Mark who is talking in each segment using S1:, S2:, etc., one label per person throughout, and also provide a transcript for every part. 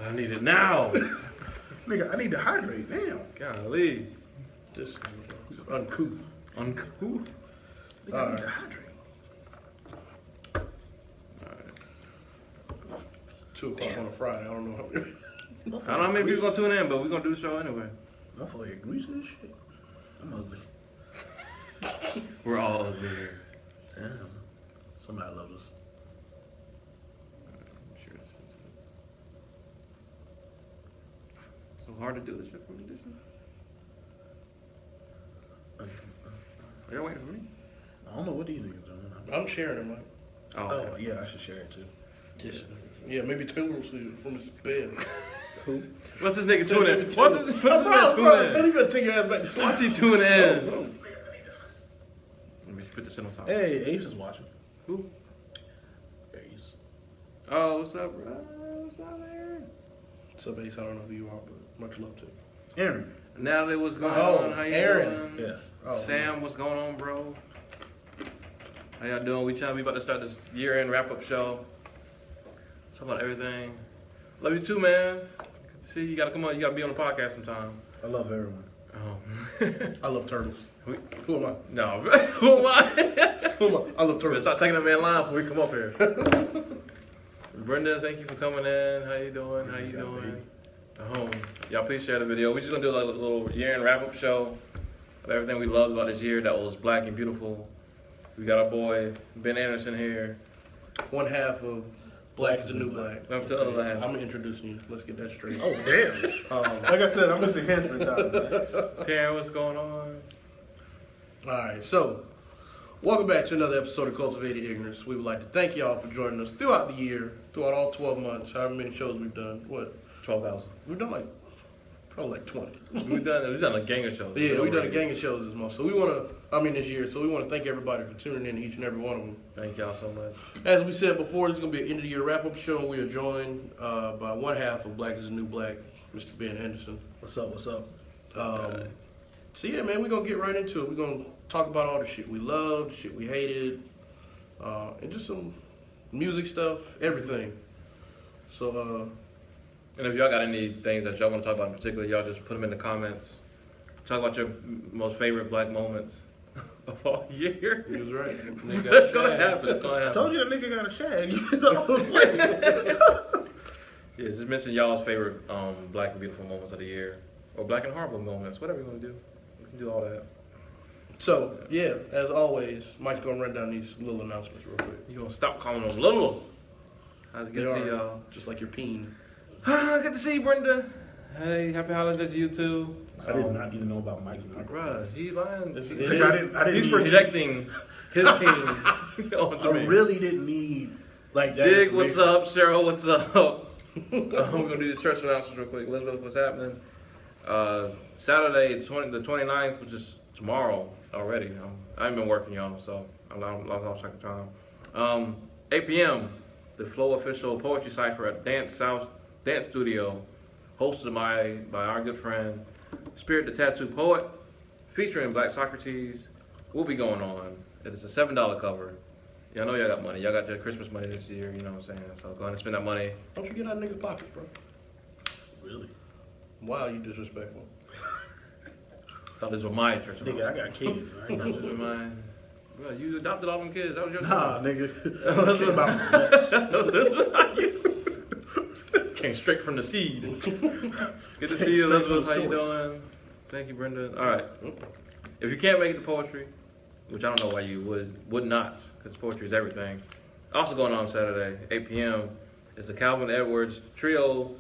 S1: I need it now.
S2: Nigga, I need to hydrate. Damn.
S1: Golly.
S3: Just uncouth.
S1: Uncouth.
S2: Nigga, I need to hydrate.
S3: 2 o'clock on a Friday. I don't know how many.
S1: I don't know how many people gonna tune in, but we're gonna do the show anyway.
S2: My forehead greasy as shit. I'm ugly.
S1: We're all ugly here.
S2: Damn. Somebody loves us.
S1: So hard to do this shit from a distance. Are y'all waiting for me?
S2: I don't know what these niggas doing.
S3: I'm sharing it, Mike.
S2: Oh, yeah, I should share it too.
S3: Yeah, maybe Taylor will see it from his bed.
S2: Who?
S1: What's this nigga tuning in? What's this
S3: Bro,
S1: nigga tuning
S3: you better take your ass back to
S1: in?
S3: sleep.
S1: What's he tuning in? Let me put this shit on top.
S2: Hey, Ace is watching.
S1: Who?
S2: Ace.
S1: Oh, what's up, bro? What's up, Aaron?
S3: What's up, Ace? I don't know who you are, but much love to you.
S2: Aaron.
S1: Natalie, what's going
S3: Oh,
S1: on? How you
S3: Aaron.
S1: doing?
S2: Yeah.
S3: Oh,
S1: Sam, what's going on, bro? How y'all doing? We about to start this year-end wrap-up show. Talk about everything. Love you too, man. See, you gotta come on. You gotta be on the podcast sometime.
S2: I love everyone.
S1: Oh.
S3: I love turtles. Who am I?
S1: No, who am I?
S3: Who am I? I love turtles.
S1: Start taking that man line before we come up here. Brenda, thank you for coming in. How you doing? How you doing? Y'all please share the video. We're just gonna do a little year-end wrap-up show of everything we loved about this year that was black and beautiful. We got our boy Ben Anderson here.
S3: One half of Black is the New Black.
S1: Up to the other half.
S3: I'm introducing you. Let's get that straight.
S2: Oh, damn. Like I said, I'm just a henchman time.
S1: Taryn, what's going on?
S3: Alright, so welcome back to another episode of Cultivated Ignorance. We would like to thank y'all for joining us throughout the year, throughout all 12 months, however many shows we've done. What?
S1: 12,000.
S3: We've done probably 20.
S1: We've done a gang of shows.
S3: Yeah, we've done a gang of shows this month. So this year. So we want to thank everybody for tuning in, each and every one of them.
S1: Thank y'all so much.
S3: As we said before, this is going to be an end of the year wrap up show. We are joined by one half of Black is the New Black, Mr. Ben Anderson.
S2: What's up? What's up?
S3: So yeah, man, we're going to get right into it. We're going to talk about all the shit we loved, shit we hated, and just some music stuff, everything. So,
S1: And if y'all got any things that y'all want to talk about in particular, y'all just put them in the comments. Talk about your most favorite black moments of all year.
S3: he was right.
S1: It's gonna happen. It's gonna
S2: I
S1: happen.
S2: told you that nigga got a shag.
S1: Yeah, just mention y'all's favorite black and beautiful moments of the year, or black and horrible moments, whatever you want to do. We can do all that.
S3: So, yeah, as always, Mike's going to run down these little announcements real quick.
S1: You gonna stop calling them little? Good to see y'all.
S3: Just like your peen.
S1: Good to see you, Brenda. Hey, happy holidays to you too.
S2: I did not even know about Mikey.
S1: Bruh, he's lying.
S2: I didn't
S1: He's
S2: need
S1: projecting his team onto
S2: I
S1: me.
S2: really didn't need like that.
S1: Dig, what's up? Cheryl, what's up? We're gonna do these church announcements real quick. Elizabeth, what's happening? Saturday, the 29th, which is tomorrow already. I haven't been working, y'all, so I'm lost track of time. 8 p.m. The Flow official poetry cipher at Dance Studio, hosted by our good friend Spirit the Tattoo Poet, featuring Black Socrates. Will be going on. It's a $7 cover. Y'all know y'all got money. Y'all got your Christmas money this year. You know what I'm saying? So go ahead and spend that money.
S3: Don't you get out of niggas' pockets, bro.
S2: Really?
S3: Wow, you disrespectful.
S1: Thought this was my church.
S2: Nigga, I got kids. I ain't got
S1: This was mine. Well, you adopted all them kids. That was your
S2: Nah,
S1: choice.
S2: nigga. Think about nuts.
S1: Came straight from the seed. Good to see you, Elizabeth. How you doing? Thank you, Brenda. All right. If you can't make it to poetry, which I don't know why you would not, because poetry is everything. Also going on Saturday, 8 p.m. is the Calvin Edwards Trio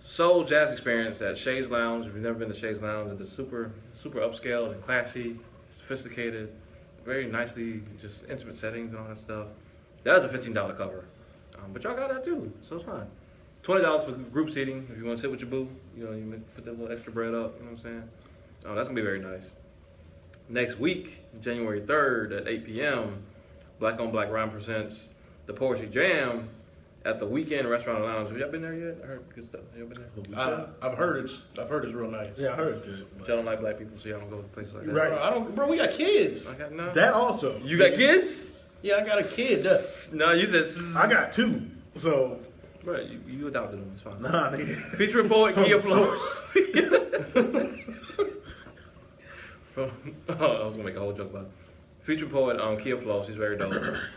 S1: Soul Jazz Experience at Shay's Lounge. If you've never been to Shay's Lounge, it's super upscale and classy, sophisticated, very nicely, just intimate settings and all that stuff. That is a $15 cover, but y'all got that too, so it's fine. $20 for group seating if you want to sit with your boo. You know, you put that little extra bread up. You know what I'm saying? Oh, that's gonna be very nice. Next week, January 3rd at 8 p.m., Black on Black Rhyme presents the Poetry Jam at the Weekend Restaurant and Lounge. Have y'all been there yet? I heard good stuff. Y'all been there?
S3: I've heard it's real nice.
S2: Yeah, I heard it good.
S1: Y'all don't like black people, so y'all don't go to places like that.
S2: Right.
S3: Bro, we got kids.
S1: I got no.
S2: That also.
S1: You got kids?
S3: Yeah, I got a kid.
S1: No, you said.
S2: I got two. So
S1: Bro, you adopted him. It's fine.
S4: Nah, nigga.
S1: Featuring poet
S4: From
S1: Kia
S4: the
S1: Flow.
S4: source.
S1: I was gonna make a whole joke about it. Featuring poet Kia Flow. She's very dope.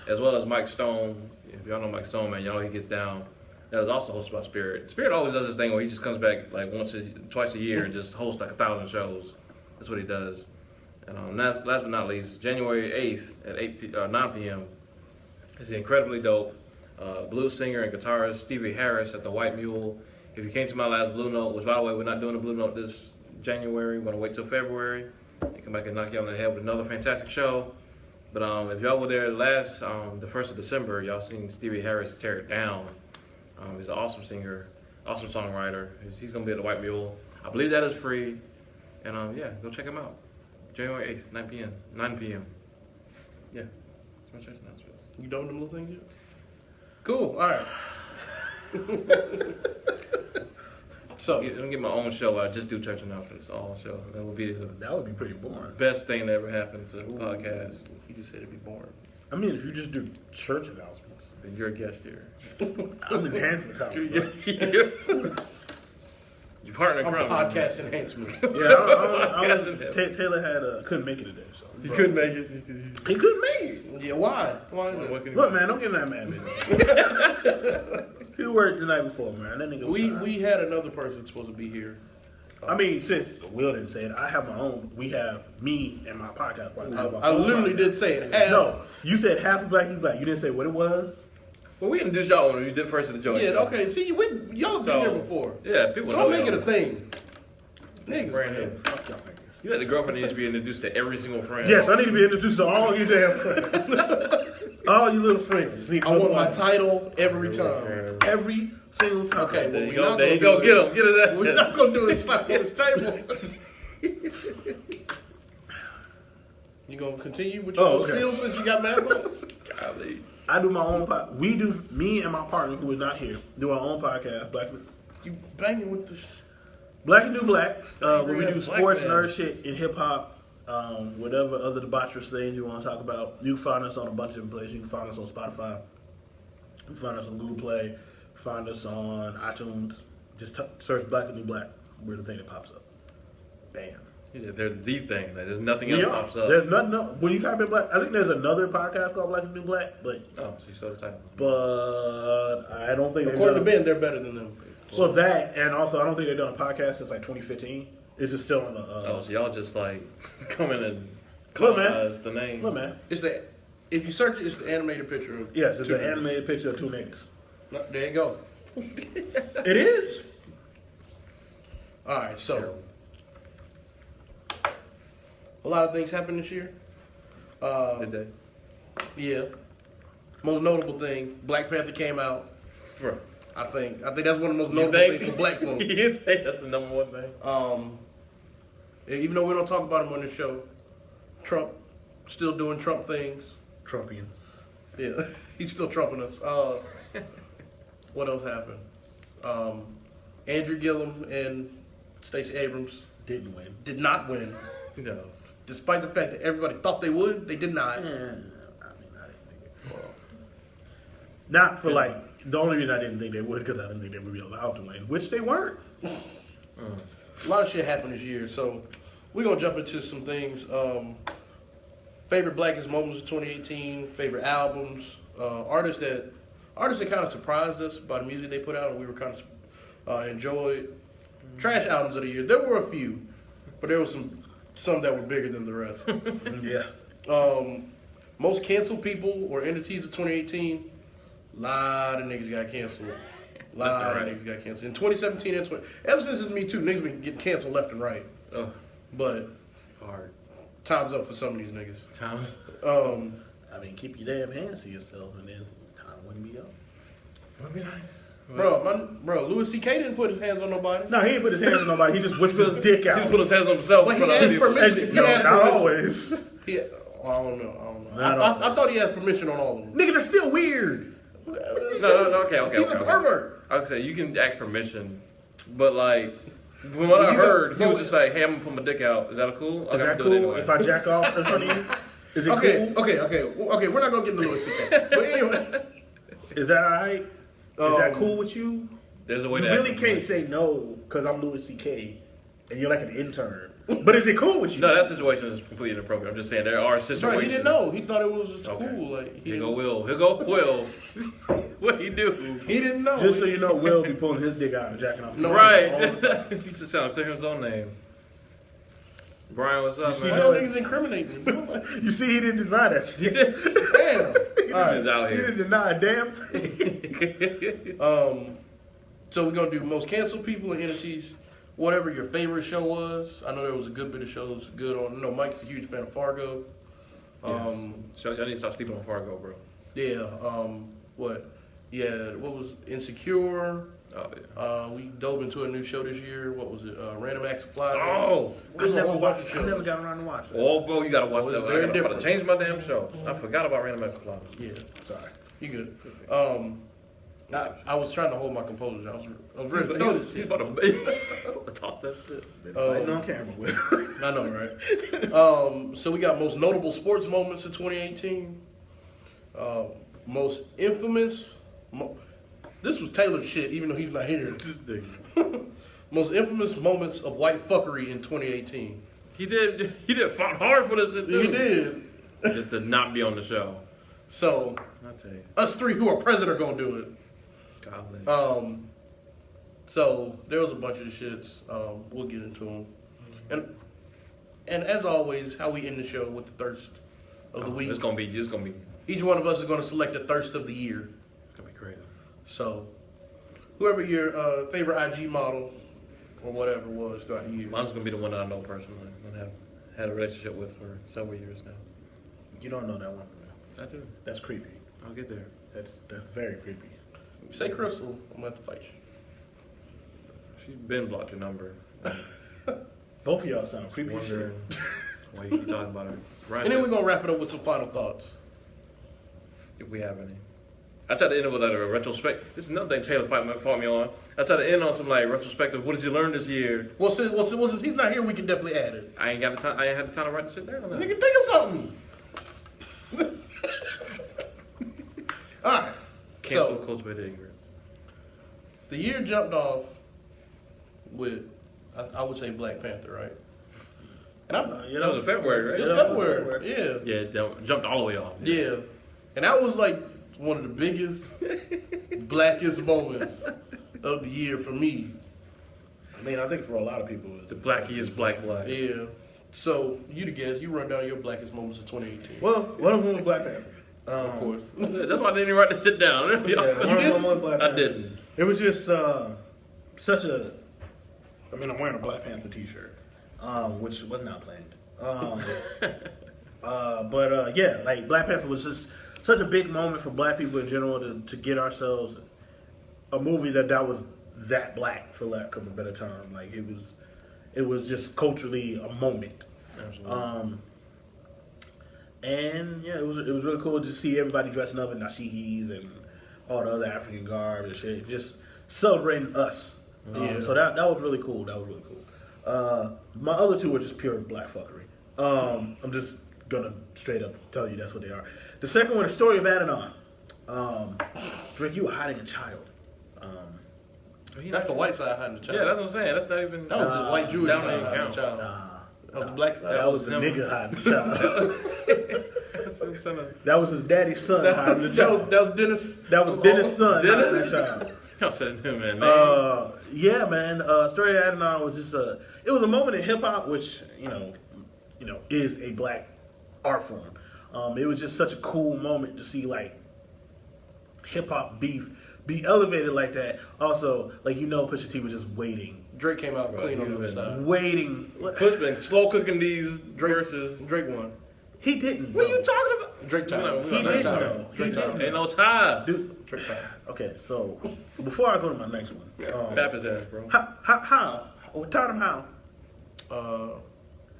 S1: As well as Mike Stone. If y'all know Mike Stone, man, y'all know he gets down. That is also hosted by Spirit. Spirit always does this thing where he just comes back like twice a year and just hosts like 1,000 shows. That's what he does. And last but not least, January 8th at 9 p.m. is incredibly dope blues singer and guitarist Stevie Harris at the White Mule. If you came to my last Blue Note, which by the way we're not doing a Blue Note this January, we're gonna wait till February and come back and knock you on the head with another fantastic show. But if y'all were there last the 1st of December, y'all seen Stevie Harris tear it down. He's an awesome singer, awesome songwriter. He's gonna be at the White Mule. I believe that is free. And yeah, go check him out. January 8th, 9 p.m. 9 p.m. Yeah. That's my church announcements.
S3: You done with them little things yet? Cool. All right. So
S1: I'm gonna get my own show. I just do church announcements, all show. That would be the
S4: That would be pretty boring.
S1: best thing that ever happened to the podcast.
S3: you just said it'd be boring.
S4: I mean, if you just do church announcements.
S1: And you're a guest here.
S4: I'm in Hampton College. bro.
S1: You partner
S3: I'm
S1: crumb.
S3: podcast enhancement.
S4: Yeah, Taylor had couldn't make it today, so
S1: He couldn't make it.
S4: he couldn't make it.
S3: Yeah, why? Why
S1: What
S3: not?
S1: can he
S4: Look,
S1: do?
S4: man, don't get that mad, man. He worked the night before, man. That nigga. Was tired.
S3: We had another person supposed to be here.
S4: I mean, since Will didn't say it, I have my own. We have me and my podcast.
S3: I literally did say it. Half.
S4: No, you said half of Black is Black. You didn't say what it was.
S1: Well, we introduced y'all when we did first of the joint.
S3: Yeah,
S1: show.
S3: okay. See, y'all been
S1: So,
S3: here before.
S1: Yeah, people
S3: Don't
S1: know
S3: make it
S1: y'all.
S3: a thing. Niggas.
S1: Brand new.
S4: Fuck y'all niggas.
S1: You let the girlfriend needs to be introduced to every single friend.
S4: Yes, I need to be introduced to all you damn friends. All you little friends. Need
S3: I want my title every time.
S4: every single time.
S3: Okay,
S1: There
S3: well,
S1: you
S3: we
S1: go.
S3: not
S1: There you
S3: gonna
S1: go.
S3: do
S1: Get
S3: it.
S1: him. Get his ass.
S3: We're not gonna do it. Slap on his table. You gonna continue with your
S4: Oh, okay.
S3: spiel since you got mad about it?
S1: Golly.
S4: I do my own podcast. We do, me and my partner, who is not here, do our own podcast,
S3: You banging with the.
S4: Black and New Black, where we
S1: Black
S4: do sports,
S1: man.
S4: nerd shit, and hip hop, whatever other debaucherous things you want to talk about. You can find us on a bunch of different places. You can find us on Spotify. You can find us on Google Play. Find us on iTunes. Just search Black and New Black. We're the thing that pops up. Bam.
S1: He said, "There's the thing. Like, there's nothing
S4: We
S1: else
S4: are.
S1: pops up."
S4: There's nothing. No, when you type in Black, I think there's another podcast called Black and New Black, but
S1: Oh, so you saw the title.
S4: I don't think they've
S3: According to
S4: done.
S3: Ben, they're better than them.
S4: Well, that and also I don't think they've done a podcast since like 2015. It's just still on the.
S1: Oh, so y'all just like come in and
S4: Look, man.
S1: colonize the name.
S4: Look, man.
S3: It's the. If you search it, it's the animated picture of.
S4: Yes, it's
S3: two
S4: an
S3: niggas.
S4: animated picture of two niggas.
S3: No, there you go.
S4: It is.
S3: All right, so a lot of things happened this year.
S1: Did they?
S3: Yeah. Most notable thing, Black Panther came out.
S1: Bro.
S3: I think that's one of the most
S1: You
S3: notable
S1: think?
S3: things for black folks.
S1: You think that's the number one thing?
S3: Even though we don't talk about him on this show, Trump still doing Trump things.
S4: Trumpian.
S3: Yeah, he's still trumping us. What else happened? Andrew Gillum and Stacey Abrams
S4: Didn't win.
S3: did not win,
S1: No.
S3: despite the fact that everybody thought they would. They did not.
S4: I didn't think it. Not for like the only reason I didn't think they would because I didn't think they would be allowed to win, which they weren't.
S3: A lot of shit happened this year, so we're gonna jump into some things. Favorite blackest moments of 2018, favorite albums, artists that kind of surprised us by the music they put out, and we were kind of enjoyed. Trash albums of the year. There were a few, but there were some that were bigger than the rest.
S4: Yeah.
S3: Most canceled people or entities of 2018. Lot of niggas got canceled. Lot of niggas got canceled. In 2017 and ever since it's Me Too, niggas been getting canceled left and right.
S1: Oh,
S3: But
S1: hard.
S3: time's up for some of these niggas.
S1: Time.
S4: I mean, keep your damn hands to yourself, and then time wouldn't be up.
S1: Would be nice.
S3: Bro, Louis C.K. didn't put his hands on nobody.
S4: No, he didn't put his hands on nobody. He just whispered his dick
S1: He
S4: out.
S1: just put his hands on himself.
S3: But
S1: in
S3: he
S1: front of
S3: asked
S1: people.
S3: permission. He
S4: No,
S3: asked
S4: not
S3: permission.
S4: always.
S3: I don't know.
S4: Not
S3: I thought he has permission on all of them.
S4: Nigga, they're still weird.
S1: No, okay.
S3: He's a pervert.
S1: I would say you can ask permission, but like from what I heard, he was just like, "Hey, I'm gonna put my dick out. Is that cool?
S4: Is that cool if I jack off in front of you? Is it
S3: Okay,
S4: cool?
S3: okay. We're not gonna get into Louis C.K. But anyway,
S4: Is that alright? Is that cool with you?
S1: There's a way
S4: You
S1: to
S4: really
S1: act.
S4: can't say no because I'm Louis C.K. and you're like an intern. But is it cool with you?
S1: No, that situation is completely inappropriate. I'm just saying there are situations.
S3: Right, he didn't know. He thought it was just
S1: Okay.
S3: cool. Like
S1: Here go Will. Here go Will. What he do?
S3: He didn't know.
S4: Just so you know, Will be pulling his dick out and jacking off.
S3: No. all
S1: Right.
S3: the
S1: He should sound clear his own name. Brian, what's up,
S4: see
S3: Why
S1: man?
S3: y'all niggas incriminating me?
S4: You see, he didn't deny that
S1: He
S4: shit.
S1: did.
S3: Damn. All
S1: He's
S3: right.
S1: out
S4: He
S1: here.
S4: didn't deny a damn thing.
S3: So we're gonna do most canceled people and entities. Whatever your favorite show was. I know there was a good bit of shows good on. No, Mike's a huge fan of Fargo.
S1: So I need to stop sleeping on Fargo, bro.
S3: Yeah. What? Yeah. What was Insecure?
S1: Oh yeah.
S3: We dove into a new show this year. What was it? Random Acts of Fly.
S1: Oh.
S3: It was a whole bunch of
S4: I
S3: shows.
S4: never got around to watching.
S1: Oh, bro, you gotta watch
S3: Well,
S1: that.
S3: it's
S1: I
S3: very
S1: gotta
S3: different.
S1: change my damn show. I forgot about Random Acts of Fly.
S3: Yeah.
S4: Sorry.
S3: You good? I was trying to hold my composure. I was ready to
S1: He
S3: throw
S1: was
S3: this shit.
S1: about to toss that shit.
S4: Been fighting on camera with.
S3: I know, right? So we got most notable sports moments of 2018. Most infamous. This was Taylor's shit, even though he's not here. Most infamous moments of white fuckery in 2018.
S1: He did fought hard for this shit too.
S3: He did.
S1: Just to not be on the show.
S3: So
S1: I'll tell you.
S3: us three who are present are gonna do it.
S1: Golly.
S3: So there was a bunch of the shits. We'll get into them. And as always, how we end the show with the thirst of the week.
S1: It's gonna be
S3: Each one of us is gonna select the thirst of the year.
S1: crazy.
S3: So whoever your favorite IG model or whatever was throughout the year.
S1: Mine's gonna be the one that I know personally and have had a relationship with for several years now.
S4: You don't know that one.
S1: I do.
S4: That's creepy.
S1: I'll get there.
S4: That's very creepy.
S3: Say Crystal, I'm gonna have to fight you.
S1: She's been blocked your number.
S4: Both of y'all sound creepy as shit.
S1: Wondering why you keep talking about her. Ryan,
S3: And then we're gonna wrap it up with some final thoughts.
S1: if we have any. I tried to end it with like a retrospect. This is another thing Taylor fought me on. I tried to end on some like retrospective. What did you learn this year?
S3: Well, since he's not here, we can definitely add it.
S1: I ain't got the time. I ain't had the time to write the shit down.
S3: Nigga, think of something. All right.
S1: Cancel
S3: So
S1: cultivated ignorance.
S3: the year jumped off with, I would say Black Panther, right? And
S1: That was in February, right?
S3: it was
S4: Yeah.
S3: February. Yeah.
S1: Yeah, that jumped all the way off.
S3: Yeah. And that was like one of the biggest, blackest moments of the year for me.
S4: I mean, I think for a lot of people,
S1: The blackiest black.
S3: Yeah. So you the guest, you run down your blackest moments of 2018.
S4: Well, one of them was Black Panther.
S3: Of course.
S1: That's why I didn't even write that shit down.
S4: Yeah, one of them was Black
S1: I
S4: Panther.
S1: didn't.
S4: It was just such a. I mean, I'm wearing a Black Panther T-shirt, which was not planned. But yeah, like Black Panther was just such a big moment for Black people in general to get ourselves a movie that was that black, for lack of a better term. Like it was just culturally a moment.
S1: Absolutely.
S4: And yeah, it was really cool to see everybody dressing up in dashikis and all the other African garb and shit, just celebrating us.
S3: Yeah.
S4: So that was really cool. That was really cool. My other two were just pure black fuckery. I'm just gonna straight up tell you that's what they are. The second one, the story of Adidon. Drake, you were hiding a child.
S3: That's the white side hiding the child.
S1: Yeah, that's what I'm saying. That's not even.
S3: That was the white Jewish
S1: that
S3: side
S1: don't even
S3: hiding the
S1: count.
S3: child. That was the black side.
S4: That was the
S1: him.
S4: nigga hiding the child.
S1: That's what I'm trying to-
S4: That was his daddy's son hiding the child.
S3: That was Dennis.
S4: That was Dennis' son hiding
S1: Dennis?
S4: the child.
S1: I said him, man.
S4: Yeah, man. Story of Adidon was just it was a moment in hip hop, which you know, is a black art form. It was just such a cool moment to see like hip hop beef be elevated like that. Also, like Pusha T was just waiting,
S3: Drake came out
S1: Right,
S3: clean
S1: he
S3: on the other
S1: was
S3: side.
S4: waiting.
S1: Push been slow cooking these verses.
S3: Drake won.
S4: He didn't.
S1: What are
S4: though.
S1: you talking about?
S3: Drake time.
S1: He
S3: Drake
S4: didn't,
S3: time.
S4: though.
S3: Drake
S4: He
S3: time.
S4: didn't.
S1: Ain't no time.
S4: Dude.
S3: Drake time.
S4: Okay, so before I go to my next one,
S1: Bap his ass, bro.
S4: how? Tell him how.
S3: Uh,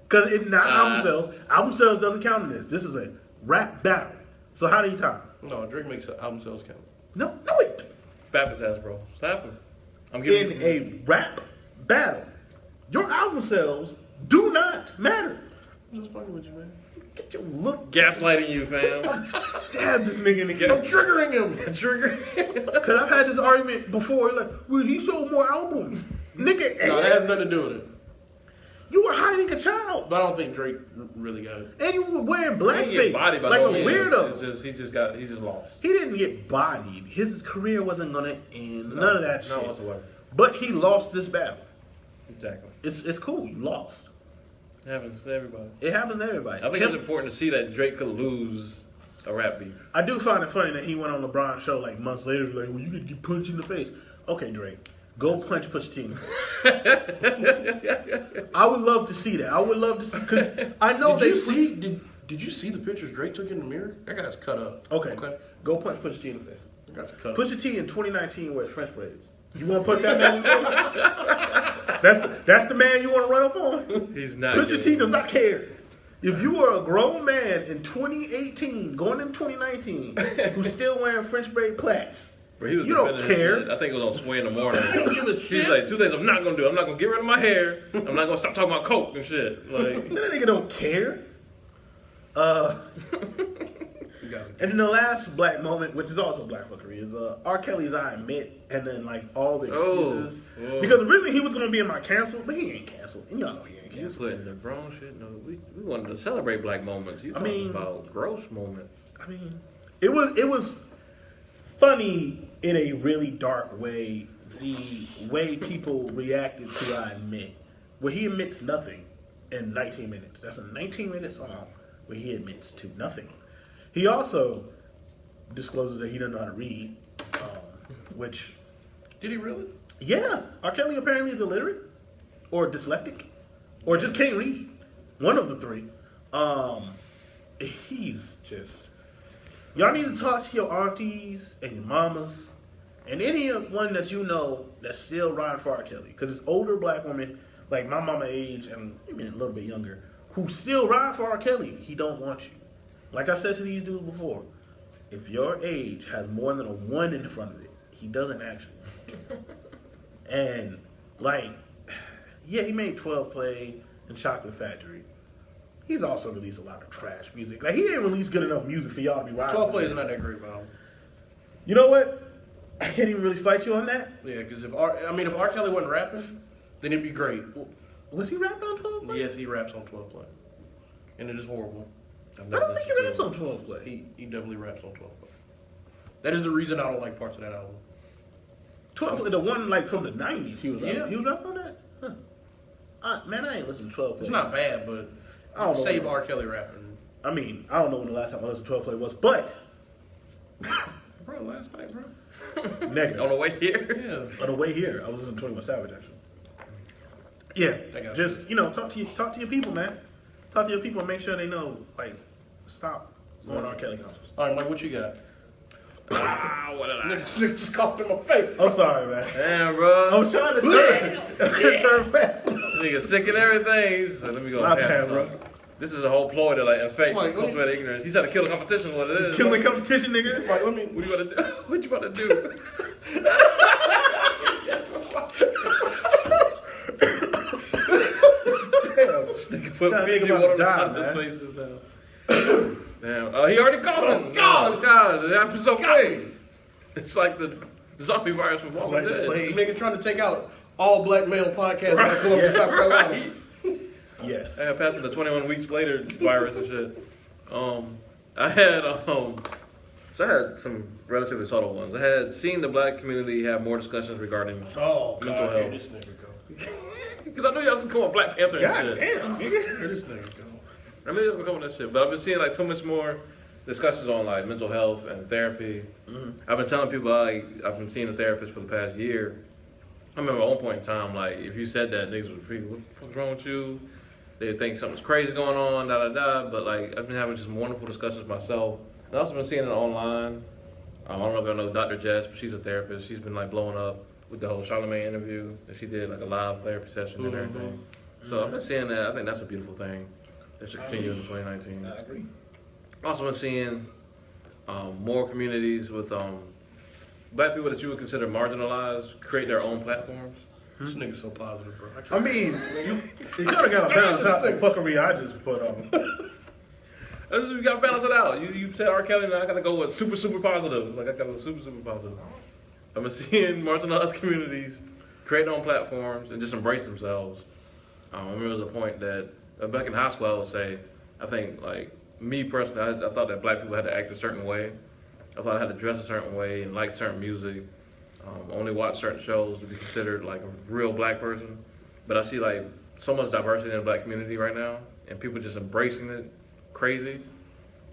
S4: Because it's not album sales. Album sales doesn't count in this. This is a rap battle. So how do you time?
S3: no, Drake makes album sales count.
S4: No, it
S1: Bap his ass, bro. Stop him. I'm giving
S4: in a rap battle, your album sales do not matter.
S3: I'm just fucking with you, man.
S4: Get your look.
S1: Gaslighting you, fam.
S4: Stab this nigga in the
S3: I'm
S4: gut.
S3: triggering him.
S1: Trigger.
S4: Cause I've had this argument before. Like, well, he sold more albums, nigga.
S3: No, that has nothing to do with it.
S4: You were hiding a child,
S3: But I don't think Drake really got it.
S4: and you were wearing
S1: He didn't get
S4: blackface
S1: bodied by
S4: like a
S1: no means.
S4: weirdo.
S1: He just lost.
S4: He didn't get bodied. His career wasn't gonna end. None of that
S1: No
S4: shit.
S1: whatsoever.
S4: But he lost this battle.
S1: Exactly.
S4: It's cool. You lost.
S1: It happens to everybody.
S4: It happens to everybody.
S1: I think it's important to see that Drake could lose a rap beef.
S4: I do find it funny that he went on LeBron's show like months later, like, well, you could get punched in the face. Okay, Drake, go punch Pusha T in the face. I would love to see that. I would love to see, because I know
S3: Did you see the pictures Drake took in the mirror? That guy's cut up.
S4: Okay,
S3: Okay.
S4: go punch Pusha T in the face.
S3: That guy's cut up.
S4: Pusha T in 2019 wears French braids. You want to put that man in the face? That's the man you want to run up on?
S1: He's not.
S4: Pusha T
S1: getting-
S4: does not care. If you were a grown man in 2018, going into 2019, who's still wearing French braid plaits,
S1: Bro, he was
S4: you don't
S1: defending his
S4: care.
S1: shit. I think it was on Sway in the morning.
S3: I don't give a
S1: He's
S3: shit.
S1: like, 2 things I'm not gonna do. I'm not gonna get rid of my hair. I'm not gonna stop talking about coke and shit. Like,
S4: that nigga don't care.
S3: You guys are-
S4: And then the last black moment, which is also black fuckery, is R. Kelly's I Admit, and then like all the excuses.
S1: Oh.
S4: Because originally he was gonna be in my cancel, but he ain't canceled. And y'all know he ain't
S1: you
S4: canceled.
S1: putting the wrong shit. No, we wanted to celebrate black moments. You
S4: I
S1: talking
S4: mean-
S1: about gross moments.
S4: I mean, it was funny in a really dark way. The way people reacted to I Admit, where he admits nothing in 19 minutes. That's a 19-minute song where he admits to nothing. He also discloses that he doesn't know how to read, which,
S3: Did he really?
S4: yeah, R. Kelly apparently is illiterate or dyslexic or just can't read. One of the three. He's just... Y'all need to talk to your aunties and your mamas and anyone that you know that's still riding for R. Kelly. Because it's older black women, like my mama age and maybe a little bit younger, who still ride for R. Kelly. He don't want you. Like I said to these dudes before, if your age has more than a 1 in front of it, he doesn't actually want you. And, like, yeah, he made 12 Play and Chocolate Factory. He's also released a lot of trash music. Like, he didn't release good enough music for y'all to be riding
S3: 12
S4: for
S3: Play is
S4: him.
S3: not that great of an album.
S4: You know what? I can't even really fight you on that.
S3: Yeah, because if R. Kelly wasn't rapping, then it'd be great.
S4: Was he rapping on 12 Play?
S3: Yes, he raps on 12 Play. And it is horrible.
S4: I don't think he raps on 12 Play.
S3: He definitely raps on 12 Play. That is the reason I don't like parts of that album.
S4: 12 Play, the one like from the 90s, he was rapping.
S3: Yeah.
S4: He was rapping on that? Huh. Man, I ain't listened to 12 Play.
S3: It's not bad, but
S4: I don't know.
S3: save R. Kelly rapping.
S4: I mean, I don't know when the last time I listened to 12 Play was, but
S3: Bro, last night, bro.
S4: negative.
S1: On the way here.
S3: Yeah.
S4: On the way here, I was listening to 21 Savage actually. Yeah,
S3: I got
S4: just talk to your people, man. Talk to your people and make sure they know. Like, stop going to R. Kelly concerts.
S3: All right, Mike, what you got?
S1: Ah, what did I?
S3: Nigga just coughed in my face.
S4: I'm sorry, man.
S1: Damn, bro.
S4: I was trying to turn. I couldn't turn fast.
S1: Nigga sick and everything. So let me go
S4: My
S1: pass
S4: bad,
S1: this
S4: bro.
S1: on. This is a whole ploy to like infect
S3: Mike, let me-
S1: cultivated ignorance. He's trying to kill the competition. What it is?
S4: Killing competition, nigga.
S3: Right, let me.
S1: What you about to do? What you about to do? Nigga put
S4: Nah,
S1: Fiji
S4: nigga about
S1: water on
S4: to
S1: the
S4: die,
S1: top of his
S4: man.
S1: faces now. Damn. Oh, he already caught him.
S3: Oh, God.
S1: Oh, God. It happened so quick. It's like the zombie virus from Walking
S4: Like the
S1: Dead.
S4: plague.
S3: Nigga trying to take out all black male podcasts out of Columbia, South Carolina.
S4: Yes.
S1: I had passing the 21 weeks later virus and shit. I had so I had some relatively subtle ones. I had seen the black community have more discussions regarding
S3: Oh,
S1: Mental
S3: God,
S1: health.
S3: here this nigga go.
S1: because I knew y'all was gonna come with Black Panther and
S4: God
S1: shit.
S4: damn, nigga.
S3: Here this nigga go.
S1: I knew y'all was gonna come with that shit, but I've been seeing like so much more discussions on like mental health and therapy. I've been telling people I've been seeing a therapist for the past year. I remember at one point in time, like if you said that, niggas would freak. What the fuck's wrong with you? They think something's crazy going on, da da da. But like I've been having just wonderful discussions myself. And I've also been seeing it online. I don't know if y'all know Dr. Jess, but she's a therapist. She's been like blowing up with the whole Charlamagne interview that she did, like a live therapy session and everything. So I've been seeing that. I think that's a beautiful thing that should continue into 2019.
S4: I agree.
S1: I've also been seeing more communities with black people that you would consider marginalized create their own platforms.
S3: This nigga's so positive, bro.
S4: I mean, you gotta balance out the fuckery I just put on.
S1: You gotta balance it out. You said R. Kelly, and I gotta go with super positive. Like I gotta go super positive. I'm seeing marginalized communities create their own platforms and just embrace themselves. I remember there was a point that back in high school, I would say, I think like me personally, I thought that black people had to act a certain way. I thought I had to dress a certain way and like certain music. Only watch certain shows to be considered like a real black person. But I see like so much diversity in the black community right now, and people just embracing it crazy.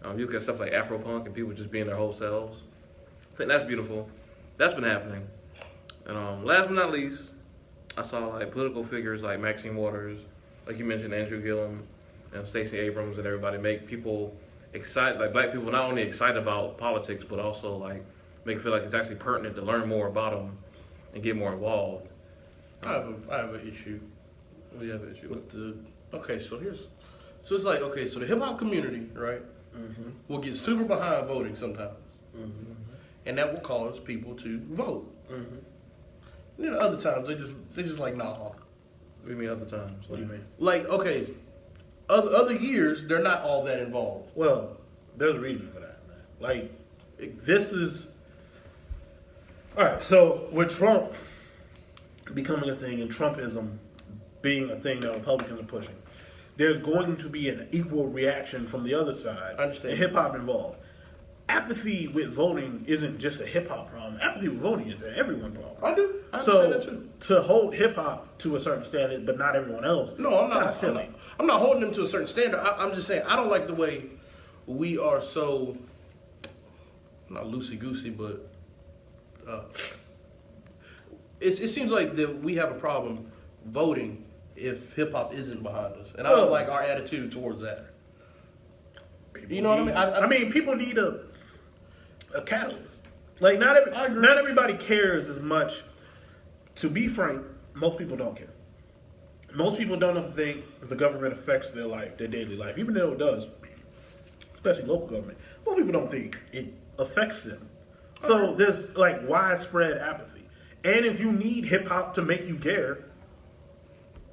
S1: You look at stuff like Afro-punk and people just being their whole selves. I think that's beautiful. That's been happening. And last but not least, I saw like political figures like Maxine Waters, like you mentioned, Andrew Gillum, and Stacey Abrams, and everybody make people excited, like black people not only excited about politics, but also like make it feel like it's actually pertinent to learn more about them and get more involved.
S3: I have an issue
S1: What do you have an issue with?
S3: with the. Okay, so it's like okay, so the hip hop community, right, will get super behind voting sometimes, and that will cause people to vote. And then other times they just like nah.
S1: What do you mean other times?
S4: What do you mean?
S3: Like okay, other years they're not all that involved.
S4: Well, there's a reason for that, man. Like, this is... Alright, so with Trump becoming a thing and Trumpism being a thing that Republicans are pushing, there's going to be an equal reaction from the other side.
S3: I understand.
S4: And hip-hop involved. Apathy with voting isn't just a hip-hop problem. Apathy with voting is an everyone problem.
S3: I do. I understand that too.
S4: To hold hip-hop to a certain standard, but not everyone else,
S3: No, I'm not.
S4: silly.
S3: I'm not holding them to a certain standard. I'm just saying I don't like the way we are so not loosey goosey, but it seems like that we have a problem voting if hip hop isn't behind us, and I don't like our attitude towards that. You know what I mean?
S4: I mean, people need a catalyst. Like not everybody cares as much. To be frank, most people don't care. Most people don't think the government affects their life, their daily life, even though it does, especially local government. Most people don't think it affects them. So there's like widespread apathy. And if you need hip hop to make you care,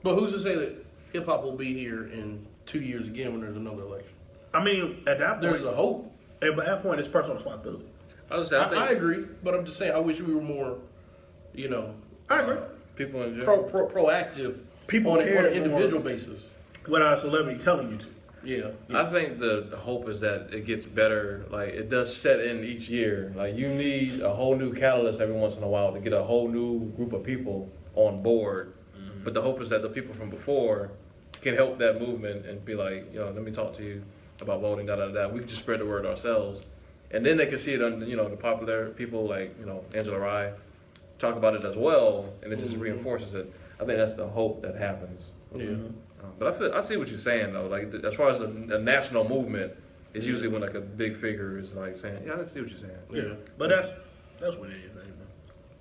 S3: But who's to say that hip hop will be here in 2 years again when there's another election?
S4: I mean, at that point,
S3: There's a hope.
S4: at that point, it's personal responsibility.
S1: I was just saying,
S3: I agree, but I'm just saying I wish we were more,
S4: I agree.
S1: people in general.
S3: proactive.
S4: People
S3: on
S4: care
S3: an individual
S4: more.
S3: basis.
S4: Without a celebrity telling you to.
S3: Yeah.
S1: I think the hope is that it gets better. Like it does set in each year. Like you need a whole new catalyst every once in a while to get a whole new group of people on board. But the hope is that the people from before can help that movement and be like, let me talk to you about voting, da da da. We can just spread the word ourselves, and then they can see it on the popular people like Angela Rye talk about it as well, and it just reinforces it. I think that's the hope that happens.
S3: Yeah.
S1: But I see what you're saying though. Like as far as a national movement, it's usually when like a big figure is like saying, "Yeah, I see what you're saying."
S4: Yeah. But that's what it is, man.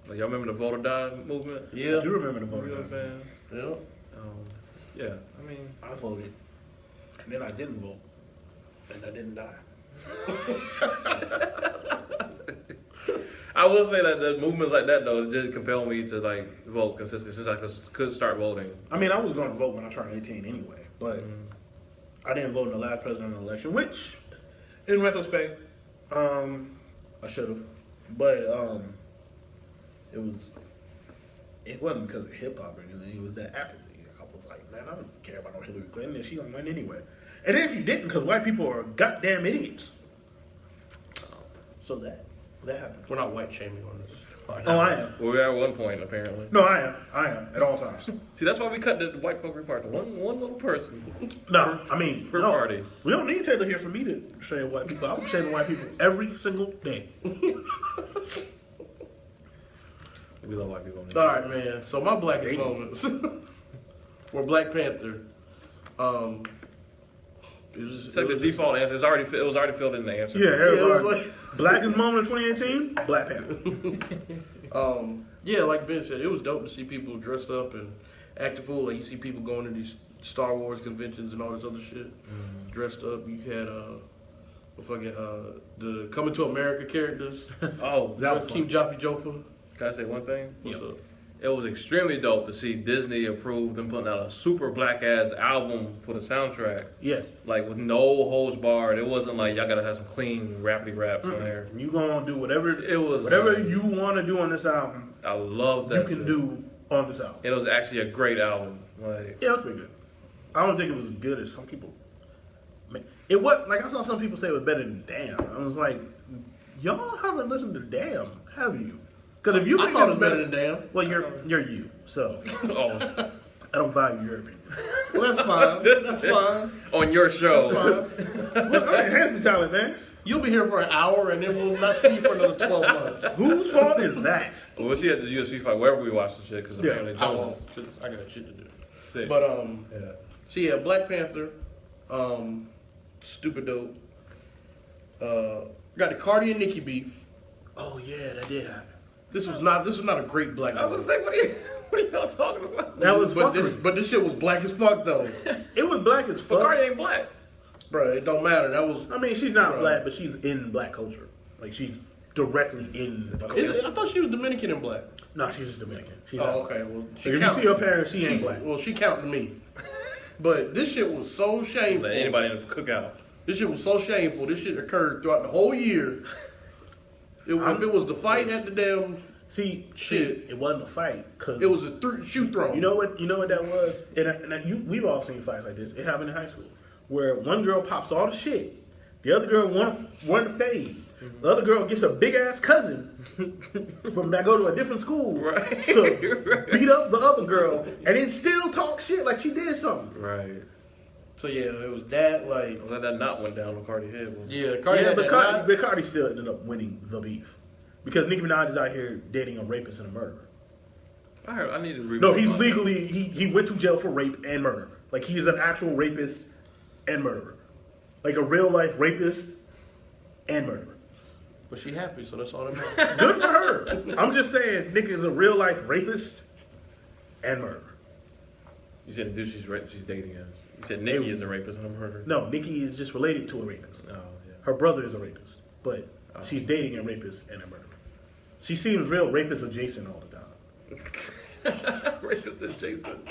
S1: Like y'all remember the vote or die movement?
S3: Yeah.
S4: I do remember the
S1: You know
S4: voting.
S1: what I'm saying?
S3: Yeah.
S1: Yeah. I mean,
S4: I voted, and then I didn't vote, and I didn't die.
S1: I will say that the movements like that though did compel me to like vote consistently since I could start voting.
S4: I mean, I was going to vote when I turned 18 anyway, but I didn't vote in the last presidential election, which, in retrospect, I should have. But it wasn't because of hip hop or anything. It was that apathy. I was like, man, I don't care about no Hillary Clinton, and she gonna win anyway. And then if you didn't, because white people are goddamn idiots. So that happened.
S3: We're not white shaming on this.
S4: Oh, I am.
S1: Well, we are at one point apparently.
S4: No, I am at all times.
S1: See, that's why we cut the white folk apart to one little person
S4: No, I mean,
S1: per
S4: no.
S1: party.
S4: We don't need Taylor here for me to shame white people. I'm shaming white people every single day.
S1: We love white people.
S3: All right, man. So my blackest moments were Black Panther.
S1: It's like the default answer. It was already filled in the answer.
S4: Yeah,
S3: it was
S4: everybody.
S3: like-
S4: Blackest moment of 2018, Black Panther.
S3: Yeah, like Ben said, it was dope to see people dressed up and act a fool. Like you see people going to these Star Wars conventions and all this other shit, dressed up. You had the Coming to America characters.
S1: Oh,
S4: That was
S3: Keem Jaffe Joffa.
S1: can I say one thing?
S3: What's up?
S1: it was extremely dope to see Disney approve them putting out a super black ass album for the soundtrack.
S4: Yes.
S1: Like with no holds barred. It wasn't like y'all gotta have some clean rappity raps on there.
S4: You gonna do whatever
S1: It was
S4: you want to do on this album.
S1: I love that.
S4: You can
S1: shit.
S4: do on this album.
S1: It was actually a great album. Like
S4: Yeah, it was pretty good. I don't think it was as good as some people. It was like I saw some people say it was better than Damn. I was like, y'all haven't listened to Damn, have you? Because if you
S3: I
S4: think
S3: thought
S4: it
S3: it was better than Damn.
S4: well, you're you. So
S1: oh,
S4: I don't value your opinion.
S3: Well, that's fine. That's fine.
S1: on your show.
S3: That's fine.
S4: Look, I'm enhancement talent, man.
S3: You'll be here for an hour, and then we'll not see you for another 12 months.
S4: Whose fault is that?
S1: Well, we'll see at the UFC fight wherever we watch the shit because
S4: Yeah,
S1: apparently
S3: I
S1: Jones
S3: won't. 'Cause I got shit to do.
S1: sick.
S3: But
S1: yeah.
S3: so yeah, Black Panther, stupid dope. Got the Cardi and Nicki beef.
S4: Oh yeah, that did happen.
S3: This was not a great black.
S1: I was like, what are y'all talking about?
S4: That was
S3: but
S4: fuckery.
S3: but this shit was black as fuck though.
S4: It was black as
S1: But
S4: fuck.
S1: Cardi ain't black.
S3: Bro, it don't matter. That was.
S4: I mean, she's not
S3: Bro.
S4: black, but she's in black culture. Like she's directly in the culture.
S3: I thought she was Dominican and black.
S4: No, she's just Dominican. She's
S3: Oh,
S4: not
S3: okay. Well,
S4: Like, if you see her parents, she ain't black.
S3: Well, she counting me. But this shit was so shameful.
S1: Let anybody in the cookout.
S3: This shit was so shameful. This shit occurred throughout the whole year. If it was the fight at the damn,
S4: Shit, it wasn't a fight because
S3: it was a shoe throw.
S4: You know what that was, we've all seen fights like this. It happened in high school where one girl pops all the shit, the other girl want to fade. The other girl gets a big ass cousin from that go to a different school,
S1: Right.
S4: so beat up the other girl and then still talk shit like she did something.
S1: Right.
S3: So yeah, it was that like.
S1: I'm glad that knot went down on Cardi head. Was
S3: Yeah, Cardi had
S4: but
S3: that.
S4: Cardi still ended up winning the beef because Nicki Minaj is out here dating a rapist and a murderer.
S1: I heard. I need to read.
S4: No, he's legally he went to jail for rape and murder. Like he is an actual rapist and murderer, like a real life rapist and murderer.
S3: But she happy, so that's all that matters.
S4: Good for her. I'm just saying, Nicki is a real life rapist and murderer.
S1: You said the dude she's dating us. You said Nikki is a rapist and I'm her.
S4: No, Nicki is just related to a rapist.
S1: Oh yeah.
S4: Her brother is a rapist, but she's dating a rapist and a murderer. She seems real rapist adjacent all the time.
S1: Rapist adjacent.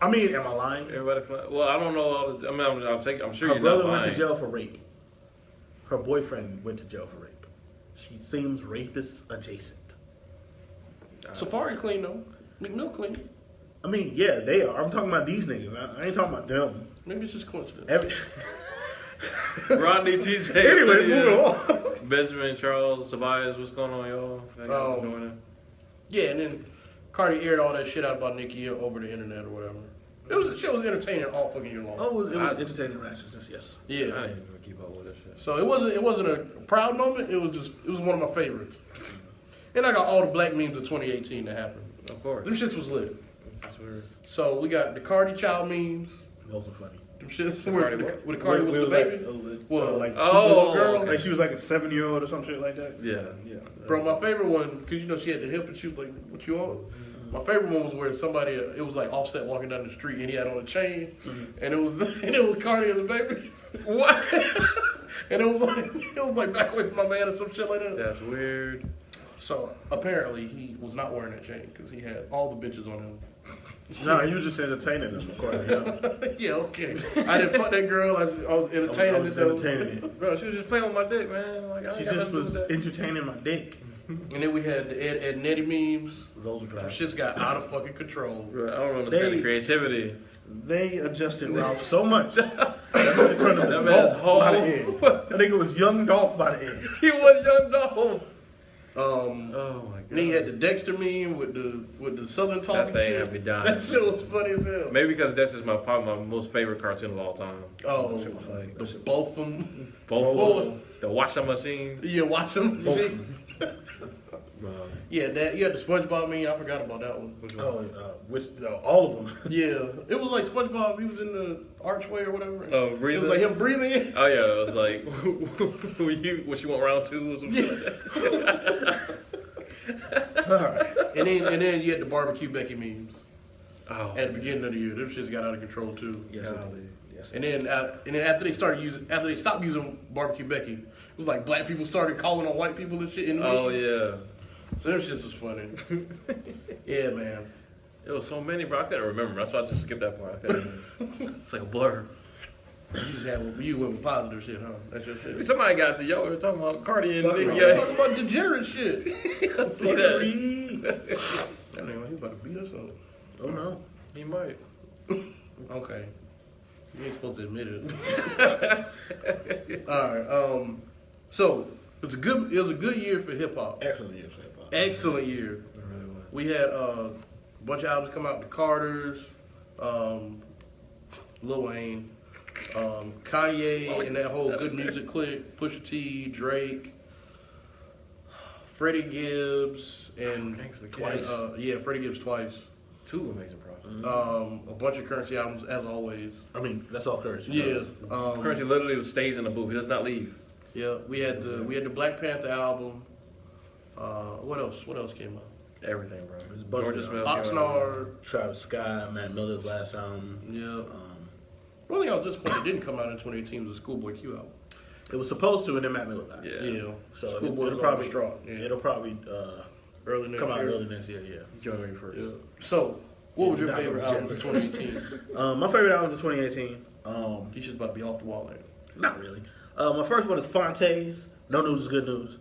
S4: I mean, am I lying?
S1: Everybody. Well, I don't know all the. I mean, I'm sure
S4: Her
S1: you're
S4: brother
S1: not
S4: went
S1: lying.
S4: to jail for rape. Her boyfriend went to jail for rape. She seems rapist adjacent.
S3: Safari clean though. McMill clean.
S4: I mean, yeah, they are. I'm talking about these niggas. I ain't talking about them.
S3: Maybe it's just coincidence.
S1: Rodney, TJ.
S4: Anyway,
S1: Lydia,
S4: moving on.
S1: Benjamin, Charles, Tobias, what's going on, y'all? How y'all doing?
S3: Yeah, and then Cardi aired all that shit out about Nicki over the internet or whatever. The shit was entertaining all fucking year long.
S4: Oh, it was entertaining righteousness, yes.
S1: I
S3: Yeah.
S1: didn't even keep up with that shit.
S3: So it wasn't a proud moment. It was one of my favorites. And I got all the black memes of 2018 that happened.
S1: Of course.
S3: Them shits was lit.
S1: That's weird.
S3: So we got the Cardi child memes.
S4: Those are funny.
S3: Them shits
S1: The
S3: where
S1: Cardi what?
S3: the Cardi was the baby. Well,
S4: like
S1: Oh,
S3: little girl.
S1: okay.
S4: like she was like a 7-year-old or some shit like that.
S1: Yeah.
S4: Yeah.
S3: Bro, my favorite one, because you know she had the hip and she was like, what you on? My favorite one was where it was like Offset walking down the street and he had on a chain and it was Cardi as a baby.
S1: What?
S3: And it was like back away from my man or some shit like that.
S1: That's weird.
S3: So apparently he was not wearing that chain because he had all the bitches on him.
S4: No, you were just entertaining them, according to him.
S3: Yeah, okay. I didn't fuck that girl. I was entertaining
S4: I was
S3: this.
S4: entertaining it.
S1: Bro, she was just playing with my dick, man. Like, I
S4: She
S1: ain't got
S4: just
S1: nothing to do
S4: was
S1: with that.
S4: entertaining my dick.
S3: And then we had the Ed and Nettie memes.
S4: Those were
S3: Them
S4: trash.
S3: shits got out of fucking control.
S1: Bro, I don't understand
S4: They-
S1: the creativity.
S4: They adjusted Ralph so much. They turned him
S1: That
S4: to
S1: man's
S4: Dolph by the
S1: whole-
S4: end. I think it was young Dolph by the end.
S1: He was young dog. Oh my god.
S3: Then you had the Dexter meme with the Southern
S1: That
S3: talking
S1: thing
S3: shit.
S1: had me dying.
S3: That shit was funny as hell.
S1: Maybe because that's just probably my most favorite cartoon of all time.
S3: Oh,
S1: That shit was like-
S3: the both of them.
S1: Both
S3: Oh.
S1: of them. The washing machine.
S3: Yeah, watch them.
S1: Bro.
S3: Yeah, you had the SpongeBob meme. I forgot about that one.
S1: Which one?
S4: All of them.
S3: Yeah, it was like SpongeBob. He was in the archway or whatever.
S1: Oh,
S3: It
S1: breathing.
S3: was like him breathing.
S1: Oh yeah, it was like, what you want round 2 or something like that?
S4: All right.
S3: And then you had the barbecue Becky memes
S1: Oh,
S3: at the beginning of the year. Them shits got out of control too.
S4: Yes,
S1: golly.
S4: yes.
S3: And then after they stopped using barbecue Becky, it was like black people started calling on white people and shit. In the
S1: Oh
S3: memes.
S1: yeah.
S3: So them shits was funny. Yeah, man.
S1: There was so many, bro. I couldn't remember. That's why I just skipped that part. I couldn't. It's like a blur.
S3: You went with positive shit, huh? That's your shit.
S1: Somebody got to yo. We were talking about Cardi and
S4: Fuck
S1: Nicki.
S4: no.
S3: We're talking about degenerate shit.
S1: See that?
S3: That nigga, he about to beat us up.
S4: Oh no.
S1: He might.
S3: Okay. You ain't supposed to admit it. Alright, so it was a good year for hip hop.
S4: Excellent year for hip hop.
S3: Excellent year.
S1: It really was.
S3: We had a bunch of albums come out, the Carters, Lil Wayne, Kanye and that whole good music clique, Pusha T, Drake, Freddie Gibbs, and
S1: Gangsta
S3: twice.
S1: Kids.
S3: Freddie Gibbs twice.
S1: Two amazing projects.
S3: A bunch of Currency albums as always.
S4: I mean, that's all Currency.
S3: Yeah.
S1: Currency literally stays in the booth. He does not leave.
S3: Yeah. We had the Black Panther album. What else? What else came out?
S1: Everything, bro.
S4: It's a bunch
S1: Georgia
S4: of
S1: Smith. came out.
S3: Oxnard.
S4: Travis Scott, Matt Miller's last album.
S3: Yeah. The only thing I was disappointed didn't come out in 2018 was the Schoolboy Q album.
S4: It was supposed to, and then Matt Miller died.
S1: Yeah.
S3: Yeah.
S4: So
S3: Schoolboy
S4: it'll
S3: was
S4: probably
S3: distraught. Yeah.
S4: It'll probably
S3: Early next
S4: come out
S3: year.
S4: early next year. Yeah.
S1: January 1st.
S3: Yeah. So, what was your
S4: Not
S3: favorite
S4: gonna
S3: album of
S4: reject
S3: 2018?
S4: My favorite album is 2018.
S3: He's just about to be off the wall there.
S4: Not really. My first one is Fonte's. No News is Good News.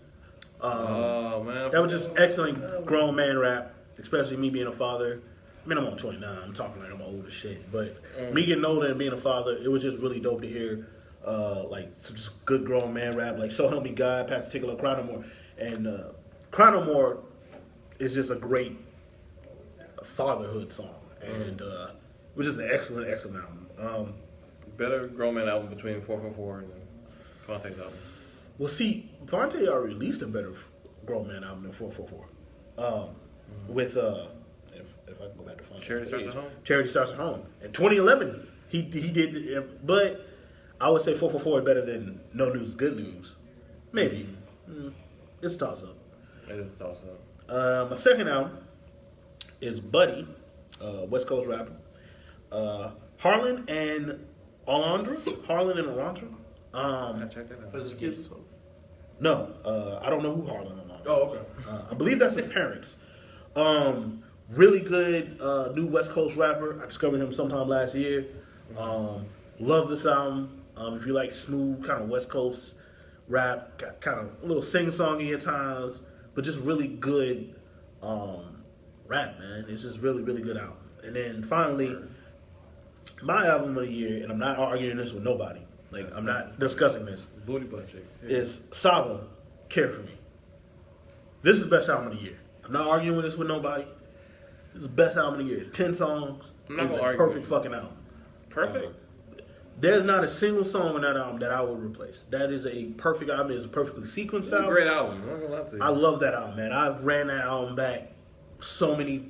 S1: Oh man.
S4: That was just excellent grown man rap, especially me being a father. I mean, I'm on 29. I'm talking like I'm old as shit. But me getting older and being a father, it was just really dope to hear like some just good grown man rap. Like So Help Me God, Pat Particular, Chronomore. And Chronomore is just a great fatherhood song. And it was just an excellent, excellent album.
S1: Better grown man album between 444 and Fonte's album.
S4: Well, see, Vontae already released a better grown man album than 444. With if I can go back to Fontaine.
S1: Charity Starts at Home?
S4: Charity Starts at Home. In 2011, he did, but I would say 444 is better than No News, Good News. Maybe. It's a toss up.
S1: It is toss up.
S4: My second album is Buddy, West Coast rapper. Harlan and Alondra.
S1: I checked that out.
S3: That's his kids or something?
S4: No, I don't know who Harlan and Alondra.
S3: Oh, okay.
S4: I believe that's his parents. Really good new West Coast rapper. I discovered him sometime last year. Love this album. If you like smooth kind of West Coast rap, got kind of a little sing-songy at times, but just really good rap, man. It's just really, really good album. And then finally, my album of the year, and I'm not arguing this with nobody. Like, I'm not discussing this.
S1: Booty butt chick.
S4: Is Saba, Care For Me. This is the best album of the year. I'm not arguing with this with nobody. This is the best album of the year. It's 10 songs.
S1: I'm not
S4: It's
S1: gonna
S4: a
S1: argue
S4: perfect
S1: with you.
S4: fucking album.
S1: Perfect.
S4: There's not a single song on that album that I would replace. That is a perfect album. It's a perfectly sequenced
S1: It's a
S4: album.
S1: great album. I'm not gonna lie to you.
S4: I love that album, man. I've ran that album back so many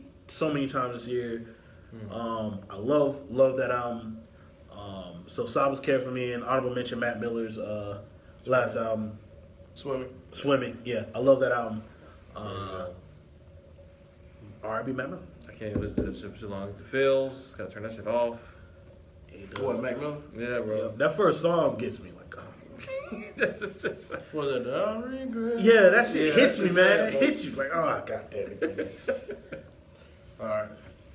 S4: times this year. I love that album. So Saba's Care For Me and honorable mention Matt Miller's last album, Swimming. Yeah, I love that album. R&B Matt Miller.
S1: I can't even listen to this shit for too long. The feels. Gotta turn that shit off.
S3: What, Mac Miller?
S1: Yeah, bro.
S4: That first song gets me like, oh.
S3: Was that I regret?
S4: Yeah, that shit
S3: Yeah,
S4: hits
S3: that
S4: me,
S3: shit
S4: man.
S3: sad,
S4: It
S3: bro.
S4: hits you like, oh, god damn it.
S3: Alright.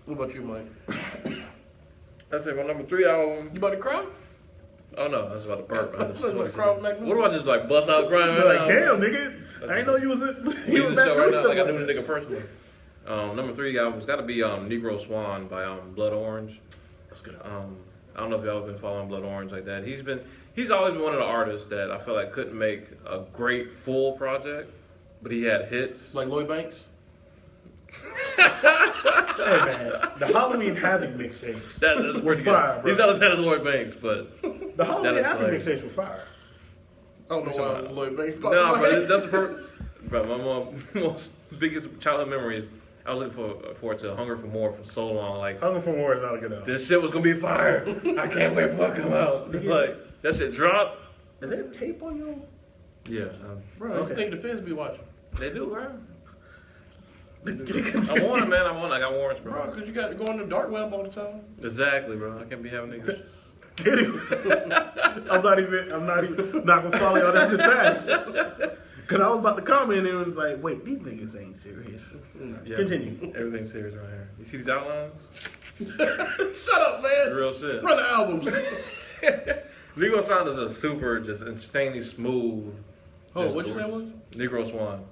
S3: What about you, Mike?
S1: That's it. My number 3 album.
S3: You about to cry?
S1: Oh no, I was about to burp.
S3: You about to cry with Mac
S1: What
S3: Miller?
S1: do I just like bust out crying?
S4: You're
S1: right
S4: like,
S1: now?
S4: damn, nigga. I ain't know you was it.
S1: We
S4: You
S1: use
S4: was
S1: this
S4: Matt
S1: show right now
S4: Miller.
S1: like I knew the nigga personally. Number 3 album's got to be Negro Swan by Blood Orange.
S4: That's good.
S1: I don't know if y'all have been following Blood Orange like that. He's always been one of the artists that I feel like couldn't make a great full project, but he had hits.
S3: Like Lloyd Banks?
S4: Hey, man. The Halloween Havoc mixtapes.
S1: That's where to
S4: fire,
S1: go.
S4: bro.
S1: He's not as bad as Lloyd Banks, but
S4: The Halloween
S1: That is
S4: Havoc
S1: hilarious.
S4: mixtapes were fire.
S3: I don't know why Lloyd Banks.
S1: no, bro, that's the bro, my most biggest childhood memory is I was looking forward to Hunger for More for so long. Like,
S4: Hunger for More is not a good album.
S1: this shit was gonna be fire. I can't wait for it to come out. Like, that shit dropped.
S4: Is there tape on you?
S1: Yeah,
S3: Bro,
S4: Okay.
S3: you think the fans be watching?
S1: they do, bro. I
S4: I
S1: want it, man. I got warrants,
S3: Bro,
S1: bro.
S3: because you got to go on the dark web all the time.
S1: Exactly, bro. I can't be having niggas.
S4: I'm not even not gonna follow y'all that this fast. Because I was about to comment and it was like, wait, these niggas ain't serious.
S1: Yeah,
S4: Continue.
S1: Everything's serious right here. You see these outlines?
S3: Shut up, man.
S1: Real shit.
S3: Run the albums.
S1: Negro Sound is a super, just insanely smooth.
S3: Oh,
S1: just
S3: what your name was?
S1: Negro Swan.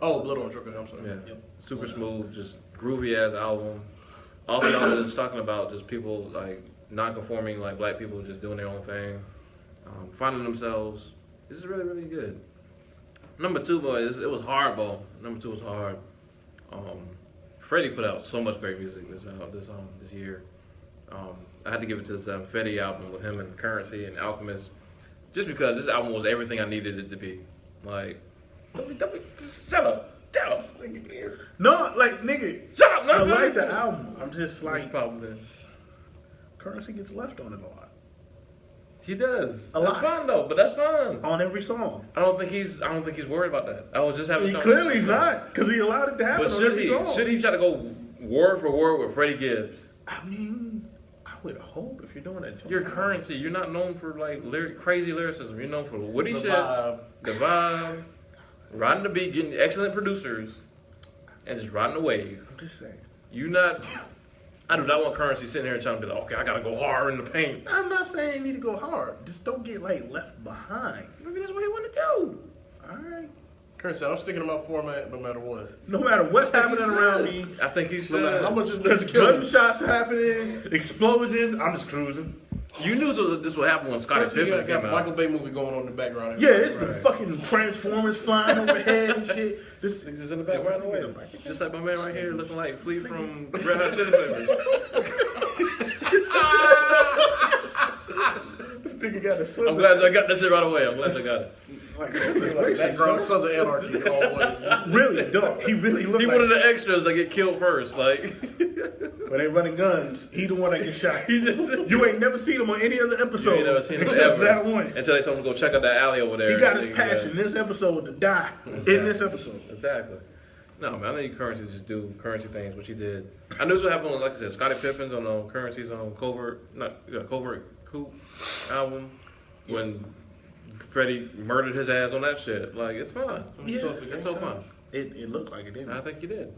S3: Oh, Blood Orange. Okay, I'm sorry.
S1: Yeah.
S4: Yep.
S1: Super smooth, just groovy ass album. Also, I was just talking about just people like non-conforming, like black people just doing their own thing, finding themselves. This is really, really good. Number 2, boy, it was hard, bro. Number 2 was hard. Freddie put out so much great music this year. I had to give it to this Fetty album with him and Currency and Alchemist, just because this album was everything I needed it to be. Like, shut up.
S4: No, like, nigga,
S1: Shut up,
S4: I
S1: no,
S4: like the album. I'm just
S1: What's the
S4: like,
S1: problem then?
S4: Currency gets left on it a lot.
S1: He does.
S4: A
S1: That's
S4: lot.
S1: fine though, but that's fine.
S4: On every song.
S1: I don't think he's worried about that. I was just having.
S4: Clearly he's not, because he allowed it to happen
S1: But
S4: on
S1: should
S4: every
S1: he?
S4: song.
S1: Should he try to go word for word with Freddie Gibbs?
S4: I mean, I would hope if you're doing that.
S1: Your Currency. You're not known for like crazy lyricism. You're known for witty
S3: The
S1: shit,
S3: vibe.
S1: the vibe, riding the beat, getting excellent producers, and just riding the wave.
S4: I'm just saying.
S1: You not. I do not want Currency sitting here and trying to be like, okay, I gotta go hard in the paint.
S4: I'm not saying you need to go hard. Just don't get like left behind.
S1: Maybe that's what he want to do.
S4: All right.
S3: Currency, I'm sticking to my format no matter what.
S4: No matter what's happening around me,
S1: I think he should.
S3: No matter how much is
S4: there's
S3: killing.
S4: gunshots happening, explosions. I'm just cruising.
S1: You knew this would happen when Scottie
S3: Currency
S1: Pippen
S3: got
S1: came out.
S3: Michael Bay movie going on in the background.
S4: Yeah, it's the
S1: Right.
S4: fucking Transformers flying overhead and shit. This
S1: Niggas just in the back right away. Just like my man right here looking like Flea from Red Hot Chili Peppers.
S4: nigga got a son.
S1: I'm glad I got that shit right away. I'm glad I got it.
S4: Like,
S3: Like background Sons of Anarchy all the way.
S4: really, dog. He really looked
S1: He
S4: like
S1: one of the extras that get killed first. Like
S4: when they running guns. He the one that gets shot.
S1: he just
S4: You ain't never seen him on any other episode.
S1: you ain't never seen him
S4: except
S1: ever
S4: that one.
S1: until they told him to go check out that alley over there.
S4: He got his
S1: And
S4: passion in this episode to die. In this episode.
S1: Exactly. No man, I need Currency to just do Currency things, which he did. I knew this would happen on, like I said, Scottie Pippen's on Currency's on Covert Coup album when Freddie murdered his ass on that shit. Like it's fun.
S4: Yeah.
S1: It's so fun.
S4: It looked like it didn't.
S1: I think you did.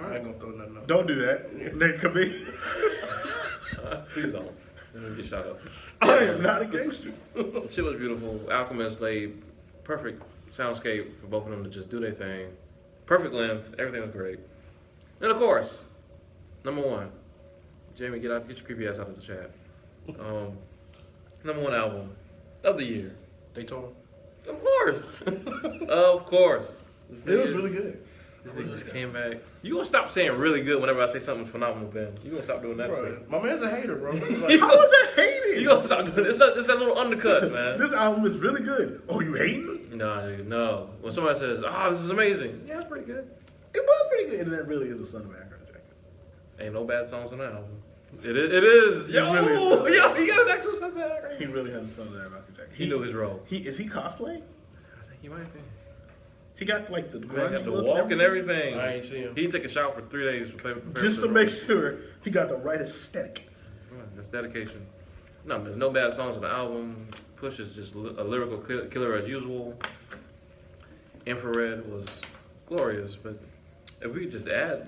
S3: I ain't gonna throw nothing up.
S4: Don't do that. Nigga could be.
S1: Please don't. Let me get shot up.
S4: I am not a gangster.
S1: Shit was beautiful. Alchemist laid perfect soundscape for both of them to just do their thing. Perfect length. Everything was great. And of course, number 1, Jamie, get your creepy ass out of the chat. Number 1 album of the year.
S3: Daytona.
S1: Of course. Of course. This
S4: It was
S1: nigga-
S4: really good.
S1: This nigga just came back. You gonna stop saying really good whenever I say something phenomenal, Ben. You gonna stop doing that
S3: Bro,
S1: shit.
S3: my man's a hater, bro. Like,
S4: How was that hating?
S1: You gonna stop doing it. It's that little undercut, man.
S4: This album is really good. Oh, you hating?
S1: No, nigga, no. When somebody says, this is amazing. Yeah, it's pretty good.
S4: It was pretty good. And that really is a Son of Akron jacket.
S1: Ain't no bad songs on that album. It is. Yo,
S4: really is.
S1: yo, he got his actual stuff back.
S4: He really has a Son of Akron jacket.
S1: He knew his role.
S4: Is he cosplaying?
S1: I think he might be.
S4: He got like the
S1: Man
S4: grunge
S1: got the
S4: look
S1: walk and everything.
S3: I ained see him.
S1: He took a shower for 3 days to prepare
S4: Just
S1: for
S4: to
S1: the
S4: make
S1: role.
S4: sure he got the right aesthetic.
S1: That's dedication. No, man, no bad songs on the album. Push is just a lyrical killer as usual. Infrared was glorious, but if we could just add,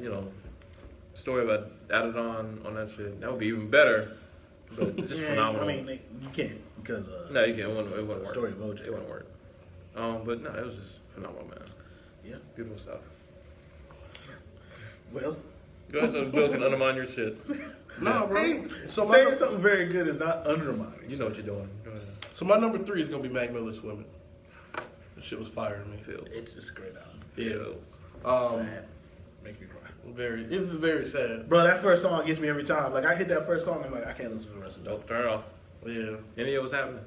S1: story about added on that shit, that would be even better. But just phenomenal.
S4: I mean, you can't because
S1: No, you can't. It wouldn't work.
S4: Story of OJ.
S1: It wouldn't work. But no, it was just phenomenal, man.
S4: Yeah.
S1: Beautiful stuff.
S4: Well,
S1: Go ahead, so Bill can undermine your shit.
S3: Nah, bro.
S4: hey,
S3: So
S4: saying something very good is not undermining.
S1: You know what you're doing. Go ahead.
S3: So my number 3 is gonna be Mac Miller Swimming. That shit was fire to me.
S1: Feels.
S4: It's just a great album.
S1: Feels.
S3: Um,
S4: Make me cry.
S3: it is very sad.
S4: Bro, that first song gets me every time. Like I hit that first song, I'm like, I can't listen to the rest of it.
S1: Nope, turn it off.
S3: Yeah.
S1: Any of what's happening?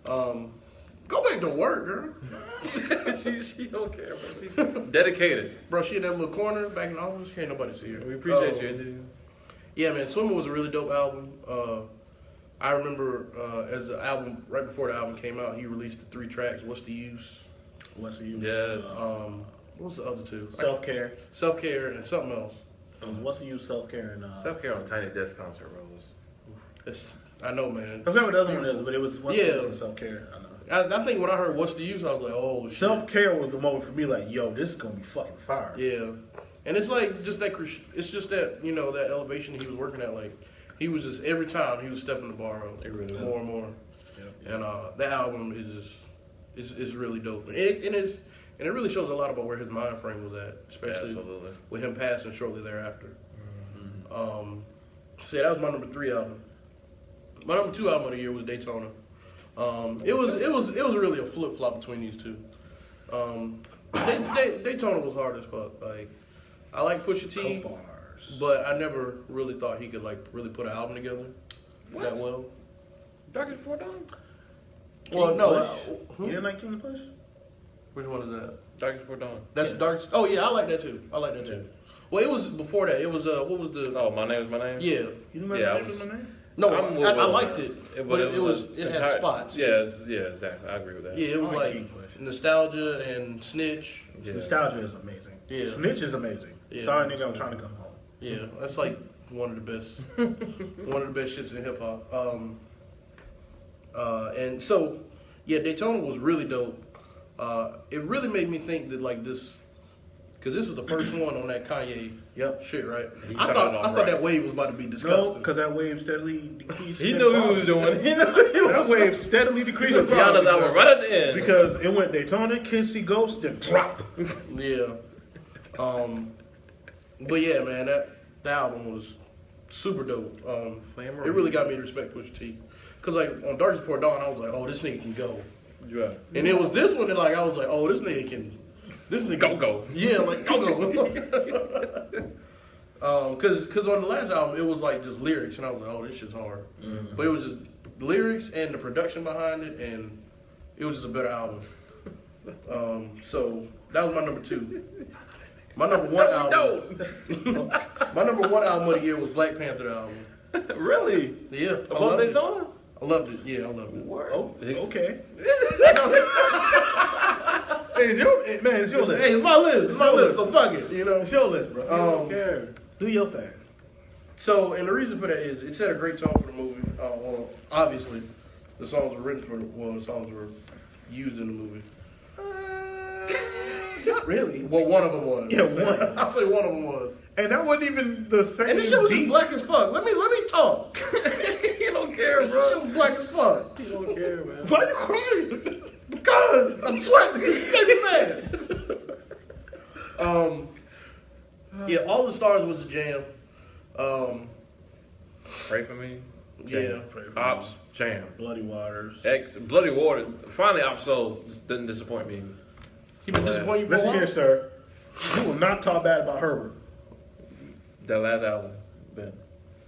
S3: Go back to work, girl.
S1: she don't care, bro. She's dedicated.
S3: Bro, she in that little corner back in the office. Can't nobody see her.
S1: We appreciate you, India.
S3: Yeah, man. Swimming was a really dope album. I remember as the album right before the album came out, he released the 3 tracks. What's the use?
S4: What's the use?
S1: Yes.
S3: What was the other 2?
S4: Self care.
S3: Self care and something else.
S4: What's the use? Self care and
S1: Self care on a Tiny Desk concert, bro.
S3: I know, man.
S4: I forgot what the other one is, but it was one
S3: Yeah.
S4: self care. I know.
S3: I think when I heard "What's the Use," I was like, "Oh shit."
S4: Self-care was the moment for me, like, yo, this is gonna be fucking fire.
S3: Yeah, and it's like just that. It's just that that elevation that he was working at. Like he was just every time he was stepping the bar up more and more.
S4: Yeah.
S3: And that album is really dope. And it really shows a lot about where his mind frame was at, especially
S1: Absolutely.
S3: with him passing shortly thereafter. So yeah, that was my number 3 album. My number 2 album of the year was Daytona. It was really a flip flop between these two. Daytona was hard as fuck. Like I like Pusha T, but I never really thought he could like really put an album together that well.
S1: Darkest Before Dawn?
S3: Well, no.
S4: You didn't like King Push?
S3: Which one is that?
S1: Darkest Before Dawn.
S3: That's Dark. Oh yeah, I like that too. Well, it was before that. It was what was the?
S1: Oh, My Name Is My Name?
S3: Yeah.
S4: You didn't like
S1: Yeah, I
S4: My
S1: was-
S4: Name?
S3: No,
S1: I'm
S3: I
S1: with
S3: liked
S1: that.
S3: it, but it had spots.
S1: Yeah, exactly. I agree with that.
S3: Yeah, it was
S4: I like
S3: like
S4: King Push.
S3: nostalgia and snitch.
S1: Yeah.
S4: Nostalgia is amazing.
S3: Yeah.
S4: Snitch is amazing.
S3: Yeah.
S4: Sorry, nigga, I'm trying to come home.
S3: Yeah, that's like one of the best, shits in hip hop. And so, yeah, Daytona was really dope. It really made me think that like this, because this was the first one on that Kanye
S4: Yep.
S3: shit, right?
S1: He
S3: I
S1: started
S3: thought
S1: off
S3: that
S1: right.
S3: wave was about to be
S4: No,
S3: disgusting.
S4: because that wave steadily decreased.
S1: He
S4: in
S1: knew what he
S4: volume.
S1: was doing. He knew he
S4: That
S1: was
S4: wave steadily decreased. in
S1: Tiana's
S4: volume
S1: album right at the end.
S4: because it went Daytona, Kinsey Ghost, then drop.
S3: Yeah. But yeah, man, that album was super dope.
S1: Flame
S3: It really got me to respect Pusha T. Cause like on Darkest Before Dawn, I was like, oh, this nigga can go.
S1: Yeah.
S3: And it was this one that like I was like, oh, this nigga
S1: Go.
S3: Yeah, like go. Cause on the last album it was like just lyrics, and I was like, oh, this shit's hard.
S1: Mm-hmm.
S3: But it was just lyrics and the production behind it, and it was just a better album. So that was my number 2. My number 1 album. My number 1 album of the year was Black Panther album.
S1: Really?
S3: Yeah, I
S1: Above
S3: loved it.
S1: Daytona?
S3: I loved it. Yeah, I loved it.
S1: Word.
S4: Oh, okay. Hey, it's your list.
S3: Hey, it's my list. It's my list. So fuck it. You know.
S4: It's your list, bro.
S3: Um,
S4: Do your thing.
S3: So, and the reason for that is it set a great tone for the movie. Well, obviously, the songs were written the songs were used in the movie.
S4: Not really.
S3: Well, one of them was.
S4: Yeah, one.
S3: I'll say one of them was.
S4: And that wasn't even the same
S3: And this shit was just
S4: beat.
S3: black as fuck. Let me talk.
S1: He don't care,
S3: This shit
S1: bro.
S3: was black as fuck.
S1: He don't care, man.
S4: Why you crying?
S3: Because I'm sweating. It made me mad. Yeah, All the Stars was a jam.
S1: Pray for me.
S3: Yeah.
S1: Ops, jam.
S4: Bloody Waters.
S1: Bloody Water. Finally, Ops Soul didn't disappoint me.
S3: He been disappointed you for a
S4: Listen
S3: while?
S4: here, sir. You will not talk bad about Herbert.
S1: That last album, Ben.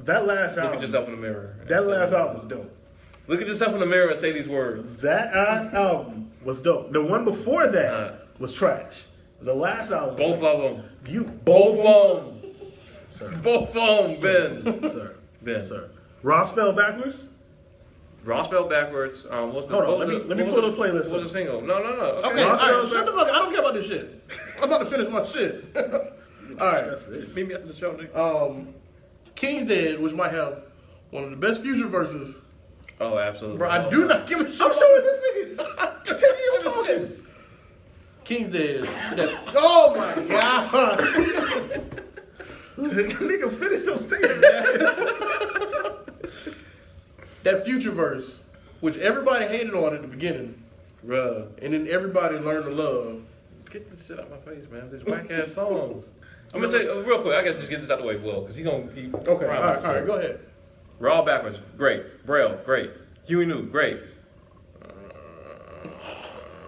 S4: That last
S1: Look
S4: album.
S1: at yourself in the mirror.
S4: That last album was dope.
S1: Look at yourself in the mirror and say these words.
S4: That last album was dope. The one before that was trash. The last album.
S1: Both of them.
S4: You
S1: Both of them.
S4: Sir.
S1: Both of them, Ben.
S4: Sir.
S1: Ben.
S4: Sir. Ross fell backwards.
S1: Raw spelled backwards. What's the,
S4: Hold on,
S1: what was
S4: let me pull the playlist
S1: What was the single? No.
S3: Okay,
S1: Okay.
S3: all right, shut the fuck up. I don't care about this shit. I'm about to finish my shit. All right.
S1: Meet me after the show, nigga.
S3: King's Dead, which might have one of the best future verses.
S1: Oh, absolutely.
S3: Bro, I do not give a shit. I'm showing this nigga. Continue talking. King's Dead. Oh my god.
S4: Nigga, finish your statement.
S3: That future verse, which everybody hated on at the beginning,
S1: Bruh.
S3: and then everybody learned to love.
S1: Get this shit out my face, man. These whack ass songs. I'm gonna tell you real quick. I gotta just get this out the way, Will, because he's gonna keep.
S3: Okay, all right, go ahead.
S1: Raw backwards, great. Braille, great. Huey New, great.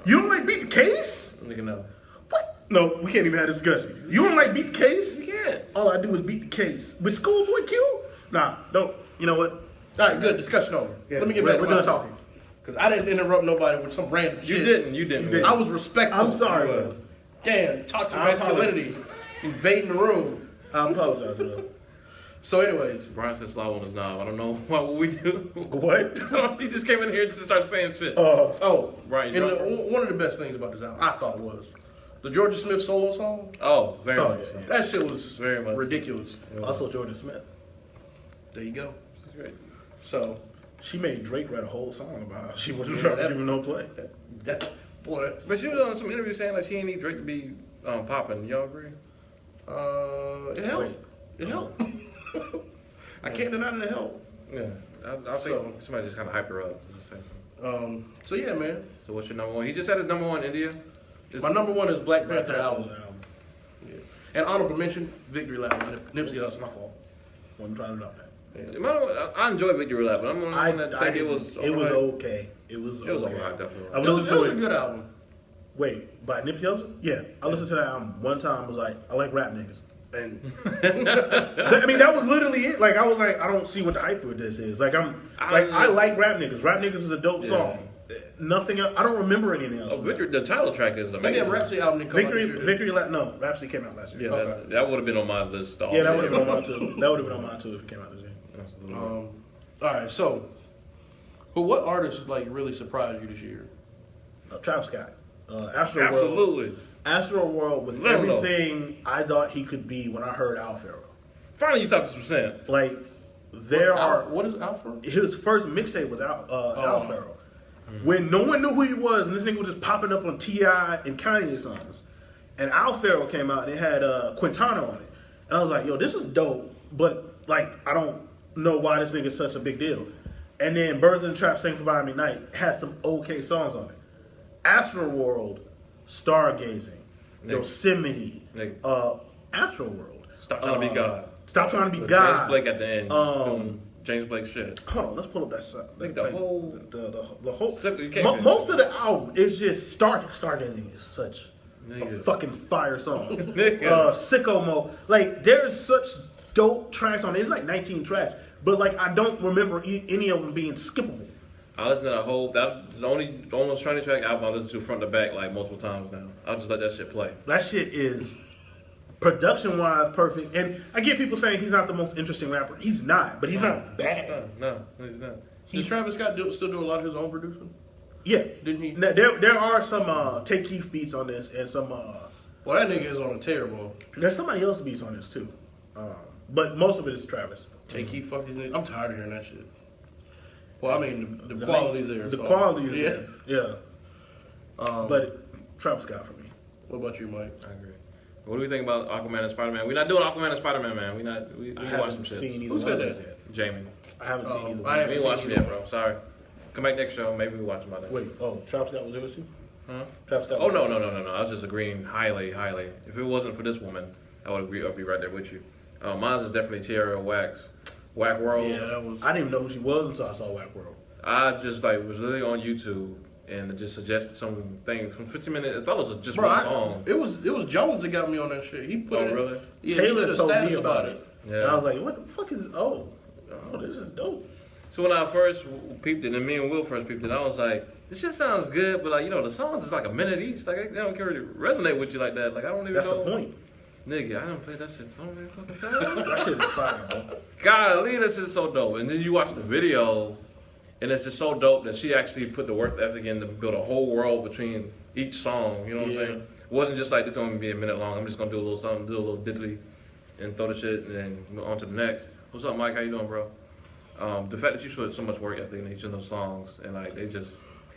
S4: You don't like Beat the Case?
S1: Nigga, no.
S4: What? No, we can't even have a discussion. You don't like Beat the Case?
S1: You can't.
S4: All I do is beat the case. With Schoolboy Q? Nah, don't. You know what?
S3: All right, good. Discussion over.
S4: Yeah,
S3: Let me get back to
S4: we're
S3: my
S4: done talking.
S3: Because I didn't interrupt nobody with some random shit.
S1: You didn't.
S4: didn't.
S3: I was respectful.
S4: I'm sorry,
S1: Well,
S4: man.
S3: Damn, toxic
S4: I
S3: masculinity invading the room.
S4: I apologize, man.
S3: So, anyways,
S1: Brian said slow on his knob. I don't know what we do.
S4: What?
S1: He just came in here and just started saying shit.
S3: oh,
S1: Right,
S3: and
S1: you
S3: one of the best things about this album, I thought, was the Georgia Smith solo song.
S1: Oh, very
S4: Oh,
S1: much.
S4: yeah,
S1: so.
S4: yeah.
S3: That shit was
S1: Very much.
S3: ridiculous.
S4: Also, Jordan Smith.
S3: There you go.
S1: It's great.
S3: So,
S4: She made Drake write a whole song about how she wasn't
S3: Yeah,
S4: trying to
S3: that-
S4: give him no play.
S3: Boy,
S1: But she was on some interview saying like she ain't need Drake to be popping. Y'all agree?
S3: it helped.
S4: Wait.
S3: It helped. I can't deny that it helped.
S1: Yeah, I think
S3: So-
S1: somebody just kind of hyped her up. Just say something.
S3: So yeah, man.
S1: So what's your number one? He just said his number one, India.
S3: My number one is Black Panther album.
S4: album.
S3: Yeah. And honorable mention, Victory Lap, Nipsey
S4: That's
S3: Hussle.
S4: my fault. Wasn't trying to drop that.
S1: I enjoy Victory Lap, but I'm the one that think it was.
S4: It was
S1: alright.
S4: okay. It was
S1: It was
S4: okay.
S1: alright, definitely.
S4: I
S3: It was
S4: listened to
S3: a
S4: it.
S3: good album.
S4: Wait, by Nipsey Hussle? Yeah, I listened to that album one time. Was like, I like rap niggas, and I mean that was literally it. Like I was like, I don't see what the hype for this is. Like I like rap niggas. Rap niggas is a dope
S1: Yeah.
S4: song. Nothing else. I don't remember anything else.
S1: Oh, Victory, the title track is
S3: And
S1: amazing.
S3: then Rhapsody album didn't come out this year.
S4: Victory Lap. No, Rhapsody came out last year.
S1: Yeah,
S3: Okay.
S1: that would have been on my list.
S4: Yeah, that would have been on mine too. That would have been on mine too if it came out this year.
S1: Absolutely.
S3: All right, so, but what artist like really surprised you this year?
S4: Travis Scott. Astro World.
S1: Absolutely.
S4: Astro World was
S1: Let him know.
S4: everything I thought he could be when I heard Al Pharaoh.
S1: Finally, you talking some sense.
S4: Like there are.
S3: What is Alpha?
S4: His first mixtape was Al
S3: Oh.
S4: Pharaoh. When no one knew who he was, and this nigga was just popping up on T.I. and Kanye songs. And Al Pharaoh came out, and it had Quintana on it. And I was like, yo, this is dope, but, like, I don't know why this nigga's such a big deal. And then Birds in the Trap, Sing for Miami Night had some okay songs on it. Astro World, Stargazing,
S1: Nigga.
S4: Yosemite,
S1: Nigga.
S4: Astro World.
S1: Stop trying to be God.
S4: Stop trying to be
S1: With
S4: God.
S1: James Blake at the end. doing James Blake shit.
S4: Hold on, let's pull up that song.
S1: Like the whole-
S4: the whole.
S1: You can't
S4: Most of the album is just Stargazing is such a
S1: Nigga.
S4: fucking fire song.
S1: Nigga.
S4: Sicko Mode, like there's such dope tracks on it. It's like 19 tracks, but like I don't remember any of them being skippable.
S1: I listen to that whole the only almost Trinity track album I listen to front to back like multiple times now. I'll just let that shit play.
S4: That shit is production wise perfect. And I get people saying he's not the most interesting rapper. He's not, but he's not bad.
S1: No, he's not.
S3: Does Travis Scott still do a lot of his own producing?
S4: Yeah,
S3: Didn't he?
S4: Now, there are some Take Keith beats on this, and some.
S3: Well, that nigga is on a tear, bro.
S4: There's somebody else beats on this too, but most of it is Travis.
S3: Take he fucking nigga. I'm tired of hearing that shit. Well, I mean, the quality's there.
S4: The
S3: so-
S4: quality is
S3: yeah.
S4: there. Yeah. But Travis Scott for me.
S3: What about you, Mike?
S1: I agree. What do we think about Aquaman and Spider-Man? We're not doing Aquaman and Spider-Man, man. We
S4: I
S1: can watch some
S4: haven't
S1: shit.
S4: seen either
S3: Who said
S4: one of
S3: that?
S4: those yet.
S1: Jamie.
S4: I haven't seen either
S3: I
S4: one.
S1: We
S3: haven't
S1: ain't
S3: seen
S1: watched it
S3: either
S1: yet, bro. Sorry. Come back next show. Maybe we watch them by then.
S4: Wait, Travis Scott was there with you?
S1: Huh?
S4: Travis Scott.
S1: Oh no. I was just agreeing highly. If it wasn't for this woman, I would agree. I'd be right there with you. Mine is definitely Tierra Whack World.
S3: Yeah, that was.
S4: I didn't even know who she was until I saw Whack World.
S1: I just like was literally on YouTube and it just suggested some things from 15 minutes. I thought it was just
S3: Bro,
S1: one song.
S3: it was Jones that got me on that shit. He put
S1: Oh,
S3: it.
S1: really?
S3: Yeah,
S4: Taylor
S3: he did a
S4: told
S3: status
S4: me about it.
S1: Yeah.
S4: And I was like, what the fuck is oh, this is dope.
S1: So when I first peeped it, and me and Will first peeped it, I was like, this shit sounds good, but like, you know, the songs is like a minute each. Like, they don't really resonate with you like that. Like, I don't even
S4: That's
S1: know.
S4: the point.
S1: Nigga, I don't play that shit so many fucking times.
S4: That shit is fire, bro.
S1: Golly, that shit's so dope. And then you watch the video, and it's just so dope that she actually put the work ethic in to build a whole world between each song. You know what I'm
S3: Yeah.
S1: saying? It wasn't just like, this gonna be a minute long. I'm just gonna do a little something, do a little diddly, and throw the shit, and then go on to the next. What's up, Mike? How you doing, bro? The fact that you put so much work ethic in each of those songs, and like they just,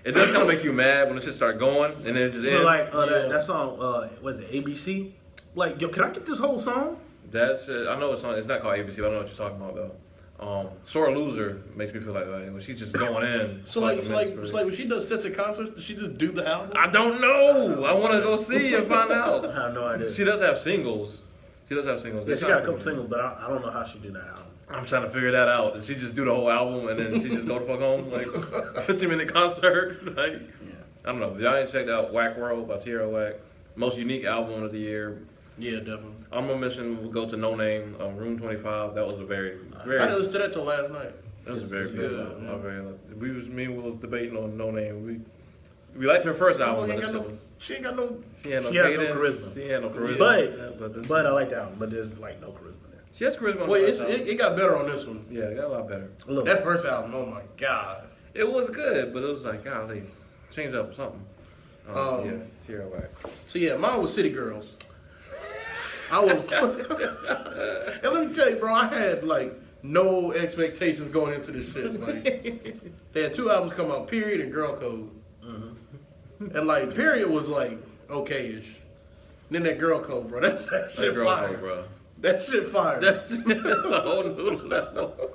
S1: it does kind of make you mad when the shit start going, and then it just
S4: You know,
S1: ends.
S4: like
S3: Yeah.
S4: that song, what is it, ABC? Like, yo, can I get this whole song?
S1: That's it. I know it's on. It's not called ABC. But I know what you're talking about though. Sore Loser makes me feel like when she's just going in.
S3: So
S1: for
S3: like,
S1: a
S3: it's
S1: minute
S3: like,
S1: straight.
S3: when she does sets of concerts, does she just do the album?
S1: I don't know. I want to go see and find
S4: I
S1: out.
S4: have no idea.
S1: She does have singles. She does have singles.
S4: Yeah,
S1: They
S4: she got a
S1: sound
S4: couple
S1: pretty
S4: singles, but I don't know how she do that album.
S1: good. I'm trying to figure that out. Did she just do the whole album and then she just go the fuck home like a 15-minute concert? Like I don't know. If y'all ain't checked out Whack World by Tierra Whack, most unique album of the year.
S3: Yeah, definitely.
S1: Honorable mention will go to No Name, Room 25. That was a very.
S3: I didn't listen to that till last night.
S1: That was a very
S3: It's
S1: good
S3: good,
S1: album.
S3: yeah.
S1: I very like. Me and Will was debating on No Name. We liked her first album, but
S3: She ain't
S1: that
S3: got
S1: shit
S3: no-
S1: was.
S3: she ain't got no.
S1: She had no
S4: She had no
S1: cadence.
S4: charisma.
S1: She had no charisma.
S4: But
S1: Yeah,
S4: I like the album, but there's like no charisma there.
S1: she has charisma. on
S3: Wait,
S1: the
S3: it's,
S1: first album.
S3: it got better on this one.
S1: Yeah, it got a lot better.
S4: Look,
S3: That first album, oh my god.
S1: It was good, but it was like, golly, change up something. Yeah, Tierra Whack.
S3: So yeah, mine was City Girls. I was. And let me tell you, bro, I had like no expectations going into this shit. Like, they had 2 albums come out, Period and Girl Code. And like, Period was like, okay-ish. Then that Girl Code, bro. That shit
S1: Girl
S3: fire.
S1: Code, bro.
S3: That shit fire.
S1: That's a whole new level.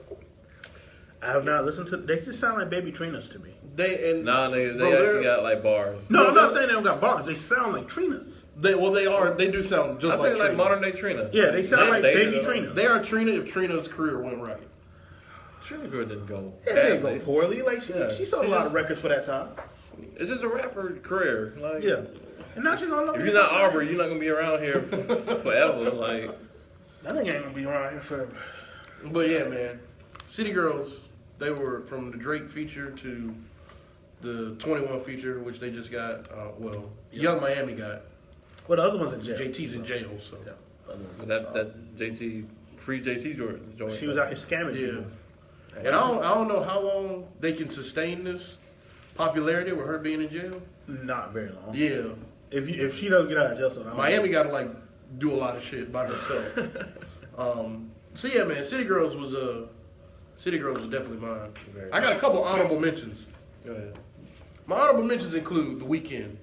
S4: I have not listened to. They just sound like Baby Trinas to me.
S3: They
S1: Nah, they
S3: bro,
S1: actually
S3: they're-
S1: got like bars.
S4: No, I'm not saying they don't got bars. They sound like Trina.
S3: They do sound just
S1: I
S3: like
S1: think like
S3: Trina.
S1: modern day Trina.
S4: Yeah, they sound like
S1: dated
S4: Baby
S1: it.
S4: Trina.
S3: They are Trina if Trina's career went right.
S1: Trina girl didn't go.
S4: Yeah, they didn't
S1: badly.
S4: go poorly. Like she,
S1: Yeah.
S4: she sold a lot of records for that time.
S1: It's just a rapper career. Like,
S4: Yeah, and now she's gonna.
S1: if you're not Aubrey, you're not gonna be around here forever. Like,
S4: I think ain't gonna be around here forever.
S3: But yeah, man, City Girls. They were from the Drake feature to the 21 feature, which they just got. Young Miami got.
S4: Well, the other one's in jail.
S3: JT's in jail, so
S4: Yeah. the other one's-
S1: that JT, free JT joint.
S4: She was out here scamming
S3: yeah.
S4: people.
S3: And I don't know how long they can sustain this popularity with her being in jail.
S4: Not very long.
S3: Yeah,
S4: If she doesn't get out of jail, so
S3: Miami got to like do a lot of shit by herself. So yeah, man, City Girls was definitely mine. I got a couple honorable mentions.
S1: Go ahead.
S3: My honorable mentions include The Weeknd.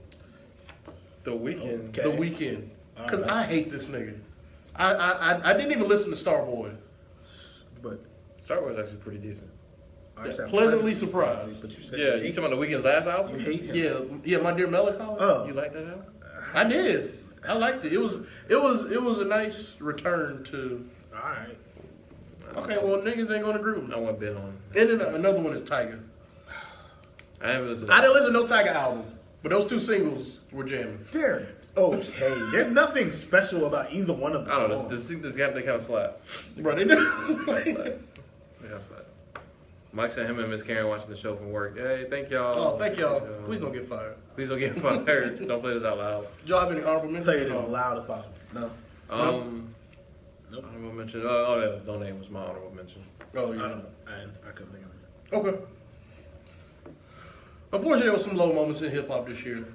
S1: The Weeknd.
S4: Okay.
S3: The Weeknd, because
S4: Alright.
S3: I hate this nigga. I didn't even listen to Starboy.
S4: But
S1: Star Wars actually pretty decent.
S4: I said
S3: Pleasantly surprised.
S4: But you said
S1: Yeah, you talking about The Weeknd's last
S4: you
S1: album?
S4: hate him.
S3: Yeah, My Dear Melancholy.
S4: Oh,
S1: You like that album?
S3: I did. I liked it. It was a nice return to.
S4: all right.
S3: Okay, well niggas ain't gonna agree with me.
S1: I want Ben on.
S3: And then another one is Tiger.
S1: I haven't listened. To
S3: I didn't listen to no Tiger album, but those 2 singles were jamming.
S4: They're okay. There's nothing special about either one of them.
S1: I don't know. This guy, they kind of slap.
S3: Bro, they do.
S1: They kind of slap. Mike said him and Miss Karen watching the show from work. Hey, thank y'all.
S3: Oh, thank y'all. Please don't get fired.
S1: Please don't get fired. Don't play this out loud.
S3: Do y'all have any honorable mentions?
S4: Play it as
S3: No.
S4: loud as possible. No.
S1: Nope. Honorable mention. Oh, yeah, No Name was my honorable mention.
S3: Oh
S4: I
S3: yeah.
S4: don't. I couldn't think of it.
S3: Okay. Unfortunately, there was some low moments in hip hop this year.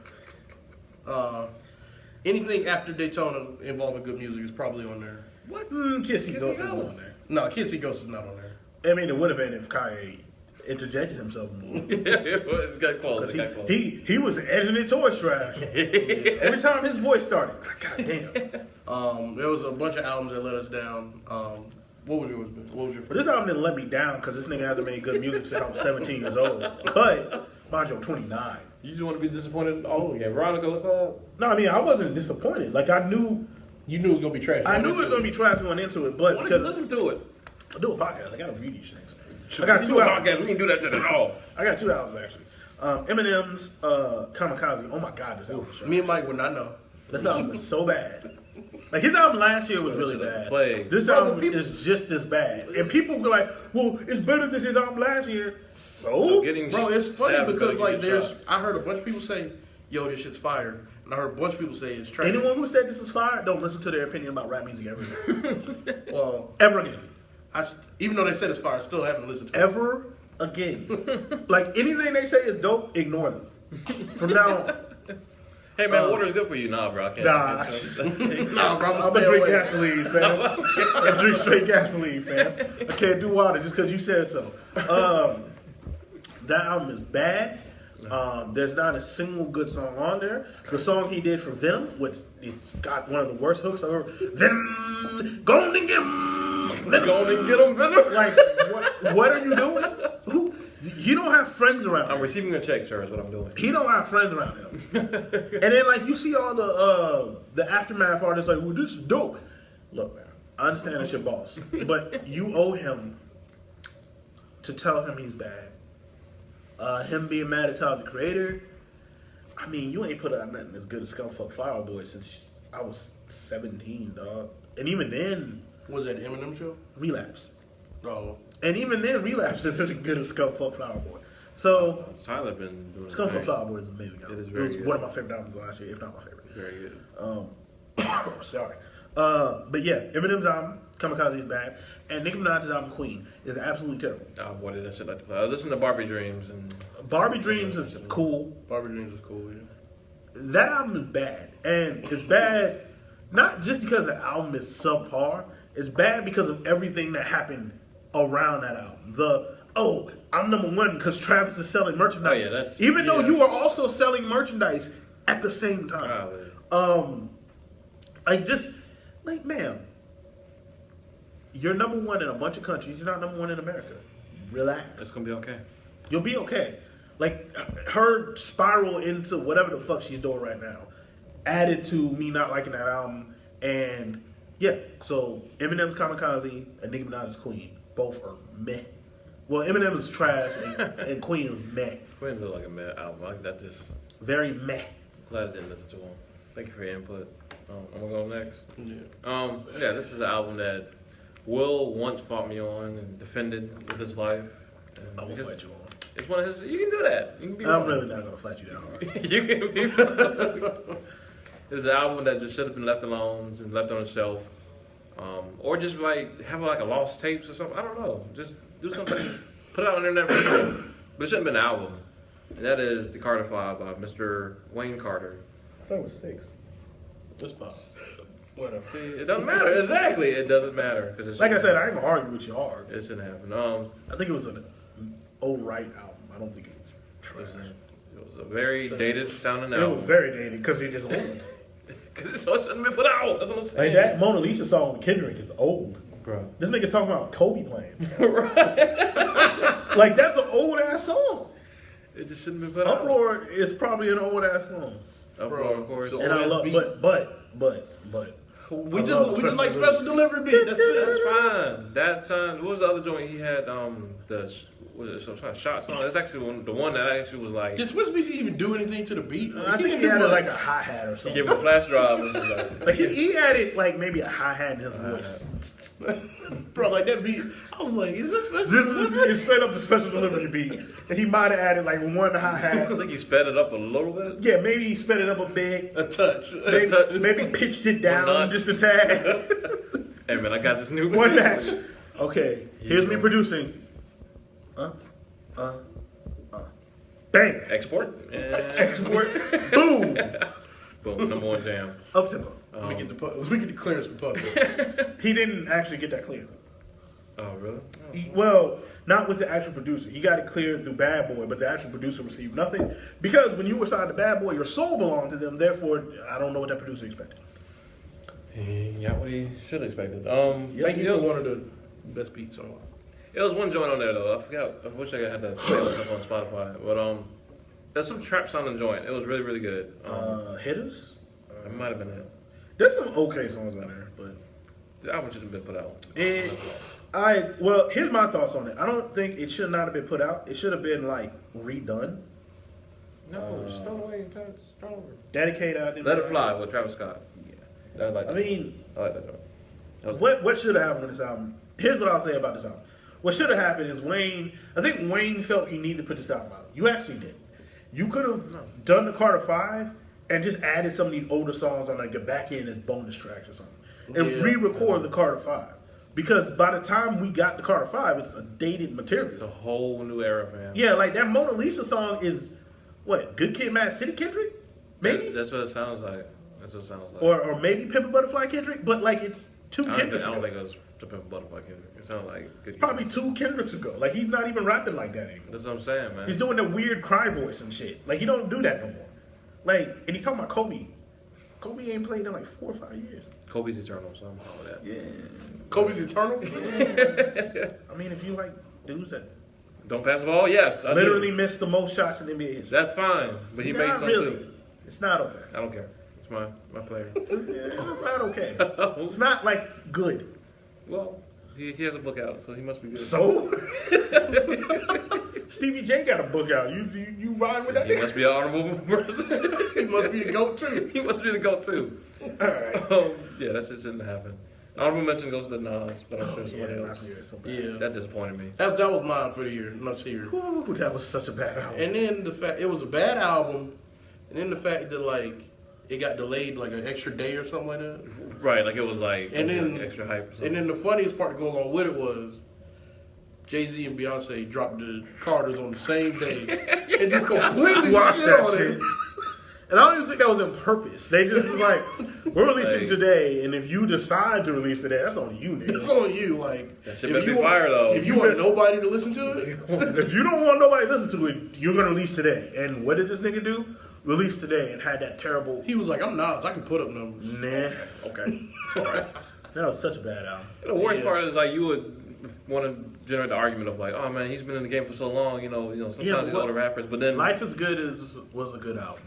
S3: Anything after Daytona involving good music is probably on there.
S1: What?
S4: Kissy Ghost is
S1: Ghost.
S4: on there.
S3: No, Kids See Ghosts is not on there.
S4: I mean, it would have been if Kanye interjected himself more.
S1: It's got close.
S4: 'Cause
S1: It got close.
S4: he was edging it towards trash. Every time his voice started, God damn.
S3: There was a bunch of albums that let us down. What was yours? Ben? What was your
S4: But this
S3: first?
S4: album didn't let me down because this nigga hasn't made good music since I was 17 years old. But, mind you, I'm 29.
S1: You just want to be disappointed all over again. Veronica, what's up?
S4: No, I mean, I wasn't disappointed. Like, I knew
S3: You knew it was gonna be trash.
S4: it was going to be trash going into it, but
S1: Why don't you
S4: because
S1: listen to it?
S4: I do a podcast, I got to review these things. I got
S1: We
S4: two
S1: do a
S4: albums.
S1: podcast. We can do that shit at all.
S4: I got 2 albums, actually. Eminem's Kamikaze. Oh, my God, this album is trash.
S3: Me and Mike would not know.
S4: This album is so bad. Like, his album last year was really
S1: Should've
S4: bad.
S1: played.
S4: This
S3: Bro,
S4: album
S3: people-
S4: is just as bad. And people go like, well, it's better than his album last year.
S1: So
S4: So?
S1: getting
S3: Bro, it's funny
S1: stabbed
S3: because
S1: better
S3: like
S1: get
S3: there's
S1: shot.
S3: I heard a bunch of people say, yo, this shit's fire. And I heard a bunch of people say it's trash.
S4: Anyone who said this is fire, don't listen to their opinion about rap music ever again.
S3: Well,
S4: Ever again.
S3: even though they said it's fire, I still haven't listened to it.
S4: Ever again. Like, anything they say is dope, ignore them. From now on.
S1: Hey man, water is good for you. Nah, bro. I can't.
S4: Nah.
S1: I can't-
S3: Nah, bro,
S4: I'm
S3: I'm
S4: gonna
S3: stay
S4: drink
S3: away.
S4: gasoline, fam. I drink straight gasoline, fam. I can't do water just because you said so. That album is bad. There's not a single good song on there. The song he did for Venom, which it's got one of the worst hooks I've ever. Venom, go and get him. Venom.
S1: Go on and get him, Venom.
S4: Like, what are you doing? Who? You don't have friends around
S1: I'm
S4: him.
S1: receiving a check, sir. Is what I'm doing.
S4: He don't have friends around him. And then like you see all the aftermath artists like, well, this is dope. Look, man, I understand that's your boss, but you owe him to tell him he's bad. Him being mad at Tyler the Creator. I mean, you ain't put out nothing as good as Scumfuck Flower Boy since I was 17, dog. And even then,
S3: Was that Eminem show?
S4: Relapse.
S3: No.
S4: And even then, Relapse isn't as good as Scumfuck Flower Boy. So,
S1: Tyler been doing
S4: Scumfuck
S1: great.
S4: Flower Boy is amazing.
S1: It is
S4: It
S1: very
S4: was
S1: good.
S4: one of my favorite albums last year, if not my favorite.
S1: Very good.
S4: Sorry. But yeah, Eminem's album, Kamikaze, is bad. And Nicki Minaj's album, Queen, is absolutely terrible.
S1: Oh, boy, did that shit like to play. I listened to Barbie Dreams and
S4: Barbie Dreams is cool.
S3: Barbie Dreams is cool, yeah.
S4: That album is bad. And it's bad not just because the album is subpar, it's bad because of everything that happened around that album. I'm number one because Travis is selling merchandise.
S1: Oh, yeah, that's-
S4: Even though you are also selling merchandise at the same time. I just like, ma'am, you're number one in a bunch of countries. You're not number one in America. Relax.
S1: It's gonna be okay.
S4: You'll be okay. Like, her spiral into whatever the fuck she's doing right now added to me not liking that album. And yeah, so Eminem's Kamikaze and Nicki Minaj's Queen both are meh. Well, Eminem is trash and Queen is meh.
S1: Queen look like a mad album. Like that just
S4: Very meh.
S1: glad I didn't listen to him. Thank you for your input. I'm gonna go next.
S3: Yeah.
S1: Yeah, this is an album that Will once fought me on and defended with his life. And
S4: I will
S1: because
S4: fight you on.
S1: It's one of his. You can do that. You can be
S4: I'm
S1: wrong.
S4: really not gonna fight you that hard.
S1: You can be wrong. It's an album that just should have been left alone and left on the shelf, or just like have like a lost tapes or something. I don't know. Just do something. Put it out on the internet for people. But it shouldn't have been an album. And that is The Carter Five by Mr. Wayne Carter.
S4: I thought it was 6.
S3: That's fine.
S4: Whatever.
S1: See, it doesn't matter. Exactly, it doesn't matter because
S4: Like I said, I ain't gonna argue with you hard.
S1: it shouldn't happen.
S4: I think it was an right album. I don't think it was
S1: It
S4: trash.
S1: was a very dated sounding
S4: It was
S1: album.
S4: very dated because he just old.
S1: Because it shouldn't have been put out. That's what I'm
S4: Like
S1: saying.
S4: that Mona Lisa song with Kendrick is old.
S1: Bro.
S4: This nigga talking about Kobe playing.
S1: Right.
S4: Like that's an old ass song.
S1: It just shouldn't have been put out.
S4: Uproar is probably an old ass song.
S1: Uproar, of course.
S3: So-
S4: And I love,
S3: beat.
S4: but.
S3: We
S4: I
S3: just
S4: love
S3: like
S4: special
S3: special delivery beat. That's it.
S1: That's fine. That song. What was the other joint he had? Was it some kind of shot song? That's actually the one that actually was like.
S3: Did Swiss BC even do anything to the beat?
S4: I think he added like a hi hat or
S1: He
S4: something.
S1: gave him a flash drive. And it was
S4: Like he added like maybe a hi hat in his voice.
S3: Bro, like that beat. I was like, is this special
S4: This
S3: delivery?
S4: is straight up the special delivery beat, and he might have added like one hi
S1: I
S4: hat.
S1: think he sped it up a little bit.
S4: Yeah, maybe he sped it up a bit.
S3: A touch.
S4: Maybe pitched it down
S1: notch.
S4: just a tad.
S1: Hey man, I got this new
S4: One match. Okay, here's me
S1: go.
S4: producing. Bang.
S1: Export. And
S4: Export. Boom.
S1: boom. Number one jam.
S4: Up tempo.
S3: Let me get the clearance for public.
S4: He didn't actually get that clear.
S1: Oh really?
S4: Well, not with the actual producer. He got it cleared through Bad Boy, but the actual producer received nothing because when you were signed to Bad Boy, your soul belonged to them. Therefore, I don't know what that producer expected.
S1: He got what he should have expected.
S3: Thank you for one of the best beats on.
S1: It was one joint on there though. I forgot. I wish I had that playlist up on Spotify. But there's some trap sounding joint. It was really really good.
S4: Hitters.
S1: It might have been it.
S4: There's some okay songs on there, but
S1: The album should have been put out.
S4: well, here's my thoughts on it. I don't think it should not have been put out. It should have been like redone.
S1: No, just throw it away and start over.
S4: Dedicated. I didn't
S1: Let It Fly with Travis Scott.
S4: Yeah.
S1: I like
S4: I
S1: that.
S4: mean,
S1: I like that joint. That was
S4: what should have happened with this album? Here's what I'll say about this album. What should have happened is I think Wayne felt he needed to put this album out. You actually did. You could have done the Carter 5 and just added some of these older songs on like the back end as bonus tracks or something. And
S3: Yeah.
S4: re-record the Carter 5. Because by the time we got the Carter 5, it's a dated material.
S1: It's a whole new era, man.
S4: Yeah, like that Mona Lisa song is, what, Good Kid, Mad City Kendrick? Maybe?
S1: That's what it sounds like. That's what it sounds like.
S4: Or maybe Pimp a Butterfly Kendrick, but like it's two
S1: I don't
S4: Kendricks
S1: think
S4: ago.
S1: it was to Pimp a Butterfly Kendrick. It sounded like good.
S4: Probably 2 Kendricks ago. Like he's not even rapping like that anymore.
S1: That's what I'm saying, man.
S4: He's doing the weird cry voice and shit. Like he don't do that no more. Like, and he's talking about Kobe. Kobe ain't played in like 4 or 5 years.
S1: Kobe's eternal, so I'm fine with that.
S4: Yeah.
S3: Kobe's Eternal?
S4: I mean, if you like dudes that
S1: Don't pass the ball? Yes. I do.
S4: literally missed the most shots in NBA history.
S1: That's fine, but he made
S4: Not
S1: some
S4: really.
S1: too.
S4: It's not okay.
S1: I don't care. It's my player.
S4: Yeah, it's not okay. It's not like good.
S1: Well, he has a book out, so he must be good.
S4: So Stevie J got a book out. You ride with that
S1: He
S4: nigga?
S1: must be an honorable person.
S3: He must be the GOAT too.
S1: He must be the GOAT too.
S4: All right.
S1: Yeah, that shit shouldn't happen. Honorable mention goes to Nas, but I'm sure
S4: Yeah,
S1: somebody else.
S4: last year is so bad.
S3: Yeah.
S1: That disappointed me.
S3: That was mine for the year. Not year.
S4: Ooh, that was such a bad album.
S3: And then the fact it was a bad album, and then the fact that like it got delayed like an extra day or something like that.
S1: Right, like it was like
S3: And then-
S1: extra hype or something.
S3: And then the funniest part to go along with it was Jay-Z and Beyonce dropped the Carters on the same day and just completely
S4: Watch
S3: shit
S4: that
S3: on
S4: shit.
S3: it.
S4: And I don't even think that was on purpose. They just was like, we're releasing today, and if you decide to release today, that's on you,
S3: It's
S4: nigga.
S3: on you. Like,
S1: That shit better be fire though.
S3: if you want nobody to listen to it,
S4: If you don't want nobody to listen to it, you're gonna release today. And what did this nigga do? Release today and had that terrible.
S3: he was like, "I'm Nas. I can put up numbers."
S4: Nah. Okay. All right. That was such a bad album.
S1: The worst
S3: Yeah.
S1: part is like you would want to generate the argument of like, oh man, he's been in the game for so long, sometimes
S4: Yeah,
S1: these
S4: what-
S1: older rappers, but then,
S4: Life is Good was a good album.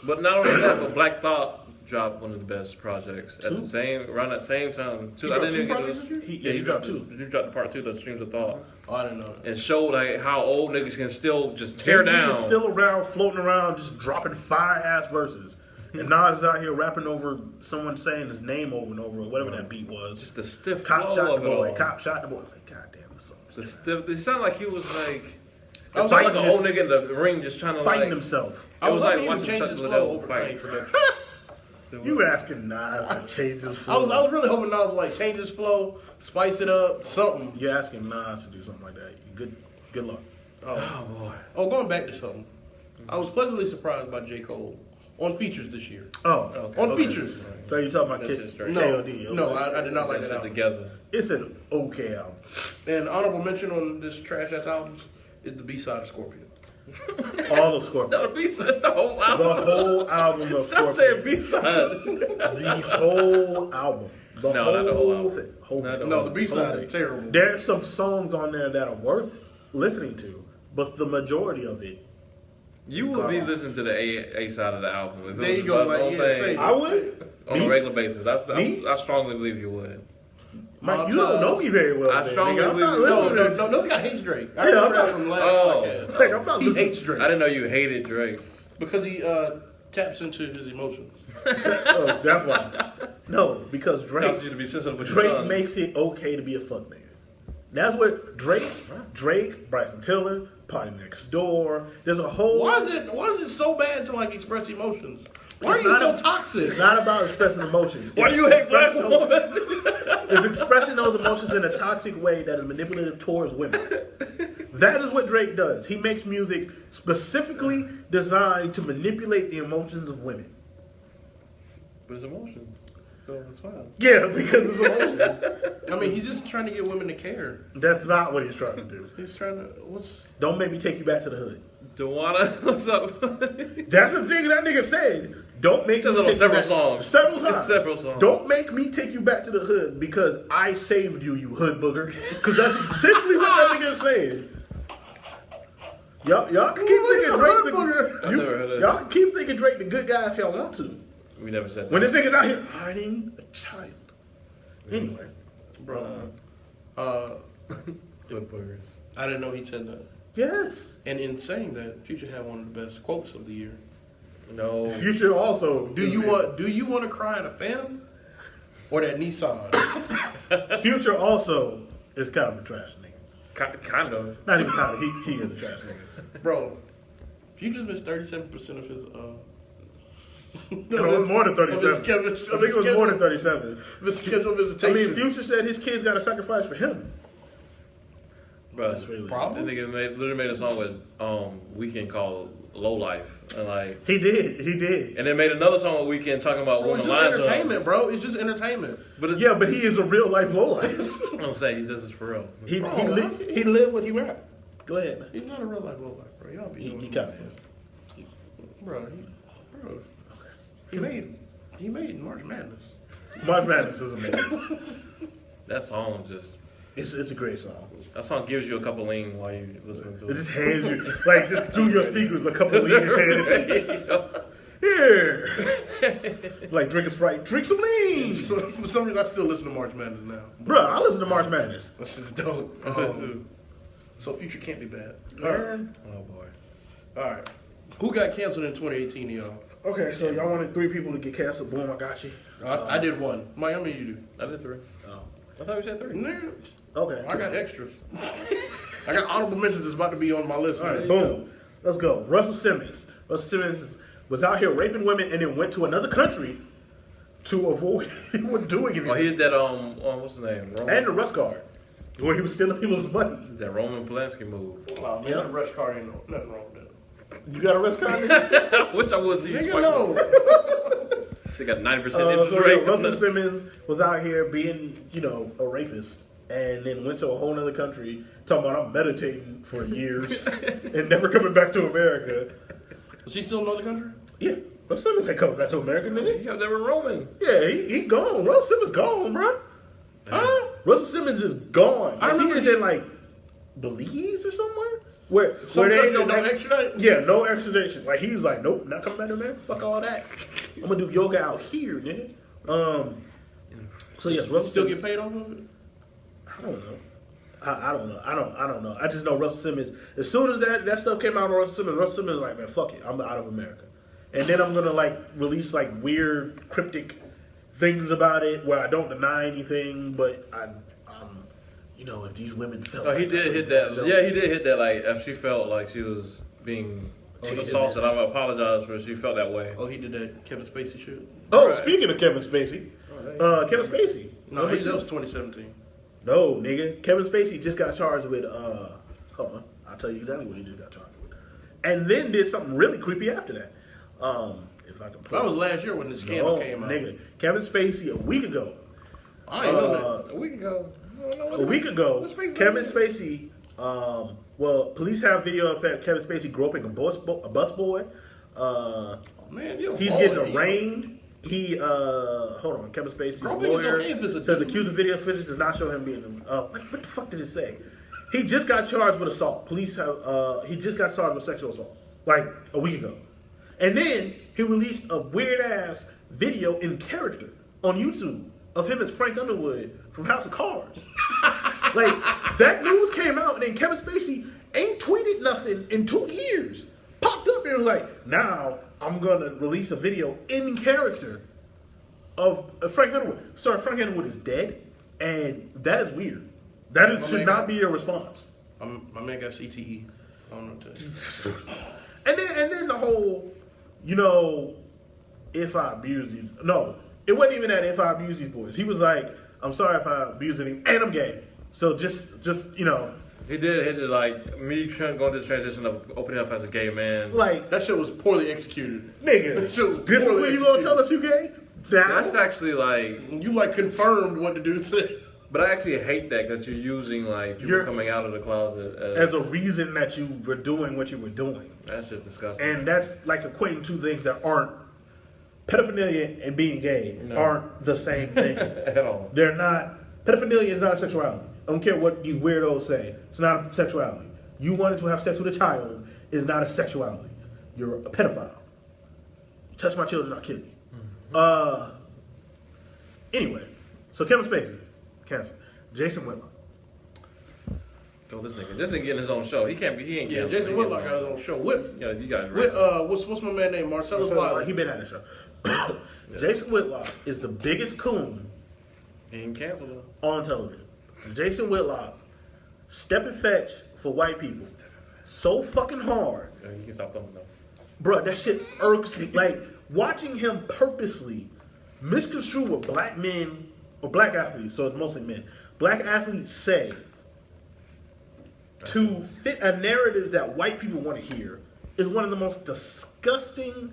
S1: but not only that, but Black Thought dropped one of the best projects at
S4: Two?
S1: the around that same time.
S3: He dropped two projects this year?
S4: He dropped two.
S1: He dropped the part 2, the Streams of Thought,
S3: Oh, I didn't know that.
S1: and showed like how old niggas can still just tear
S4: Jay-Z
S1: down.
S4: is still around, floating around, just dropping fire ass verses. And Nas is out here rapping over someone saying his name over and over, or whatever that beat was.
S1: Just the stiff
S4: Cop
S1: flow
S4: shot
S1: of
S4: the
S1: it
S4: boy.
S1: all.
S4: Cop shot the boy. Like, goddamn, this song.
S1: The stiff. It sounded like he was like. It
S3: I
S1: was
S3: was
S1: like
S3: hoping
S1: an old nigga in the ring just trying to
S4: Fighting
S1: like.
S4: himself.
S3: I
S1: It
S3: was
S1: was like
S3: hoping he would
S1: watching
S3: change
S1: Chuck
S3: his
S1: Liddell
S3: flow over
S1: fight.
S3: Kane production.
S4: You asking Nas to change his
S3: I
S4: flow?
S3: was really hoping Nas would like change his flow, spice it up, something.
S4: You're asking Nas to do something like that. Good luck.
S1: Oh boy.
S3: Oh, going back to something. I was pleasantly surprised by J. Cole on features this year.
S4: Oh,
S1: Okay.
S3: On
S4: okay.
S3: features.
S4: So you talking about
S1: That's just straight.
S3: No,
S4: KOD? Okay.
S3: no, I did not like
S1: That's
S3: that
S1: it
S3: album.
S1: together.
S4: It's an okay album.
S3: And honorable mention on this trash ass album is the B side of Scorpion.
S4: All of Scorpion.
S1: No, the B-side, the whole
S4: The
S1: album.
S4: whole album of
S1: Stop saying
S4: Scorpion.
S1: B-side.
S4: The whole album.
S1: No, not the whole album.
S4: Thing. Whole
S1: Not
S4: thing.
S1: the
S3: No, the B side
S4: Okay.
S3: is terrible.
S4: There's some songs on there that are worth listening to, but the majority of it,
S1: You would be listening to the A side of the album. If it
S3: There
S1: was
S3: you go,
S1: Buzz
S3: like,
S1: on
S3: yeah,
S1: thing,
S3: say it.
S4: I would.
S1: on
S4: Me?
S1: a regular basis.
S4: Me?
S1: I strongly believe you would.
S4: Mike, you don't know me very well.
S1: I
S4: man,
S1: strongly
S4: nigga. I'm not
S1: believe-
S4: listening.
S3: No, this guy hates Drake. I
S4: Yeah,
S3: remember
S4: I'm
S3: that from last
S1: Oh.
S3: podcast.
S4: Like, I'm not
S3: He
S4: listening.
S3: hates Drake
S1: I didn't know you hated Drake.
S3: because he taps into his emotions.
S4: Oh, that's why. No, because
S1: Tells
S4: Drake
S1: you to be sensitive with your
S4: Drake
S1: sons.
S4: makes it okay to be a fuck nigga. That's what Drake, Bryson Tiller, Party Next Door. There's a whole.
S3: Why is it so bad to like express emotions? Why are
S4: It's
S3: you
S4: not
S3: so
S4: a-
S3: toxic?
S4: It's not about expressing emotions.
S1: Why do you hate black
S4: Expressing
S1: women?
S4: It's expressing those emotions in a toxic way that is manipulative towards women. That is what Drake does. He makes music specifically designed to manipulate the emotions of women.
S1: But it's emotions, so it's fine.
S4: Yeah, because it's emotions.
S3: I mean, he's just trying to get women to care.
S4: That's not what he's trying to do.
S3: He's trying to
S4: Don't make me take you back to the hood.
S1: Dewana, what's up?
S4: That's the thing that nigga said. Don't make
S1: He says
S4: me
S1: it on
S4: take
S1: several
S4: you back.
S1: songs.
S4: Several times.
S1: Several songs.
S4: Don't make me take you back to the hood because I saved you, you hood booger. Because that's essentially what that nigga is saying. Y'all can keep
S3: Who is
S4: thinking
S3: a
S4: Drake
S3: hood booger?
S1: I've never heard of
S4: y'all can keep thinking Drake the good guy if y'all want to.
S1: We never said that.
S4: When this nigga's out here hiding a child. Anyway.
S3: bro.
S1: Good burgers.
S3: I didn't know he said that.
S4: Yes.
S3: And in saying that, Future had one of the best quotes of the year.
S1: No.
S4: You should also
S3: Do you want to cry at a Phantom or that Nissan?
S4: Future also is kind of a trash nigga.
S1: Kind of.
S4: Not even kind of. He is a trash nigga.
S3: Bro, Future's missed 37% of his
S4: No, it was more than 37.
S3: Of his schedule,
S4: I think it was more than 37.
S3: of his scheduled
S4: I
S3: visitation.
S4: mean, Future said his kids got to sacrifice for him.
S1: Bro,
S4: That's really
S3: Problem?
S1: that nigga literally made a song with Weeknd called Low Life. And like,
S4: He did.
S1: and then made another song with Weeknd talking about
S3: Bro,
S1: women
S3: it's just
S1: lying to him.
S3: entertainment, bro. It's just entertainment.
S1: But it's,
S4: Yeah, but he is a real life low life.
S1: I'm saying he does this for real.
S4: he
S3: Bro,
S4: lived what he rap. Go ahead, man.
S3: He's not a real life low life, bro. Y'all be
S4: He
S3: doing
S4: kind of is.
S3: Bro, he made March Madness.
S4: March Madness is amazing.
S1: That song just,
S4: It's a great song.
S1: that song gives you a couple lean while you listening to
S4: It
S1: it.
S4: just hands you, like, just through your speakers, a couple of leans. Here. Like, drink a Sprite. Drink some lean.
S3: So, for some reason, I still listen to March Madness now.
S4: Bruh, I listen to March Madness.
S3: That's just dope. So Future can't be bad.
S4: Man.
S1: Oh boy.
S3: All right. Who got canceled in 2018, y'all?
S4: Okay, so y'all wanted 3 people to get canceled. Boom, I got you.
S3: I did one. Mike, how many you do?
S1: I did 3.
S4: Oh.
S1: I thought we said 3.
S3: Nigga,
S4: Okay.
S3: I got extras. I got honorable mentions that's about to be on my list.
S4: All right,
S3: man.
S4: boom. Let's go. Russell Simmons. Russell Simmons was out here raping women and then went to another country to avoid doing anything.
S1: Oh, he did that, what's his name?
S4: And the rust card, where he was stealing people's money.
S1: That Roman Polanski move.
S3: Oh, man,
S4: Yeah.
S3: that rush card ain't nothing wrong with that.
S4: You got a rest card, nigga?
S1: Which I would see.
S3: Nigga, no.
S1: They got 90% interest
S4: So,
S1: rate.
S4: Russell Simmons was out here being, a rapist, and then went to a whole other country talking about I'm meditating for years and never coming back to America.
S3: Is he still in another country?
S4: Yeah, Russell Simmons ain't coming back to America, nigga.
S1: Yeah, they were Roman.
S4: Yeah, he gone. Russell Simmons gone, bro. Russell Simmons is gone.
S3: I remember
S4: he was in like Belize or somewhere. Where
S3: Some
S4: they ain't
S3: country
S4: no
S3: no extradite?
S4: Yeah, no extradition. Like he was like, nope, not coming back to America. Fuck all that. I'm gonna do yoga out here, nigga. So yes, Russell
S3: Still
S4: Simmons,
S3: get paid off of it?
S4: I don't know. I don't know. I don't know. I just know Russell Simmons. As soon as that stuff came out on Russell Simmons was like, man, fuck it, I'm out of America. And then I'm gonna like release like weird cryptic things about it where I don't deny anything, but I'm if these women felt.
S1: Oh, he did hit that. Yeah, he did hit that. Like, if she felt like she was being
S4: he did
S1: assaulted, I apologize for she felt that way.
S3: Oh, he did that Kevin Spacey shit?
S4: Oh,
S1: Right.
S4: speaking of Kevin Spacey, Kevin Spacey.
S3: No, that was 2017.
S4: No, nigga. Kevin Spacey just got charged with, hold on. I'll tell you exactly what he just got charged with. And then did something really creepy after that. If I can
S3: That was last year when the scandal came out.
S4: Nigga. Kevin Spacey, a week ago.
S3: I ain't know that.
S1: A week ago.
S4: Kevin Spacey, police have video of Kevin Spacey groping a busboy.
S3: Man, you're
S4: He's
S3: hard,
S4: getting
S3: yo.
S4: arraigned. Kevin Spacey's
S3: Groping is
S4: lawyer
S3: okay if it's a
S4: says
S3: dude.
S4: accused video footage does not show him being. What the fuck did it say? He just got charged with assault. Police have. He just got charged with sexual assault like a week ago, and then he released a weird ass video in character on YouTube of him as Frank Underwood from House of Cards. Like that news came out, and then Kevin Spacey ain't tweeted nothing in 2 years. Popped up and was like, now I'm gonna release a video in character of Frank Underwood. Sorry, Frank Underwood is dead, and that is weird. Should not be your response.
S3: My man got CTE. I don't know what to tell you.
S4: And then the whole, if I abuse you. No, it wasn't even that if I abuse these boys. He was like, I'm sorry if I abuse any, and I'm gay. So just
S1: He did like me trying to go into the transition of opening up as a gay man.
S4: like,
S3: That shit was poorly executed.
S4: nigga,
S3: That shit was
S4: this is
S3: poorly
S4: what you gonna
S3: executed.
S4: tell us you gay? Now?
S1: That's actually like,
S3: You like confirmed what the dude said.
S1: but I actually hate that you're using like people
S4: You're-
S1: coming out of the closet
S4: as a reason that you were doing what you were doing.
S1: that's just disgusting.
S4: And that's like equating two things that aren't pedophilia and being gay
S1: No.
S4: aren't the same thing.
S1: At all.
S4: They're not. Pedophilia is not a sexuality. I don't care what these weirdos say. It's not a sexuality. You wanted to have sex with a child is not a sexuality. You're a pedophile. You touch my children, I'll kill you. Anyway, so Kevin Spacey, cancer. Jason Whitlock.
S1: Oh, this nigga getting his own show. He can't be. He ain't.
S3: Yeah,
S1: canceled.
S3: Jason
S1: He
S3: Whitlock
S1: getting
S3: got his own show. Whip.
S1: Yeah, you got it.
S3: What's my man name? Marcellus
S4: So,
S3: Wilder.
S4: he been at the show. Jason Whitlock is the biggest coon
S1: He ain't canceled though.
S4: on television. Jason Whitlock step and fetch for white people so fucking hard.
S1: Yeah, you can stop thumbing though.
S4: Bruh, that shit irks me. Like, watching him purposely misconstrue what black men, or black athletes, so it's mostly men, black athletes say to fit a narrative that white people want to hear is one of the most disgusting,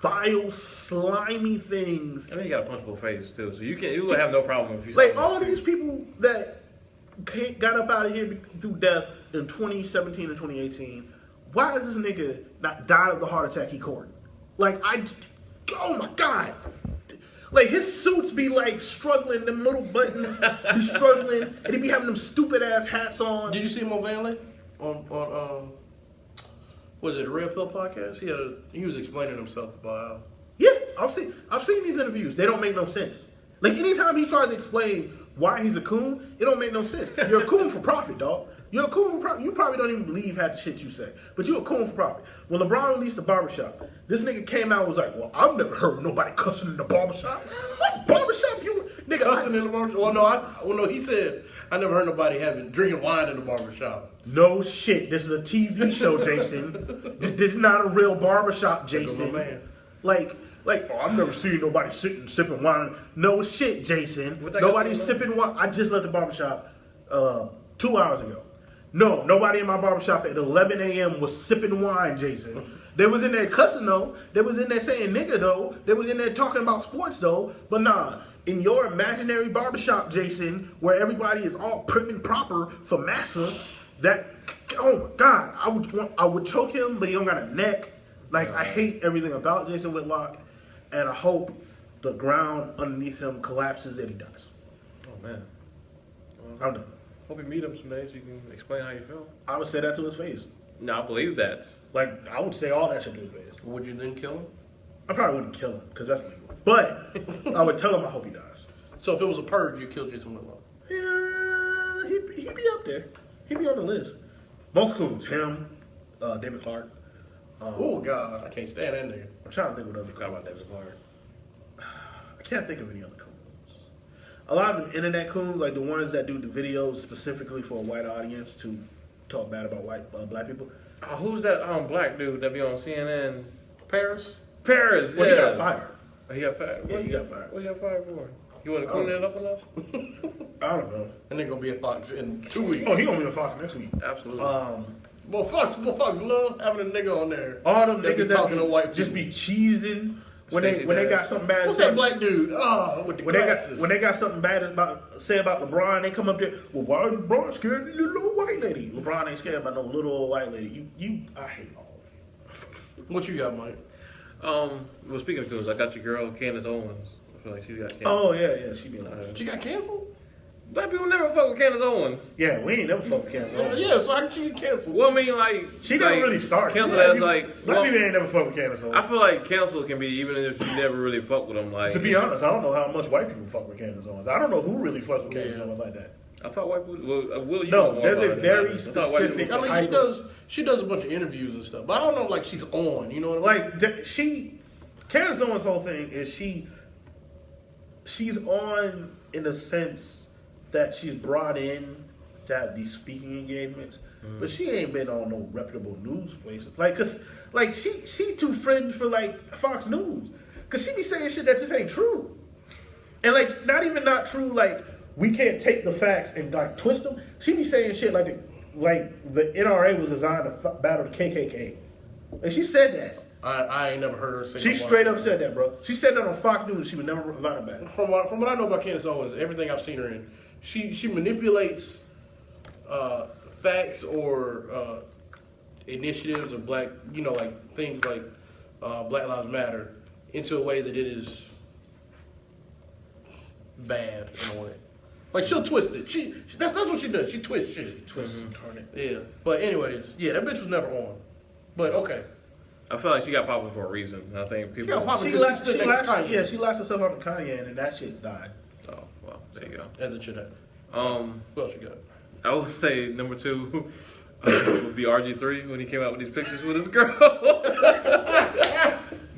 S4: vile, slimy things.
S1: I mean, you got a punchable face too, so you will have no problem if you.
S4: Like, all these people that got up out of here through death in 2017 and 2018, why is this nigga not died of the heart attack he caught? Like, oh my God. Like, his suits be like struggling, them little buttons be struggling, and he be having them stupid ass hats on.
S3: Did you see him on Van Lake? On was it the Red Pill podcast? He was explaining himself about
S4: Yeah, I've seen these interviews. They don't make no sense. Like, anytime he tries to explain why he's a coon, it don't make no sense. You're a coon for profit, dog. You're a coon for profit. You probably don't even believe half the shit you say, but you're a coon for profit. When LeBron released the barbershop, this nigga came out and was like, well, I've never heard nobody cussing in the barbershop. What barbershop you, nigga?
S3: cussing in the barbershop. Well, no, he said I never heard nobody drinking wine in the barbershop.
S4: No shit. This is a TV show, Jason. This is not a real barbershop, Jason.
S3: my man.
S4: Like, oh, I've never seen nobody sitting sipping wine. No shit, Jason.
S1: What that
S4: Nobody's
S1: got to do with
S4: sipping wine. I just left the barbershop 2 hours ago. No, nobody in my barbershop at 11 a.m. was sipping wine, Jason. They was in there cussing though. They was in there saying nigga though. They was in there talking about sports though. But nah, in your imaginary barbershop, Jason, where everybody is all prim and proper for massa, that, oh my God, I would choke him, but he don't got a neck. Like, I hate everything about Jason Whitlock, and I hope the ground underneath him collapses and he dies.
S1: Oh man.
S4: I'm done.
S1: Hope you meet him someday so you can explain how you feel.
S4: I would say that to his face.
S1: No, I believe that.
S4: Like, I would say all that shit to his face.
S3: Would you then kill him?
S4: I probably wouldn't kill him, because that's legal. But I would tell him I hope he dies.
S3: So if it was a purge, you'd kill Jason Whitlock.
S4: Yeah, he'd be up there. He'd be on the list. Most coons, him, David Clark.
S3: Oh God, I can't stand that nigga.
S4: I'm trying to think what other
S1: Forgot about
S4: coons.
S1: David Clark.
S4: I can't think of any other coons. A lot of the internet coons, like the ones that do the videos specifically for a white audience to talk bad about black people.
S1: Oh, who's that black dude that be on CNN?
S3: Paris?
S1: Paris,
S4: Well,
S1: yeah.
S4: he got fired.
S1: He got fired.
S4: Yeah, he got fired.
S1: What he got fired for? You want to clean it up enough?
S4: I don't know.
S3: And they're gonna be a Fox in 2 weeks.
S4: Oh, he gonna be on Fox next week.
S1: Absolutely.
S3: Well, Fox love having a nigga on there.
S4: All them
S3: They be
S4: niggas
S3: talking
S4: that
S3: to white
S4: just
S3: people.
S4: be cheesing when
S1: Stacey
S4: they
S1: Dash.
S4: got something bad to
S3: What's
S4: say.
S3: that black dude? Oh, with the glasses.
S4: When they got something bad say about LeBron, they come up there. Well, why is LeBron scared of the little old white lady? LeBron ain't scared about no little old white lady. I hate all of you.
S3: What you got, Mike?
S1: Well, speaking of coons, I got your girl Candace Owens. I feel like she got canceled.
S4: Oh yeah, she be like.
S3: She got canceled?
S1: Black people never fuck with Candace Owens.
S4: Yeah, we ain't never fucked Candace.
S3: Yeah, so how she get canceled?
S1: Well, I mean, like
S4: She
S1: like,
S4: never really started.
S1: Cancel
S4: Yeah,
S1: as
S4: people-
S1: like.
S4: Black
S1: Well,
S4: people ain't never fucked with Candace.
S1: I feel like cancel can be even if you never really fuck with them. Like
S4: To be honest, I don't know how much white people fuck with Candace Owens. I don't know who really fucks with Candace
S3: Yeah.
S4: Owens like that.
S1: I thought white people. Well, Will, you
S4: No,
S1: know more
S4: there's a
S1: about it than
S4: very
S1: I do. I thought white
S4: specific-
S1: people-
S3: I mean, she does a bunch of interviews and stuff, but I don't know, like she's on. You know what I mean?
S4: Like Candace Owens' whole thing is she's on in the sense that she's brought in to have these speaking engagements, but she ain't been on no reputable news places. Like, she too fringe for like Fox News, cause she be saying shit that just ain't true, and like not true. Like we can't take the facts and like twist them. She be saying shit like the NRA was designed to battle the KKK, and she said that.
S3: I ain't never heard her say.
S4: She
S3: no
S4: straight
S3: lie.
S4: up said that, bro. She said that on Fox News. She would never lie about it.
S3: From what I know about Candace Owens, everything I've seen her in, she manipulates facts or initiatives of black, like things like Black Lives Matter into a way that it is bad in a way. Like she'll twist it. That's what she does. She twists shit.
S4: Twist and turn it.
S3: Yeah. But anyways, yeah, that bitch was never on. But okay.
S1: I feel like she got popular for a reason. I think people.
S3: got popular.
S4: She
S3: Because
S4: lashed,
S3: she stood next to Kanye.
S4: yeah, she lashed herself out to Kanye, and that shit died.
S1: Oh well, there you go.
S3: As it should have. What else you got?
S1: I would say number 2 would be RG3 when he came out with these pictures with his girl.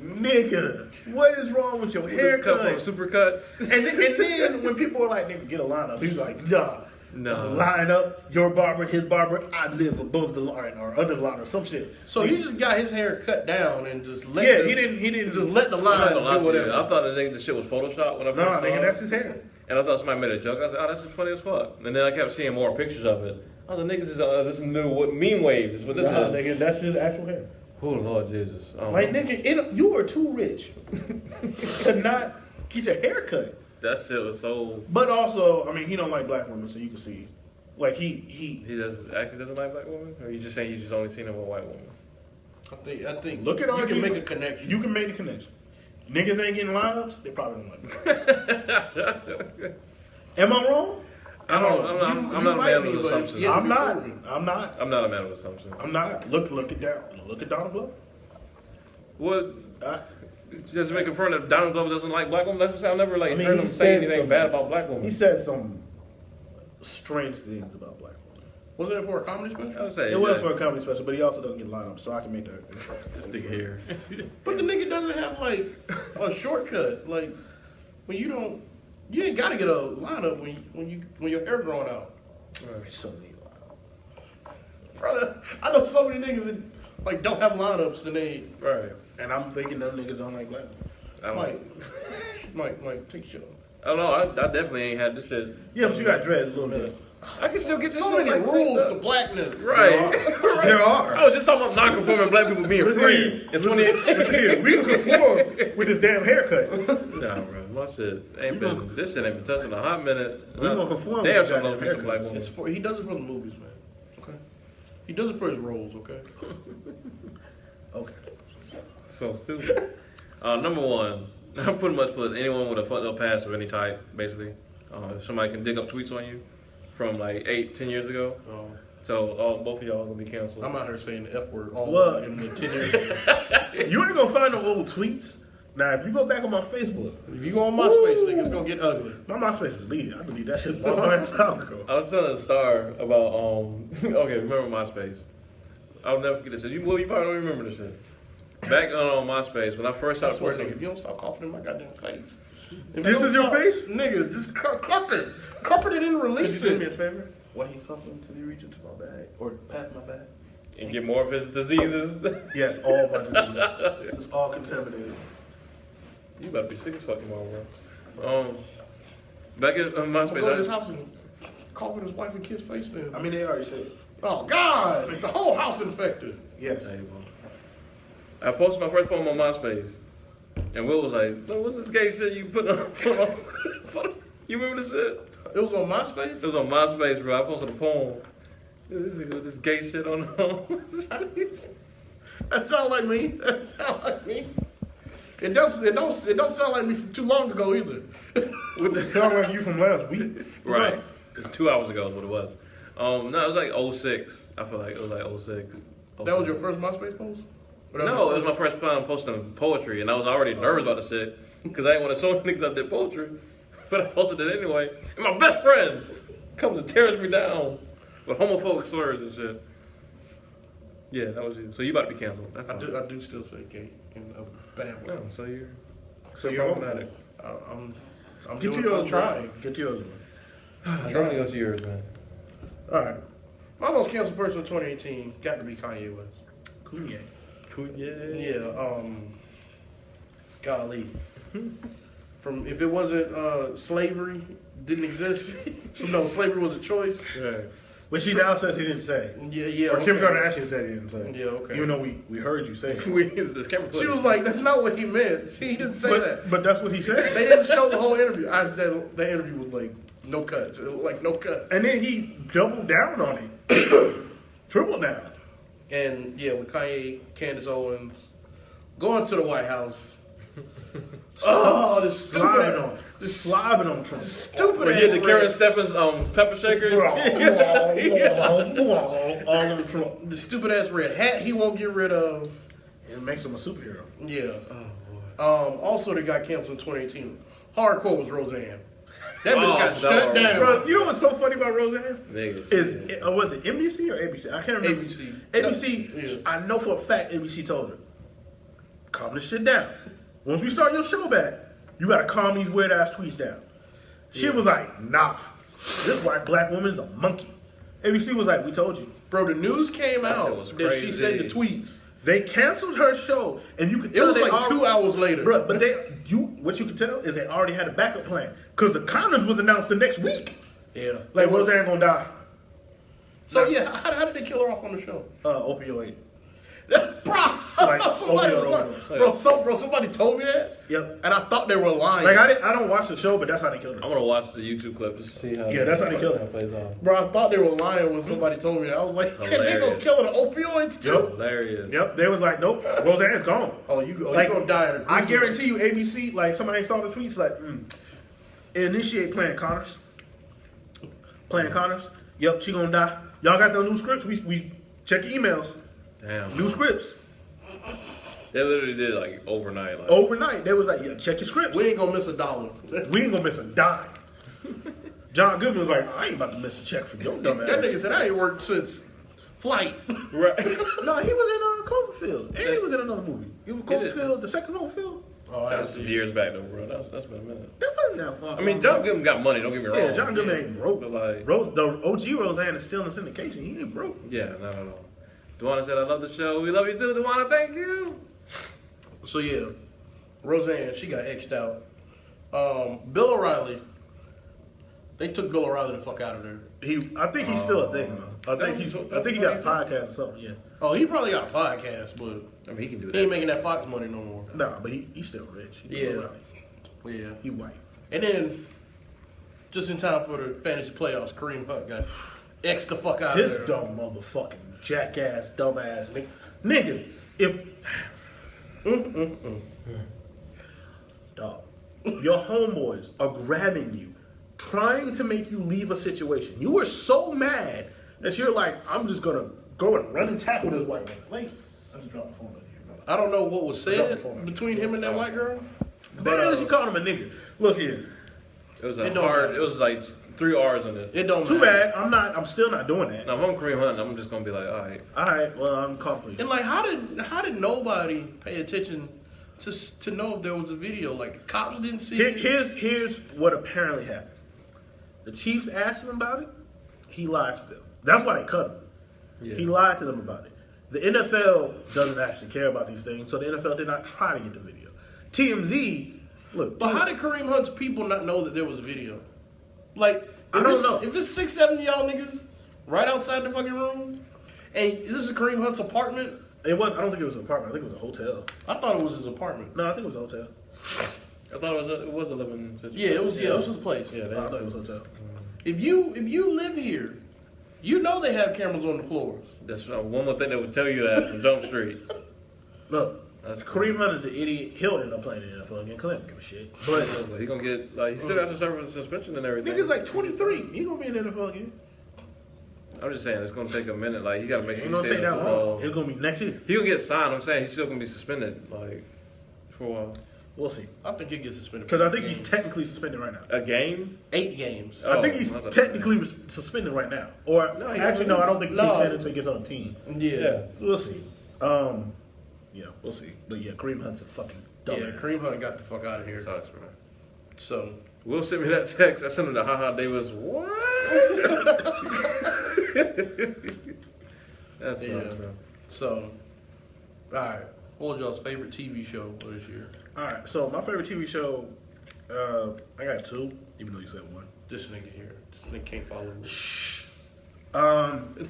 S4: Nigga, what is wrong with your
S1: Haircut
S4: haircut?
S1: from Supercuts.
S4: And then when people are like, nigga, get a lineup, he's like, nah.
S1: No.
S4: Line up, your barber, his barber, I live above the line or under the line or some shit.
S3: So he just got his hair cut down and just let
S4: Yeah,
S3: the,
S4: he didn't
S3: just let the
S1: I'm
S3: line
S1: not gonna lie
S3: do
S1: to you.
S3: whatever.
S1: I thought the shit was Photoshop when I first
S4: Nah,
S1: saw
S4: nigga,
S1: it.
S4: that's his hair.
S1: And I thought somebody made a joke. I was like, oh, that's just funny as fuck. And then I kept seeing more pictures of it. I was like, niggas is this new meme wave is what this
S4: Nah,
S1: is.
S4: nigga, that's his actual hair.
S1: Oh Lord Jesus.
S4: Like, nigga, you are too rich to not get your hair cut.
S1: That shit was so.
S4: But also, I mean, he don't like black women, so you can see. Like, he
S1: He doesn't like black women, or you just saying you just only seen him with white women?
S3: I think
S4: look at
S3: you
S4: RG.
S3: can make a connection.
S4: You can make the connection. Niggas ain't getting lineups, they probably don't like black. Am I wrong?
S1: I'm not a man of assumptions.
S3: Yeah,
S4: I'm
S3: you
S4: not.
S3: told me.
S4: I'm not.
S1: I'm not a man of assumptions.
S4: I'm not. Look at Donald Glover.
S1: What?
S4: Uh,
S1: Just making fun of Donald Glover doesn't like black women. That's what I've never like
S4: I mean,
S1: heard
S4: he
S1: him say
S4: said
S1: anything
S4: some-
S1: bad about black women.
S4: he said some strange things about black women.
S3: Wasn't it for a comedy special?
S1: I would say
S4: It was
S1: that-
S4: for a comedy special, but he also doesn't get lineups, so I can make that.
S1: this nigga here.
S3: But the nigga doesn't have like a shortcut. Like when you ain't gotta get a lineup when your hair growing out.
S4: So need lineup.
S3: Brother, I know so many niggas that like don't have lineups and they
S1: Right.
S4: And I'm thinking them niggas don't like black women.
S1: I don't.
S3: Mike, take shit off.
S1: I don't know. I definitely ain't had this shit.
S4: Yeah, but you got dreads a little bit.
S1: I can still get this
S3: So
S1: shit
S3: many
S1: like
S3: rules
S1: set
S3: to
S1: up.
S3: blackness.
S1: Right.
S4: There are.
S1: I was just talking about non-conforming black people being free in 2018.
S4: Listen here, we can conform with this damn haircut.
S1: Nah, bro, my shit ain't been. This shit ain't been touched in a hot minute.
S4: We gonna conform
S1: Damn,
S4: with
S1: some
S4: that
S1: of
S4: damn
S1: some black
S4: haircut.
S1: women.
S3: He does it for the movies, man. Okay. He does it for his roles. Okay.
S4: Okay.
S1: So stupid. Number one, I pretty much put anyone with a fucked up past of any type, basically. If somebody can dig up tweets on you from like 8-10 years ago. So both of y'all are gonna be canceled.
S3: I'm out here saying the F word all
S4: What?
S3: in the 10 years.
S4: You ain't gonna find no old tweets. Now, if you go back on my Facebook,
S3: If you go on MySpace, nigga, it's gonna get ugly.
S4: my MySpace is deleted. I deleted that shit a long ass time ago.
S1: I was telling Star about okay, remember MySpace? I'll never forget this shit. You probably don't remember this shit. Back on MySpace when I first
S3: I
S1: started
S3: swear,
S1: posting.
S3: nigga, you don't stop coughing in my goddamn face. If
S4: This
S3: you
S4: is
S3: don't
S4: your
S3: stop-
S4: face?
S3: Nigga, just cup it. Cup it and then
S4: Could
S3: release
S4: you do me a
S3: it.
S4: favor? While he's something, could you reach into my bag or past my bag?
S1: And get more of his diseases.
S4: Yes, all my diseases. It's all contaminated.
S1: You better be sick as fuck tomorrow, bro. Back at MySpace.
S3: Go to his house and cough in his wife and kid's face then.
S4: I mean, they already said it.
S3: Oh, God. The whole house infected.
S4: Yes.
S1: Hey, bro. I posted my first poem on MySpace, and Will was like, "What's this gay shit you put on?" You remember this shit?
S3: It was on MySpace?
S1: It was on MySpace, bro. I posted a poem. This nigga with this gay shit on.
S3: That sound like me. That sound like me. It don't sound like me from too long ago either.
S1: With the
S4: Sound like you from last week.
S1: right. It's 2 hours ago is what it was. No, it was like 06. I feel like it was like 06.
S3: That was your first MySpace post? Or that
S1: No, it was my first time posting poetry, and I was already nervous about the shit because I didn't want to show niggas I did poetry, but I posted it anyway. And my best friend comes and tears me down with homophobic slurs and shit. Yeah, that was you. So you about to be canceled. That's
S3: I
S1: all.
S3: do still say gay in a bad way.
S1: No, so you're
S4: you're
S1: problematic.
S3: I'm
S4: Get
S3: doing,
S4: to yours.
S3: I'm trying.
S4: Get to yours.
S1: I'm trying to go to yours, man.
S3: All right. My most canceled person in 2018 got to be Kanye West.
S4: Kanye.
S1: Cool, yeah.
S3: Yeah, golly. From if it wasn't slavery didn't exist, so no, slavery was a choice.
S1: Right.
S4: Which he now says he didn't say.
S3: Yeah.
S4: Or Kim
S3: okay.
S4: Kardashian said he didn't say.
S3: Yeah, okay.
S4: Even though we heard you say it.
S1: This camera
S3: She was like, "That's not what he meant." He didn't say that.
S4: But that's what he said.
S3: They didn't show the whole interview. That interview was like no cuts, like no cuts.
S4: And then he doubled down on it. Triple down.
S3: And yeah, with Kanye, Candace Owens going to the White House. Oh, this
S4: Slobbing
S3: stupid,
S4: on. Just slobbing on Trump.
S3: stupid
S1: But
S3: ass
S1: he had the Karen
S3: red-
S1: Steffens pepper shaker.
S4: All over Trump.
S3: the stupid ass red hat he won't get rid of.
S4: It makes him a superhero.
S3: Yeah.
S1: Oh,
S3: Also, they got canceled in 2018. Hardcore was Roseanne. That bitch
S1: Oh,
S3: got
S1: no.
S3: shut down.
S4: Bro, you know what's so funny about Roseanne?
S1: Niggas.
S4: Was it NBC or ABC? I can't remember.
S3: ABC.
S4: ABC,
S3: Yeah.
S4: I know for a fact ABC told her, calm this shit down. Once we start your show back, you gotta calm these weird ass tweets down. She was like, nah, this white black woman's a monkey. ABC was like, we told you.
S3: Bro, the news came
S1: That shit
S3: out
S1: was
S3: that she
S1: crazy.
S3: said the tweets.
S4: They canceled her show, and you could
S3: It
S4: tell
S3: was
S4: they
S3: like
S4: already,
S3: 2 hours later.
S4: Bro, but what you could tell is they already had a backup plan because the condoms was announced the next week.
S3: Yeah.
S4: Like
S3: It was-
S4: Roseanne gonna die.
S3: So yeah, how did they kill her off on the show?
S4: Opioid.
S3: Bro,
S4: Like,
S3: somebody,
S4: opioid.
S3: bro, somebody told me that,
S4: Yep.
S3: and I thought they were lying.
S4: Like I don't watch the show, but that's how they killed her.
S1: I'm gonna watch the YouTube clip just to see how.
S4: Yeah, that's how they kill it.
S1: it plays out.
S3: Bro, I thought they were lying when somebody told me that. I was like, they gonna
S1: Hilarious.
S3: kill her to opioids too?
S4: Yep.
S1: Hilarious.
S4: Yep, they was like, nope, Roseanne's gone.
S3: Oh, you
S4: Like,
S3: gonna die in a
S4: I
S3: crucible.
S4: guarantee you, ABC, like somebody saw the tweets, like, initiate Plan Connors. Plan Connors. Yep, she gonna die. Y'all got those new scripts? We check your emails.
S1: Damn.
S4: New scripts.
S1: They literally did like overnight. Like,
S4: Overnight, they was like, yeah, check your scripts.
S3: We ain't gonna miss a dollar.
S4: We ain't gonna miss a dime. John Goodman was like, I ain't about to miss a check for your dumb
S3: That nigga
S4: ass.
S3: said I ain't worked since Flight.
S1: Right.
S4: No, he was in Cloverfield. And he was in another movie. He was
S1: He did.
S4: Cloverfield, the second Cloverfield.
S3: Oh,
S1: That was some years back though, bro. That's been a minute.
S4: That wasn't that far.
S1: I mean, John Goodman got money. Don't get me wrong.
S4: Yeah, John Goodman ain't broke.
S1: But like,
S4: The OG Roseanne is still in syndication. He ain't broke.
S1: yeah, no. Duana said, "I love the show. We love you too, Duana. Thank you."
S3: So yeah, Roseanne, she got X'd out. Bill O'Reilly They took Bill O'Reilly the fuck out of there.
S4: I think he's still a thing, though. I think he got a podcast or something. Yeah.
S3: Oh, he probably got a podcast, but
S1: I mean, he can do
S3: he
S1: that.
S3: ain't making that Fox money no more.
S4: Nah, but he's still rich. He
S3: Yeah.
S4: Bill O'Reilly.
S3: Yeah.
S4: He white.
S3: And then, just in time for the fantasy playoffs, Kareem Hunt got X the fuck out
S4: This
S3: of there.
S4: dumb motherfucking jackass, dumbass nigga. Nigga, if dog, your homeboys are grabbing you, trying to make you leave a situation. You were so mad that you're like, I'm just gonna go and run and tackle this white man. Like, I just dropped my phone in here, brother.
S3: I don't know what was said between him and that white girl.
S4: But she called him a nigga. Look here.
S1: It was
S3: It don't matter.
S1: It was like 3 R's in it.
S3: It don't
S4: Too
S3: matter.
S4: bad. I'm still not doing that.
S1: Now, if I'm Kareem Hunt, I'm just gonna be like, all right.
S4: All right, well, I'm complete.
S3: And like, how did nobody pay attention to know if there was a video? Like, the cops didn't see it.
S4: Here's what apparently happened. The Chiefs asked him about it. He lied to them. That's why they cut him.
S1: Yeah.
S4: He lied to them about it. The NFL doesn't actually care about these things, so the NFL did not try to get the video. TMZ, look.
S3: But how did Kareem Hunt's people not know that there was a video? Like,
S4: I don't know.
S3: If it's 6, 7 of y'all niggas right outside the fucking room, and this is Kareem Hunt's apartment,
S4: It was. I don't think it was an apartment. I think it was a hotel.
S3: I thought it was his apartment.
S4: No, I think it was a hotel.
S1: I thought it was a living situation.
S3: Yeah, it was his place.
S1: Yeah,
S4: I thought it was a hotel.
S3: If you live here, you know they have cameras on the floors.
S1: that's one more thing that would tell you that from Jump Street.
S4: Look,
S1: That's
S4: Kareem Hunt is an idiot. He'll end up playing in the NFL again. Cause I don't give a shit. But
S1: He gonna get like he still got to serve a suspension and everything.
S4: nigga's like 23. He gonna be in the NFL again.
S1: I'm just saying it's gonna take a minute. Like he gotta make sure
S4: Ain't
S1: he
S4: gonna
S1: stays
S4: take that
S1: in
S4: long.
S1: football.
S4: It's gonna be next year.
S1: He gonna get signed. I'm saying he's still gonna be suspended like for a while.
S4: We'll see.
S3: I think he gets suspended.
S4: Because I
S3: for
S4: think he's
S3: games.
S4: technically suspended right now.
S1: A game?
S3: 8 games.
S1: Oh,
S4: I think he's
S1: I thought-
S4: technically suspended right now. Or
S1: No, he
S4: actually,
S1: don't.
S4: no, I don't think he's
S3: No.
S4: suspended until he gets on the team.
S3: Yeah.
S4: We'll see. Yeah, we'll see. But yeah, Kareem Hunt's a fucking
S3: Yeah,
S4: dumbass.
S3: Kareem Hunt got the fuck out of here.
S1: Sucks, man.
S3: So,
S1: Will sent me that text. I sent him to Haha Davis. What? That's
S3: Yeah.
S1: nuts, bro.
S3: so, alright. What was y'all's favorite TV show for this year?
S4: All right, so my favorite TV show, I got 2, even though you said 1.
S3: This nigga here. This nigga can't follow me.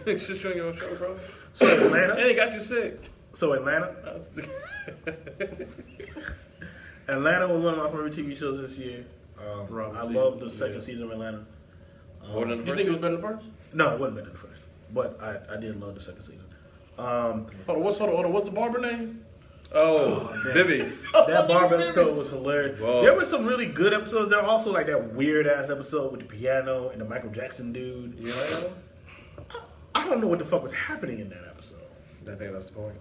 S1: It's just showing your show, bro.
S4: So
S1: And
S4: Atlanta.
S1: it got you sick.
S4: So Atlanta. Atlanta was one of my favorite TV shows this year.
S3: Robert
S4: I
S3: season,
S4: loved the second
S3: yeah.
S4: season of Atlanta.
S1: More than the
S3: You
S1: first
S3: think it was
S1: season?
S3: better than the first?
S4: No, it wasn't better than the first, but I did love the second season.
S3: Hold on, what's the barber name?
S1: Oh,
S4: damn.
S1: Bibby.
S4: That barber episode was hilarious.
S1: Whoa.
S4: There were some really good episodes. There were also like that weird ass episode with the piano and the Michael Jackson dude.
S1: You like that one?
S4: I don't know what the fuck was happening in that episode.
S1: I think that's the point.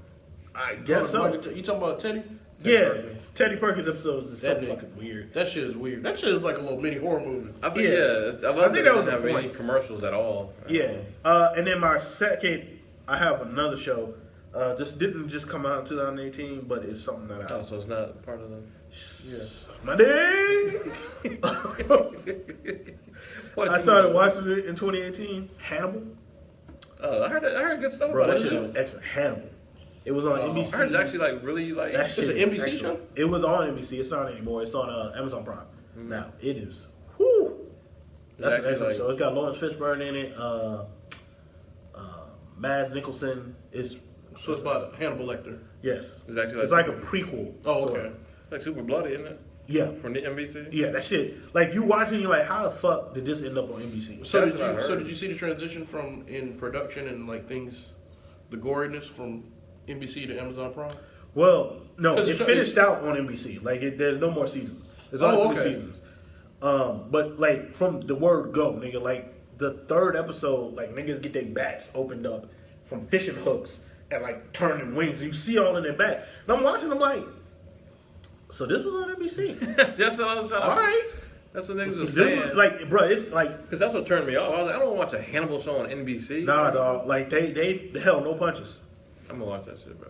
S4: I guess so.
S3: You talking about Teddy?
S4: Yeah,
S1: Perkins.
S4: Teddy Perkins episodes is so
S3: That nigga.
S4: fucking weird.
S3: That shit is weird. That shit is like a little mini horror movie.
S1: I think,
S4: Yeah.
S1: I love
S4: I think that was
S1: didn't
S4: the
S1: have any
S4: point.
S1: commercials at all.
S4: Yeah, and then my second, I have another show. This didn't just come out in 2018, but it's something that
S1: Oh, so it's not part of the. Yeah.
S4: my dick.
S1: What
S4: I
S1: is
S4: started
S1: it?
S4: watching it in 2018. Hannibal,
S1: Oh, I heard good stuff
S4: bro,
S1: about
S4: that
S1: that
S4: shit
S1: show.
S4: was excellent. Hannibal. It was on NBC.
S1: I heard it's actually like really like.
S4: That shit
S3: It's an
S4: is
S3: NBC
S4: excellent.
S3: show?
S4: It was on NBC. It's not anymore. It's on Amazon Prime.
S1: Mm-hmm.
S4: Now it is. Whoo! That's an
S1: actually
S4: excellent
S1: like-
S4: show. It's got Lawrence Fishburne in it. Mads Nicholson is.
S3: So it's about Hannibal Lecter.
S4: Yes.
S1: It's actually
S4: It's like a prequel.
S3: Oh,
S4: sort
S3: okay.
S4: of.
S1: like super bloody, isn't it?
S4: Yeah.
S1: From the NBC.
S4: Yeah, that shit. Like you watching, you're like, how the fuck did this end up on NBC?
S3: So
S1: That's
S3: did
S1: what I
S3: you?
S1: heard.
S3: So did you see the transition from in production and like things, the goriness from NBC to Amazon Prime?
S4: Well, no,
S3: 'Cause
S4: it
S3: it's-
S4: finished out on NBC. Like there's no more seasons. There's
S3: Oh,
S4: only 3
S3: okay.
S4: seasons. But like from the word go, nigga, like the 3rd episode, like niggas get their backs opened up from fishing hooks and like turning wings. You see all in their back. And I'm watching. I'm like, so this was on NBC.
S1: That's what I was trying to.
S4: All right.
S1: That's what niggas was
S4: This
S1: saying.
S4: was, like, bro, it's like,
S1: Because that's what turned me off. I was like, I don't want to watch a Hannibal show on NBC.
S4: nah, dog. Like they hell, no punches.
S1: I'm gonna watch that shit, bro.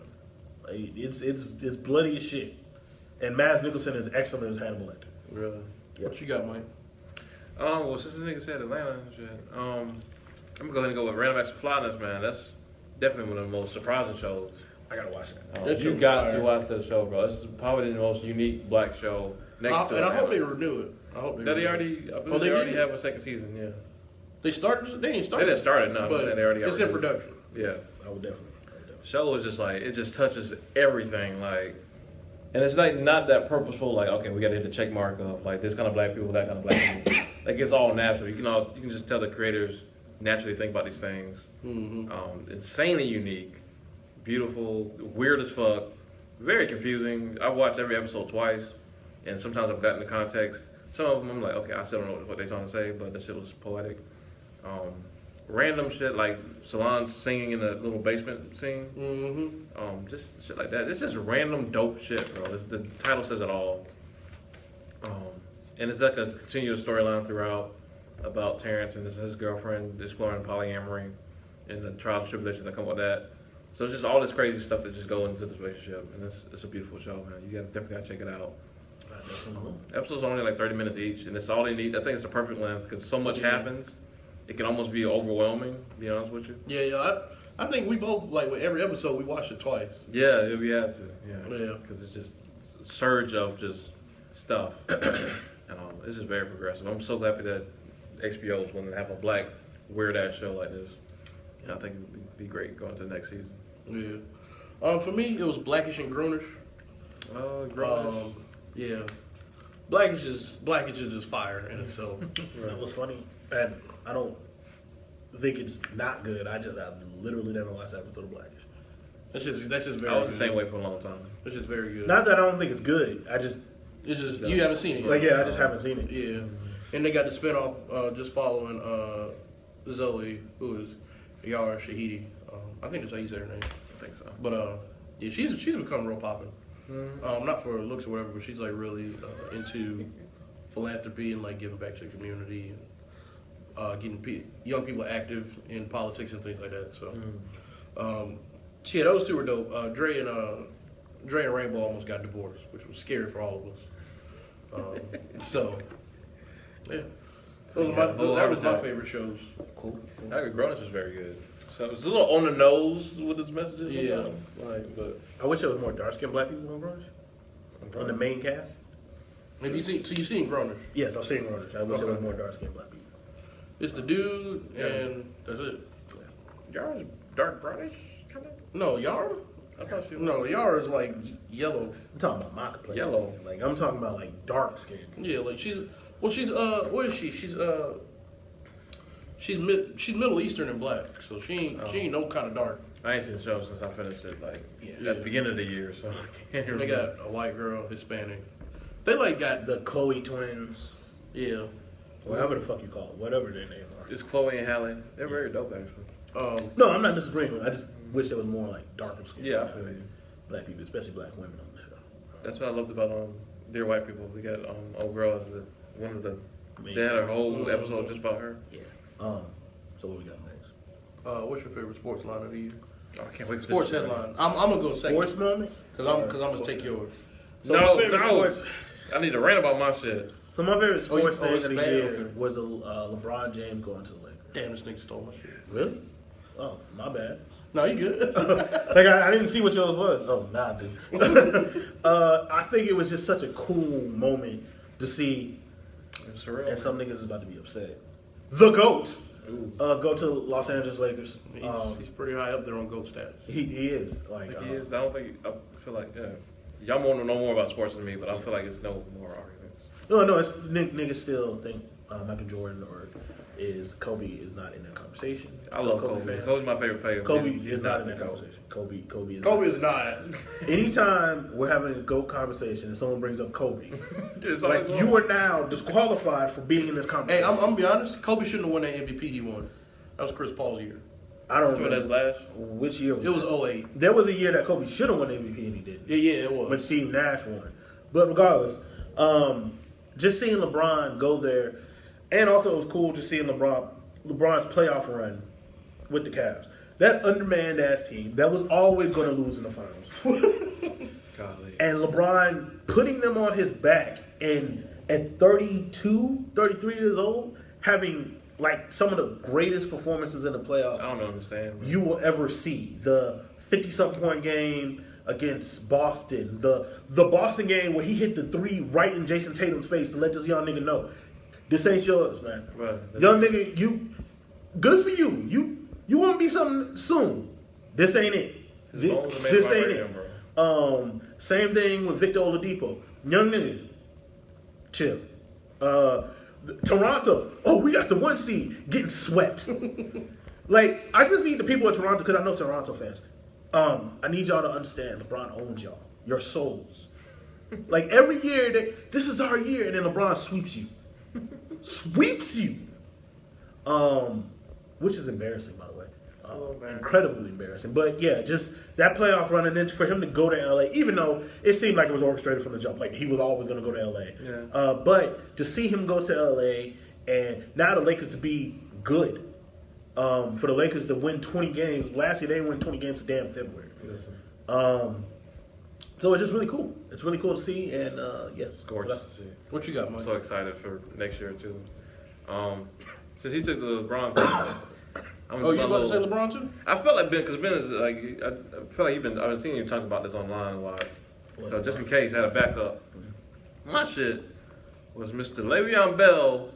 S4: Like, it's bloody as shit. And Mads Nicholson is excellent as Hannibal Lecter.
S1: Really.
S3: What you got, Mike?
S1: Well, since this nigga said Atlanta and shit, I'm gonna go ahead and go with Random Acts of Flyness, man. That's definitely one of the most surprising shows.
S4: I gotta watch that.
S3: That
S1: You
S3: show's
S1: got
S3: fire.
S1: to watch that show, bro. It's probably the most unique black show next to
S3: And I hope they
S1: Atlanta.
S3: renew it. I hope
S1: No, they
S3: renew it.
S1: already. I believe
S3: Oh,
S1: they
S3: they
S1: already
S3: did?
S1: have a second season. Yeah,
S3: They started. They didn't start.
S1: they didn't start it. No, I'm
S3: but
S1: saying they already got
S3: it's in
S1: renewed.
S3: production.
S1: Yeah,
S4: I would definitely.
S1: show is just like it just touches everything. Like, and it's like not that purposeful. Like, okay, we got to hit the check mark of like this kind of black people, that kind of black people. Like it's all natural. You can just tell the creators naturally think about these things.
S3: Mm-hmm.
S1: Insanely unique, beautiful, weird as fuck, very confusing. I've watched every episode twice, and sometimes I've gotten the context. Some of them I'm like, okay, I still don't know what they're trying to say, but the shit was poetic. Random shit like Solange singing in the little basement scene.
S3: Mm-hmm.
S1: Just shit like that. It's just random dope shit, bro. The title says it all. And it's like a continuous storyline throughout about Terrence and his girlfriend exploring polyamory and the trials and tribulations that come with that. So it's just all this crazy stuff that just goes into this relationship, and it's a beautiful show, man. You definitely gotta check it out. Episodes are only like 30 minutes each, and it's all they need. I think it's the perfect length because so much happens. It can almost be overwhelming, to be honest with you.
S3: Yeah. I think we both like with every episode we watched it twice.
S1: Yeah, we have to. Yeah.
S3: Yeah.
S1: Because it's just a surge of just stuff. And it's just very progressive. I'm so happy that HBO is going to have a black weird ass show like this. And I think it would be great going to the next season.
S3: Yeah. For me, it was Blackish and Grownish.
S1: Grown.
S3: Yeah. Blackish is just fire in itself.
S4: That was funny, and I don't think it's not good. I literally never watched that episode of Blackish.
S3: That's just very.
S1: I was the
S3: good.
S1: same way for a long time.
S3: It's just very good.
S4: Not that I don't think it's good.
S3: It's just you haven't seen it yet.
S4: Like, yeah, I just haven't seen it.
S3: Yeah. And they got the spinoff just following Zoe, who is Yara Shahidi. I think that's how you say her name.
S1: I think so.
S3: But yeah, she's become real popping. Not for looks or whatever, but she's like really into philanthropy and like giving back to the community and getting young people active in politics and things like that. So, yeah, those two were dope. Dre and Rainbow almost got divorced, which was scary for all of us. So, yeah, that was my favorite shows.
S4: Cool.
S1: I agree. Grown is very good. So it's a little on the nose with his messages.
S3: Yeah.
S1: Sometimes. But
S4: I wish there was more dark skinned black people on Grownish. On the main cast.
S3: Have you seen? So you've seen Grownish?
S4: Yes, I've seen Grownish. I wish there was
S3: Okay.
S4: more dark skinned black people.
S3: It's the dude, and that's it.
S1: Yara's dark brownish, kind of.
S3: No, Yara.
S1: I thought she was.
S3: No, Yara's like yellow.
S4: I'm talking about my complexion.
S1: Yellow.
S4: Like, I'm talking about like dark skin.
S3: Yeah, like she's what is she? She's Middle Eastern and black, so she ain't no kind of dark.
S1: I ain't seen the show since I finished it, like
S4: Yeah.
S1: at the beginning of the year, so I can't
S3: They
S1: remember.
S3: got a white girl, Hispanic. They like got
S4: The Chloe twins,
S3: yeah.
S4: whatever the fuck you call it, whatever their names are.
S1: It's Chloe and Halle. They're very dope, actually.
S4: No, I'm not disagreeing with it. I just wish there was more like darker skin.
S1: Yeah, I feel you.
S4: Black people, especially black women on the show.
S1: That's what I loved about Dear White People. We got old girl as one of the.
S4: Main
S1: They had a
S4: character.
S1: whole episode just about her.
S4: Yeah. So what we got next?
S3: What's your favorite sports line of the year?
S1: Oh, I can't wait for
S3: Sports
S1: this.
S3: headline. I'm gonna go second
S4: Sports moment?
S3: because I'm gonna take yours.
S4: So
S1: No,
S4: my favorite
S1: no.
S4: sports.
S1: I need to rant about my shit.
S4: So my favorite sports
S3: oh,
S4: thing
S3: it's
S4: of the
S3: bad?
S4: year
S3: Okay.
S4: was LeBron James going to the Lakers.
S3: Damn, this nigga stole my shit.
S4: Really? Oh, my bad.
S3: No, you good?
S4: Like I didn't see what yours was. Oh, nah, dude. I think it was just such a cool moment to see,
S1: It's surreal.
S4: and some niggas is about to be upset. The GOAT
S1: Ooh.
S4: go to Los Angeles Lakers.
S3: He's pretty high up there on GOAT status.
S4: He is like
S1: Like he is. I don't think. I feel like y'all want to know more about sports than me, but I feel like it's no more arguments.
S4: no. It's niggas still think Michael Jordan or Kobe is not in that conversation.
S1: I love Kobe.
S4: fans.
S1: Kobe's my favorite player.
S4: Kobe
S1: He's
S4: is not in that
S1: the GOAT.
S4: conversation. Kobe is.
S3: Kobe
S4: not.
S3: is not.
S4: Anytime we're having a GOAT conversation and someone brings up Kobe,
S1: It's
S4: like
S1: always
S4: you are now disqualified for being in this
S3: Hey,
S4: conversation.
S3: I'm gonna be honest. Kobe shouldn't have won that MVP he won. That was Chris Paul's year.
S4: I don't
S1: That's what that's
S4: remember
S1: last.
S4: which year
S3: It was 08.
S4: There was a year that Kobe should have won MVP and he didn't.
S3: Yeah, it
S4: When
S3: was.
S4: Steve Nash won. But regardless, just seeing LeBron go there, and also it was cool just seeing LeBron's playoff run with the Cavs. That undermanned ass team that was always going to lose in the finals.
S1: Golly.
S4: And LeBron putting them on his back and at 32, 33 years old, having like some of the greatest performances in the playoffs
S1: I don't understand. Man.
S4: you will ever see. The 50-something point game against Boston. The Boston game where he hit the 3 right in Jason Tatum's face to let this young nigga know, this ain't yours, man.
S1: Right.
S4: Young nigga, good for you. You want to be something soon. This ain't it. This ain't it. Same thing with Victor Oladipo. Young nigga, chill. Toronto, we got the 1 seed getting swept. Like, I just need the people of Toronto, because I know Toronto fans. I need y'all to understand LeBron owns y'all. Your souls. Like, every year, this is our year, and then LeBron sweeps you. Sweeps you. Which is embarrassing, by the way. Incredibly embarrassing. But yeah, just that playoff run, and then for him to go to LA, even though it seemed like it was orchestrated from the jump, like he was always going to go to LA.
S1: Yeah.
S4: But to see him go to LA, and now the Lakers to be good, for the Lakers to win 20 games. Last year they didn't win 20 games a damn February. So it's just really cool. It's really cool to see, and yes,
S1: It's gorgeous to see.
S3: What you got,
S1: I'm
S3: Mike?
S1: so excited for next year too. Since he took the LeBron thing,
S3: Oh, you about to say LeBron too?
S1: I felt like because Ben is like I feel like I've been seeing you talk about this online a lot. So just in case, I had a backup. My shit was Mr. Le'Veon Bell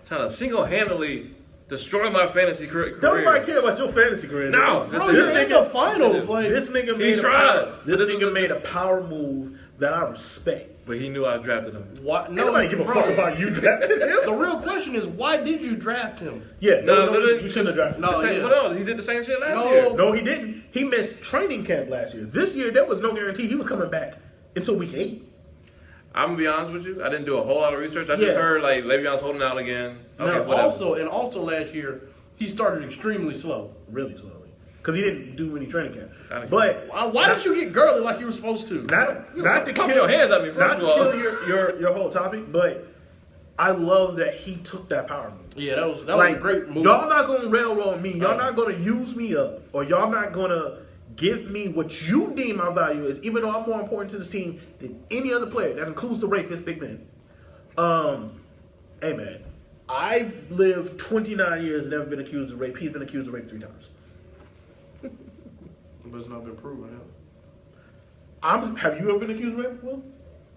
S1: trying to single-handedly destroy my fantasy career.
S4: Don't nobody care about your fantasy career.
S1: No,
S3: Bro, you're in the finals. Like,
S4: This nigga
S1: He
S4: made
S1: tried.
S4: This
S1: This
S4: nigga
S1: is-
S4: made a power move that I respect.
S1: But he knew I drafted him.
S3: what?
S4: Nobody give a
S3: bro.
S4: fuck about you drafting him.
S3: The real question is, why did you draft him?
S4: Yeah,
S1: No,
S4: no,
S1: literally,
S4: you shouldn't have drafted him.
S3: No, yeah.
S1: But no, he did the same shit last
S3: No.
S1: year.
S4: No, he didn't. He missed training camp last year. This year, there was no guarantee he was coming back until week 8.
S1: I'm gonna be honest with you. I didn't do a whole lot of research. I
S4: Yeah.
S1: just heard like Le'Veon's holding out again. Okay,
S3: Now,
S1: whatever.
S3: also last year, he started extremely slow.
S4: Really slowly. Because he didn't do any training camp.
S1: Kinda
S4: But
S3: Why did you get girly like you were supposed to?
S4: not to
S1: Pump
S4: kill
S1: your hands at me, first
S4: not
S1: of
S4: to
S1: all.
S4: kill your whole topic, but I love that he took that power move.
S3: Yeah, that was a great move.
S4: Y'all not gonna railroad me. Y'all not gonna use me up, or y'all not gonna give me what you deem my value is. Even though I'm more important to this team than any other player. That includes the rapist, Big Ben. Hey man, I've lived 29 years and never been accused of rape. He's been accused of rape 3 times.
S3: But it's not been proven.
S4: Have you ever been accused of rape, Will?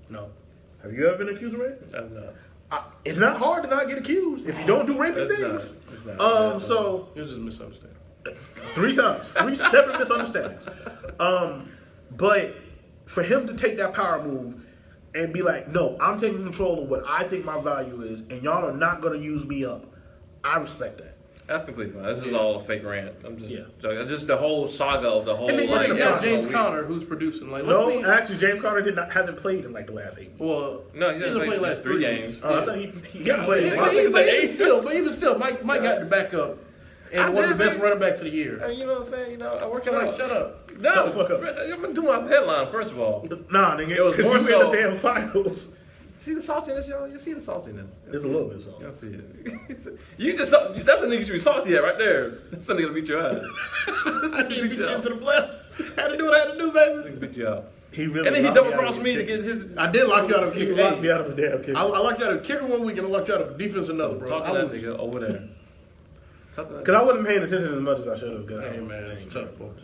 S4: No. Have you ever been accused of rape?
S1: I'm not.
S4: It's not hard to not get accused if you don't do rapey
S1: It's
S4: things.
S1: not.
S4: So
S3: It was just a misunderstanding.
S4: 3 times, 3 separate misunderstandings. But for him to take that power move and be like, no, I'm taking control of what I think my value is, and y'all are not going to use me up. I respect that.
S1: That's completely fine. This is all a fake rant. I'm just,
S4: Yeah.
S1: just the whole saga of the whole.
S4: And then
S3: Well,
S4: Like,
S3: you got
S4: yeah,
S3: James Conner who's producing. Like, let's
S4: No,
S3: be,
S4: actually, James Carter hasn't played in like the last 8 weeks.
S3: well,
S1: No, he hasn't played
S3: last
S1: just 3 games.
S4: I thought he hadn't played.
S3: Yeah,
S4: in
S3: but
S4: a while.
S3: even still, Mike got the backup
S1: I
S3: and one of the
S1: did,
S3: best
S1: man.
S3: running backs of the year.
S1: Hey, you know what I'm saying? I work it
S3: So, like,
S1: out.
S3: shut up.
S1: No,
S4: Shut the fuck up.
S1: I'm gonna do my headline first of all.
S4: Nah, nigga,
S1: It was
S4: because
S1: more
S4: you
S1: so-
S4: in the damn finals.
S1: See the saltiness, y'all? You see the saltiness?
S4: It's a little bit so.
S1: Y'all see it. You just that's the nigga you be salty at right there. That's the nigga to beat your ass.
S3: I didn't even get to the playoffs. Had to do what I had to do, baby.
S1: Nigga beat you out.
S4: He really
S1: And then he
S4: locked
S1: double
S4: me out
S1: crossed
S4: of
S1: me
S4: a
S1: to
S4: kick.
S1: get his.
S3: I did lock you out of
S4: He
S3: kicker.
S4: locked me out of a damn kick.
S3: I locked you out of kicker 1 week and I locked you out of defense another, bro.
S1: Talk to that nigga over there.
S4: Because I wasn't paying attention as much as I should have.
S3: Hey man, it's tough, bro.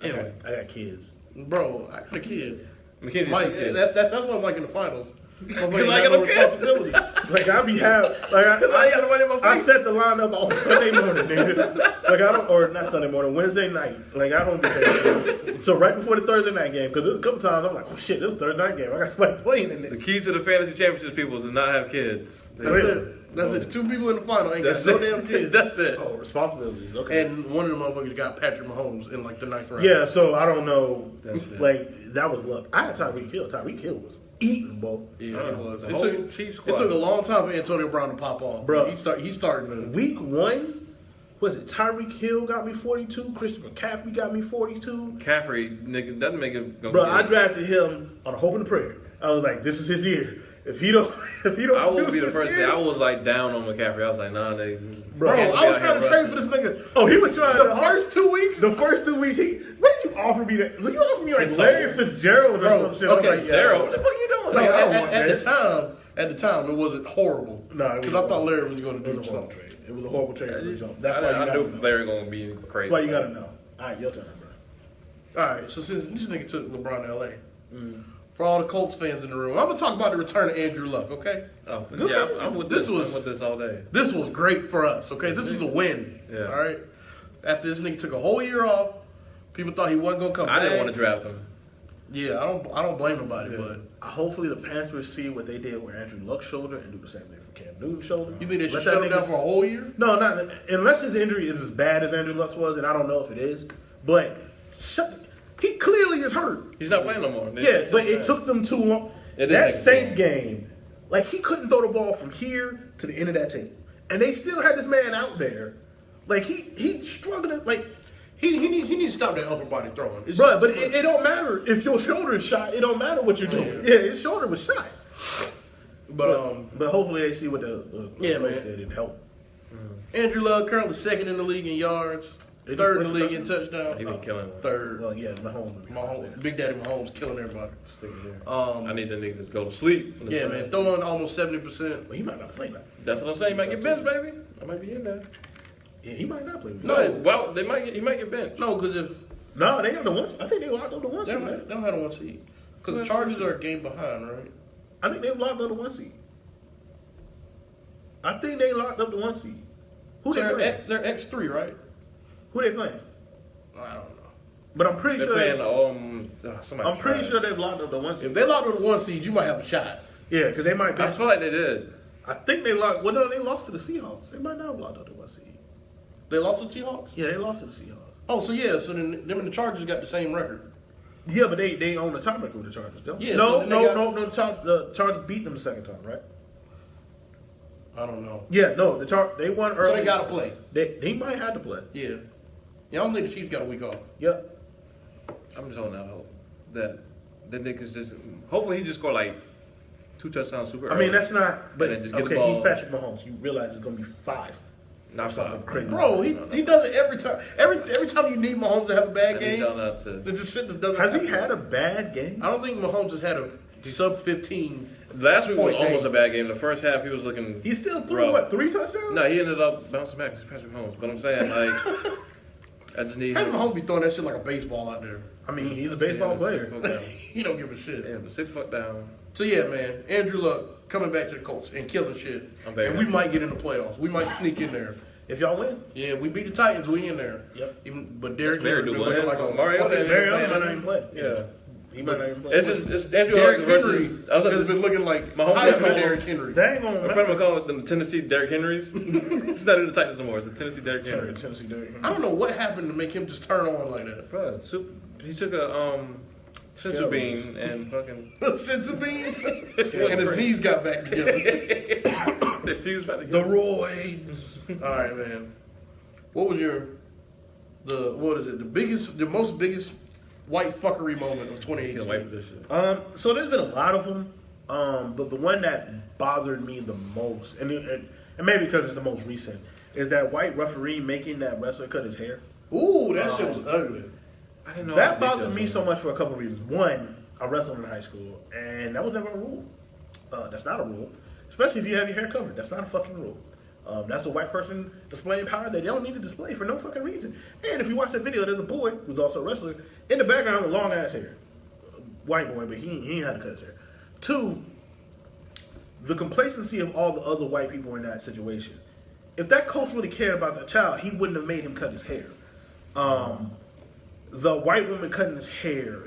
S1: Anyway,
S4: I got kids.
S3: Bro, I got a kid.
S1: Mackenzie.
S3: Mike, that's why I'm like in the finals. Motherfucker
S1: I
S3: got
S1: got
S3: no
S1: no kids.
S3: responsibility.
S4: Like I be have like
S1: I got the money in my
S4: I
S1: face.
S4: set the lineup on Sunday morning, nigga. Like I don't, or not Sunday morning, Wednesday night. Like I don't be there. So right before the Thursday night game, because a couple times I'm like, oh shit, this is Thursday night game. I got somebody playing in
S1: The
S4: this.
S1: key to the fantasy championship people is to not have kids.
S3: That's it. That's it. 2 people in the final ain't got
S1: That's
S3: no
S1: it.
S3: damn kids.
S1: That's it.
S4: Oh, responsibilities. Okay.
S3: And one of the motherfuckers got Patrick Mahomes in like the 9th round.
S4: Yeah, so I don't know.
S1: That's it.
S4: Like that was luck. I had Tyreek Hill. Tyreek Hill was eating, bro.
S3: Yeah, it was.
S1: The
S3: It
S1: whole
S3: took,
S1: Chiefs
S3: it
S1: squad.
S3: took a long time for Antonio Brown to pop off.
S4: Bro.
S3: He's starting to.
S4: Week 1, was it Tyreek Hill got me 42? Christian McCaffrey got me 42.
S1: McCaffrey, nigga, doesn't make it go.
S4: Bro, I drafted him on a hope and a prayer. I was like, this is his year. If he don't,
S1: I will be the
S4: produce
S1: first
S4: this
S1: to say
S4: year-
S1: I was like down on McCaffrey. I was like, nah, they.
S3: Bro, I was trying to trade for this nigga.
S4: Oh, he was trying
S3: The
S4: to
S3: first 2 weeks?
S4: The first 2 weeks, what did you offer me? That you offered me like
S1: It's
S4: Larry
S1: so-
S4: Fitzgerald or
S3: Bro,
S4: some shit.
S3: okay,
S4: I'm like, yeah.
S1: Daryl, what the fuck you doing?
S3: No,
S4: I don't want
S3: at
S4: that.
S3: the time, it wasn't horrible.
S4: No, it was
S3: Because I thought
S4: horrible.
S3: Larry was going to
S4: It
S3: do
S4: was a horrible
S3: something.
S4: trade. It was a horrible trade. That's why you
S1: I
S4: gotta
S1: knew
S4: know.
S1: Larry gonna be crazy.
S4: That's why you gotta know. All right, your turn, bro.
S3: All right, so since this nigga took LeBron to LA, for all the Colts fans in the room, I'm gonna talk about the return of Andrew Luck. Okay,
S1: Oh,
S3: Good
S1: yeah,
S3: for-
S1: I'm with
S3: this
S1: this.
S3: was-
S1: I'm with this all day.
S3: this was great for us. Okay, this was a win.
S1: Yeah.
S3: All right, after this nigga took a whole year off, people thought he wasn't gonna come
S1: I
S3: back.
S1: didn't want to draft him.
S3: Yeah, I don't blame nobody,
S1: Yeah.
S3: but
S4: Hopefully the Panthers see what they did with Andrew Luck's shoulder and do the same thing for Cam Newton's shoulder.
S3: you think they should
S4: Let that
S3: shut him down
S4: nigga-
S3: for a whole year?
S4: No, not unless his injury is as bad as Andrew Luck's was, and I don't know if it is. But he clearly is hurt.
S1: He's not playing no more.
S4: Yeah, but it took them too long.
S1: It did
S4: That
S1: take
S4: Saints
S1: long.
S4: game, like he couldn't throw the ball from here to the end of that tape, and they still had this man out there. Like he struggled. Like,
S3: He needs to stop that upper body throwing. It's-
S4: bro, but it don't matter if your shoulder is shot. It don't matter what you're doing.
S3: Yeah.
S4: Yeah, his shoulder was shot. But hopefully they see what the
S3: Yeah,
S4: coach
S3: man.
S4: did and help.
S3: Andrew Luck currently second in the league in yards,
S4: They
S3: third in
S4: did
S3: the league in
S1: He
S3: touchdowns,
S1: been killing one.
S3: third.
S4: Well, yeah, Mahomes. would be
S3: Mahomes, Big Daddy Mahomes killing everybody.
S1: Stick it there.
S3: Um,
S1: I need the nigga to go to sleep. when the
S3: Yeah,
S1: play.
S3: man, throwing almost 70%.
S4: But he might not play now.
S1: That's what I'm saying. He might get benched, baby. I might be in there.
S4: Yeah, he might not play.
S3: No.
S1: Well, he might get benched.
S3: No, because if
S4: No, they got the one. I think they locked up the one
S3: they
S4: seed.
S3: don't,
S4: Right?
S3: they don't have a one seed, because the Chargers are a game behind, right?
S4: I think they locked up the one seed. I think they locked up the one seed. Who
S3: So
S4: they playing?
S3: they're X3, right?
S4: Who they playing?
S3: I don't know.
S4: But I'm pretty
S1: They're
S4: sure.
S1: playing somebody.
S4: I'm pretty
S1: trash.
S4: sure they've locked up the one seed.
S3: If they locked up the one seed, you might have a shot.
S4: Yeah, because they might.
S1: I feel like they did.
S4: I think they locked. Well, no, they lost to the Seahawks. They might not have locked up the one seed.
S3: They lost to Seahawks?
S4: Yeah, they lost to the Seahawks.
S3: Oh, so yeah, so then them and the Chargers got the same record.
S4: Yeah, but they own the tiebreaker with the Chargers. Don't they?
S3: Yeah,
S4: No,
S3: so then they
S4: no,
S3: got-
S4: no. The Chargers beat them the second time, right?
S3: I don't know.
S4: Yeah, no. They won early.
S3: So they got to play.
S4: They might have to play.
S3: Yeah. Yeah, I don't think the Chiefs got a week off.
S4: Yep.
S1: I'm just holding out hope that the niggas just. Hopefully, he just scored like 2 touchdowns super.
S4: I mean,
S1: early.
S4: that's not. But
S1: And then just get the
S4: okay,
S1: ball.
S4: he's Patrick Mahomes. You realize it's gonna be 5.
S1: Not
S4: Something
S1: five.
S4: crazy.
S3: Bro, he does it every time. Every time you need Mahomes to have a bad
S1: And he's
S3: game,
S1: yelling out to.
S3: the just shit just doesn't
S4: Has he
S3: happen.
S4: had a bad game?
S3: I don't think Mahomes has had a sub 15.
S1: Last week was
S3: Point
S1: almost
S3: game.
S1: a bad game. The first half, he was looking.
S4: He still threw
S1: rough.
S4: what, 3 touchdowns?
S1: No, he ended up bouncing back. He's Patrick Mahomes. But I'm saying, like, I just need
S3: Have
S1: him.
S3: Mahomes be throwing that shit like a baseball out there.
S4: I mean, he's a baseball
S1: Yeah,
S4: player.
S1: 6 foot down.
S3: He don't give a shit.
S1: Yeah, but 6 foot down.
S3: So yeah, man, Andrew Luck coming back to the Colts and killing shit.
S1: I'm very
S3: And we
S1: happy.
S3: might get in the playoffs. We might sneak in there.
S4: If y'all win,
S3: Yeah, we beat the Titans. We in there.
S4: Yep.
S3: Even, but Derrick
S1: Very
S3: Henry been
S1: doable.
S3: looking like a
S1: Mario
S3: fucking-
S1: Henry.
S4: Mariota might not even play.
S1: Yeah.
S4: He might not even play.
S1: It's just it's Andrew
S3: Derrick
S1: Luck versus.
S3: Henry
S1: I was
S3: has been looking like
S1: Mahomes-
S3: Heisman
S1: Mahomes-
S3: Derrick Henry.
S4: They ain't gonna
S1: A friend of mine called them the Tennessee Derrick Henrys. It's not even the Titans no more. It's the Tennessee Derrick Henry.
S4: Tennessee Derrick.
S3: I don't know what happened to make him just turn on like that.
S1: Bro, he took a sensor beam and fucking
S3: Sense of being, and his knees got back together.
S1: they fused back
S4: The
S1: together.
S4: Royds.
S3: All right, man. What was the most biggest white fuckery moment of
S1: Can't
S3: 2018?
S1: wait for this shit.
S4: So there's been a lot of them, but the one that bothered me the most, and maybe because it's the most recent, is that white referee making that wrestler cut his hair.
S3: Ooh, that shit was ugly.
S1: I didn't know
S4: That
S1: how
S4: bothered
S1: detailed
S4: me
S1: it
S4: so
S1: was.
S4: much for a couple of reasons. One, I wrestled in high school, and that was never a rule. That's not a rule, especially if you have your hair covered. That's not a fucking rule. That's a white person displaying power that they don't need to display for no fucking reason. And if you watch that video, there's a boy who's also a wrestler in the background with long ass hair. White boy, but he ain't had to cut his hair. Two, the complacency of all the other white people in that situation. If that coach really cared about that child, he wouldn't have made him cut his hair. The white woman cutting his hair,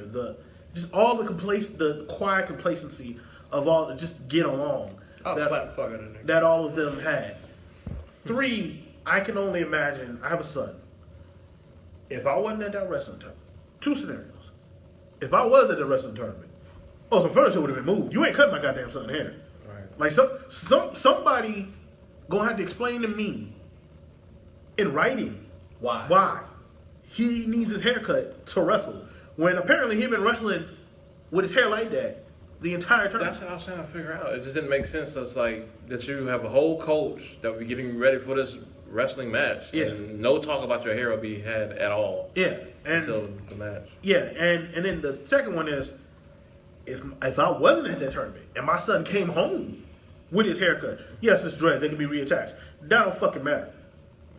S4: just all the quiet complacency of all just get along.
S3: I'll
S4: that-
S3: slap the fuck out of that nigga.
S4: that all of them had. 3, I can only imagine, I have a son. If I wasn't at that wrestling tournament, 2 scenarios. If I was at the wrestling tournament, some furniture would have been moved. You ain't cutting my goddamn son hair.
S1: Right.
S4: Like somebody gonna have to explain to me in writing why he needs his haircut to wrestle. When apparently he been wrestling with his hair like that the entire tournament.
S1: That's what I was trying to figure out. It just didn't make sense. It's like that you have a whole coach that will be getting you ready for this wrestling match.
S4: Yeah.
S1: And no talk about your hair will be had at all
S4: Yeah, and
S1: until the match.
S4: yeah, and then the second one is if I wasn't at that tournament and my son came home with his haircut, yes, it's dreads, they can be reattached. That don't fucking matter.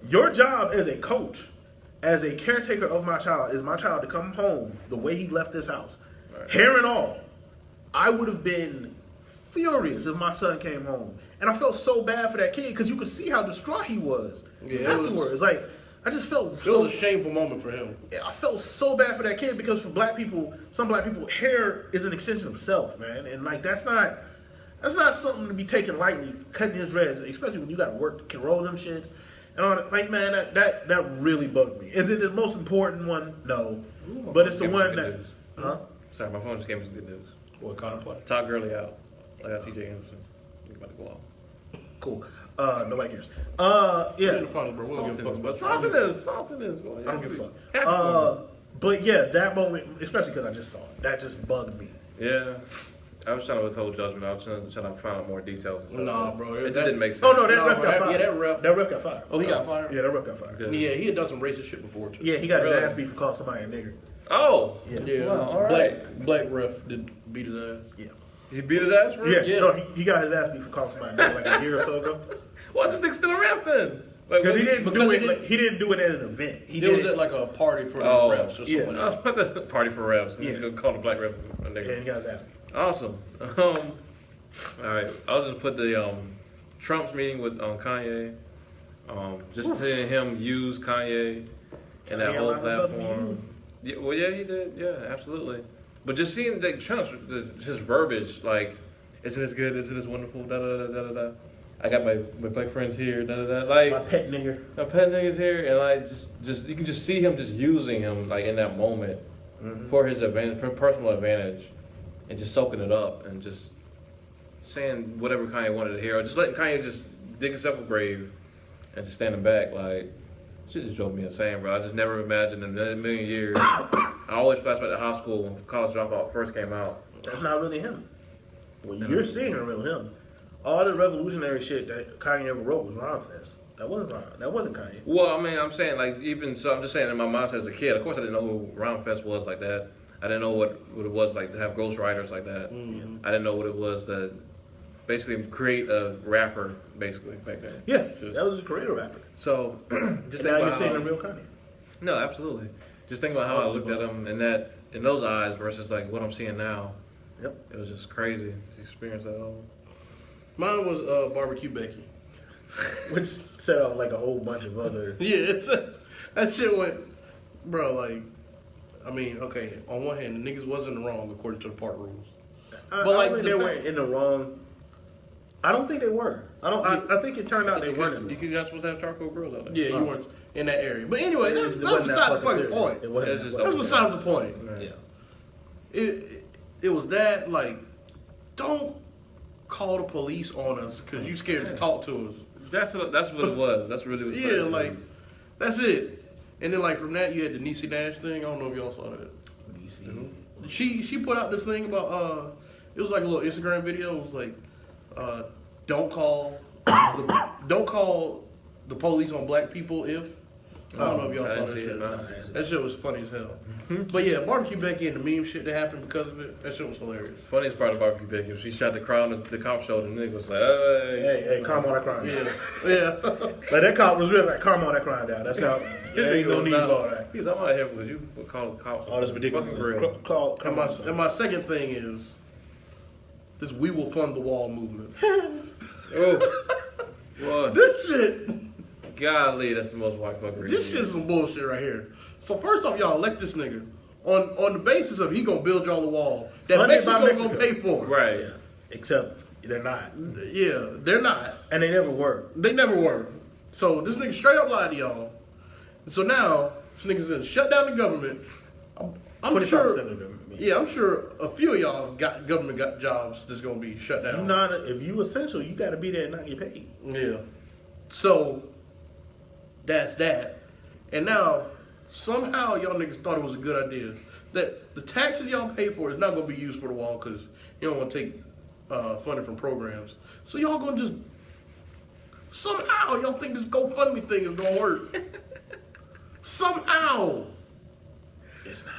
S4: Your job as a coach as a caretaker of my child, is my child to come home the way he left this house,
S1: Right.
S4: hair and all, I would have been furious if my son came home. And I felt so bad for that kid because you could see how distraught he was
S3: Yeah,
S4: afterwards. Like, I just felt
S3: It
S4: so
S3: was a shameful moment for him.
S4: I felt so bad for that kid because for black people, some black people, hair is an extension of self, man. And like that's not something to be taken lightly, cutting his dreads, especially when you gotta work to roll them shits. And all that. Like, man, that really bugged me. Is it the most important one? No. But it's the
S1: Give me
S4: one
S1: some
S4: that
S1: good news.
S4: huh?
S1: Sorry, my phone just gave me some good news.
S3: What kind of play?
S1: Todd Gurley out. I got CJ Anderson. He's about to go off.
S4: Cool. Nobody cares.
S3: We're
S4: Yeah.
S3: in the finals, bro. We don't give a fuck about
S1: Salton is, boy.
S4: I don't give a fuck.
S1: Happy for
S4: But yeah, that moment, especially because I just saw it, that just bugged me.
S1: him. Yeah. I was trying to withhold judgment. I was trying to find out more details and stuff.
S3: Nah, bro.
S1: It just didn't make sense.
S4: Oh no, that
S3: No,
S4: ref
S3: bro,
S4: got
S3: that-
S4: fired.
S3: yeah, that ref-
S4: got fired.
S3: Oh, he got fired?
S4: Yeah, that ref got fired.
S1: Good.
S3: Yeah, he had done some racist shit before, too.
S4: Yeah, he got his
S1: Really?
S4: ass beat for calling somebody a nigger.
S1: Oh!
S4: Yeah.
S3: Yeah,
S1: Wow, all right.
S3: black ref did beat his ass.
S4: Yeah.
S1: He beat his ass for
S4: Yeah,
S1: it?
S3: Yeah.
S4: no, he got his ass beat for calling somebody a nigger like a year or so ago.
S1: Why's this nigga still a ref then? Like,
S4: Because he
S1: what-
S4: didn't
S3: because
S4: do
S3: he
S4: it.
S3: didn't-
S4: He didn't do it at an event. He
S3: It
S4: did
S3: was at like a party for the
S1: Oh.
S3: refs or
S4: Yeah.
S3: something
S1: I was
S3: like that.
S1: about to party for refs. And
S4: Yeah.
S1: he's gonna call the black ref a
S4: and
S1: nigga.
S4: he got his ass beat.
S1: Awesome. All right. I'll just put the Trump's meeting with Kanye. Just seeing him use Kanye and that
S4: Kanye
S1: whole
S4: allowed himself to be
S1: platform. Yeah, well, yeah, he did. Yeah, absolutely. But just seeing that Trump's his verbiage, like, isn't this good? Isn't this wonderful? Da da da da da da. I got my black friends here. Da da da. Like,
S4: My pet nigger.
S1: my pet niggas here, and like just you can just see him just using him like in that moment for his advantage, for personal advantage, and just soaking it up and just saying whatever Kanye wanted to hear, or just letting Kanye just dig himself a grave and just standing back. Like, shit just drove me insane, bro. I just never imagined in a million years. I always flash back to high school when College Dropout first came out.
S4: That's not really him. Well, you're seeing a real him. All the revolutionary shit that Kanye ever wrote was Ron Fest. That wasn't Ron. That wasn't Kanye.
S1: Well, I mean, I'm saying like even so. I'm just saying in my mindset as a kid. Of course, I didn't know who Ron Fest was like that. I didn't know what it was like to have ghostwriters like that.
S3: Mhm.
S1: I didn't know what it was to basically create a rapper basically back then.
S4: Yeah,
S1: Just-
S4: that was a career rapper.
S1: So just
S4: And
S1: think
S4: now you're
S1: about
S4: seeing
S1: how,
S4: a real Kanye.
S1: no, absolutely. Just think about how I looked at him in those eyes versus like what I'm seeing now.
S4: Yep.
S1: It was just crazy to experience that all.
S3: Mine was Barbecue Becky.
S4: Which set off like a whole bunch of other.
S3: Yeah, that shit went, bro, like, I mean, okay, on one hand, the niggas wasn't wrong according to the park rules.
S4: I
S3: But, like,
S4: don't think
S3: the
S4: they
S3: fact-
S4: were in the wrong. I don't think they were. I think it turned out they
S1: You
S4: weren't. in the
S1: could, you're not supposed to have charcoal grills out there.
S3: Yeah, you weren't in that area. But anyway, that's
S4: It wasn't that
S3: besides the
S4: fucking
S3: fucking
S4: serious.
S3: point.
S4: It wasn't
S1: It's
S4: that
S1: just
S3: That's
S4: fucking
S3: besides the point.
S4: serious. Yeah.
S3: It was that, like, don't call the police on us because you scared to talk to us.
S1: That's what it was. That's really what it
S3: Yeah,
S1: was.
S3: like, that's it. And then, like, from that, you had the Niecy Nash thing. I don't know if y'all saw that. She put out this thing about, it was like a little Instagram video. It was like, don't call the police on black people if. I don't know if y'all
S1: I
S3: saw
S1: didn't
S3: that
S1: see
S3: shit.
S1: it, no.
S3: That shit was funny as hell. But yeah, Barbecue Becky and the meme shit that happened because of it, that shit was hilarious.
S1: Funniest part of Barbecue Becky was she shot the crowd and the cop showed and the nigga was like, hey.
S4: Hey, calm on that crime.
S3: Yeah, yeah.
S4: Like that cop was really like, calm on that crime down. That's not. There ain't no need for all that.
S1: He's I'm out here with you for calling the cops.
S4: All this ridiculous.
S1: Fucking grill.
S4: Call.
S3: And my second thing is this "We Will Fund the Wall" movement.
S1: Oh. What?
S3: This shit.
S1: Golly, that's the most white fuckery.
S3: This shit's some bullshit right here. So first off, y'all elect this nigga on the basis of he gonna build y'all the wall that
S4: Funded by
S3: Mexico gonna
S4: Mexico.
S3: pay for.
S1: Right.
S4: Yeah. Except they're not,
S3: Yeah, they're not.
S4: and they never were.
S3: They never were. So this nigga straight up lied to y'all. And so now this nigga's gonna shut down the government. I'm
S4: 25%
S3: sure.
S4: of them.
S3: Yeah, I'm sure a few of y'all got government jobs that's gonna be shut
S4: You
S3: down.
S4: not, if you essential, you got to be there and not get paid.
S3: Yeah. So that's that. And now somehow y'all niggas thought it was a good idea that the taxes y'all pay for is not gonna be used for the wall because you don't want to take funding from programs. So y'all gonna just somehow y'all think this GoFundMe thing is gonna work. Somehow.
S4: It's not.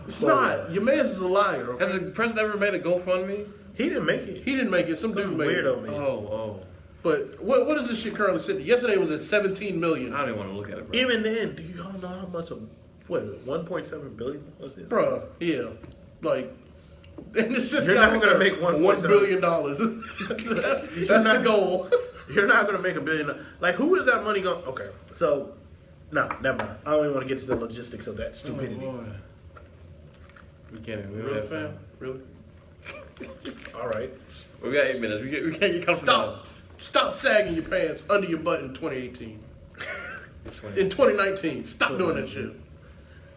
S3: It's not. Your man's is a liar. Okay?
S1: Has the president ever made a GoFundMe?
S4: He didn't make it.
S3: He didn't make it. Some dude
S4: Some
S3: made
S4: weirdo
S3: it.
S4: made it.
S1: Oh.
S3: But what is this shit currently sitting? Yesterday it was at 17 million.
S1: I don't even want to look at it, bro.
S4: Even then, do you don't know how much. 1.7 billion was it?
S3: Bruh, yeah. Like, and it's just
S4: You're not gonna make
S3: $1 billion. That's the goal.
S4: You're not gonna make $1 billion. Like, who is that money going? Okay, so no, never mind. I don't even want to get to the logistics of that stupidity.
S1: Oh, we can't even. We don't
S3: Really,
S1: have
S3: fam?
S1: time.
S3: Really?
S4: All right.
S1: We got 8 minutes. We can't get comfortable.
S3: Stop sagging your pants under your butt in 2018. In 2019, stop doing that shit.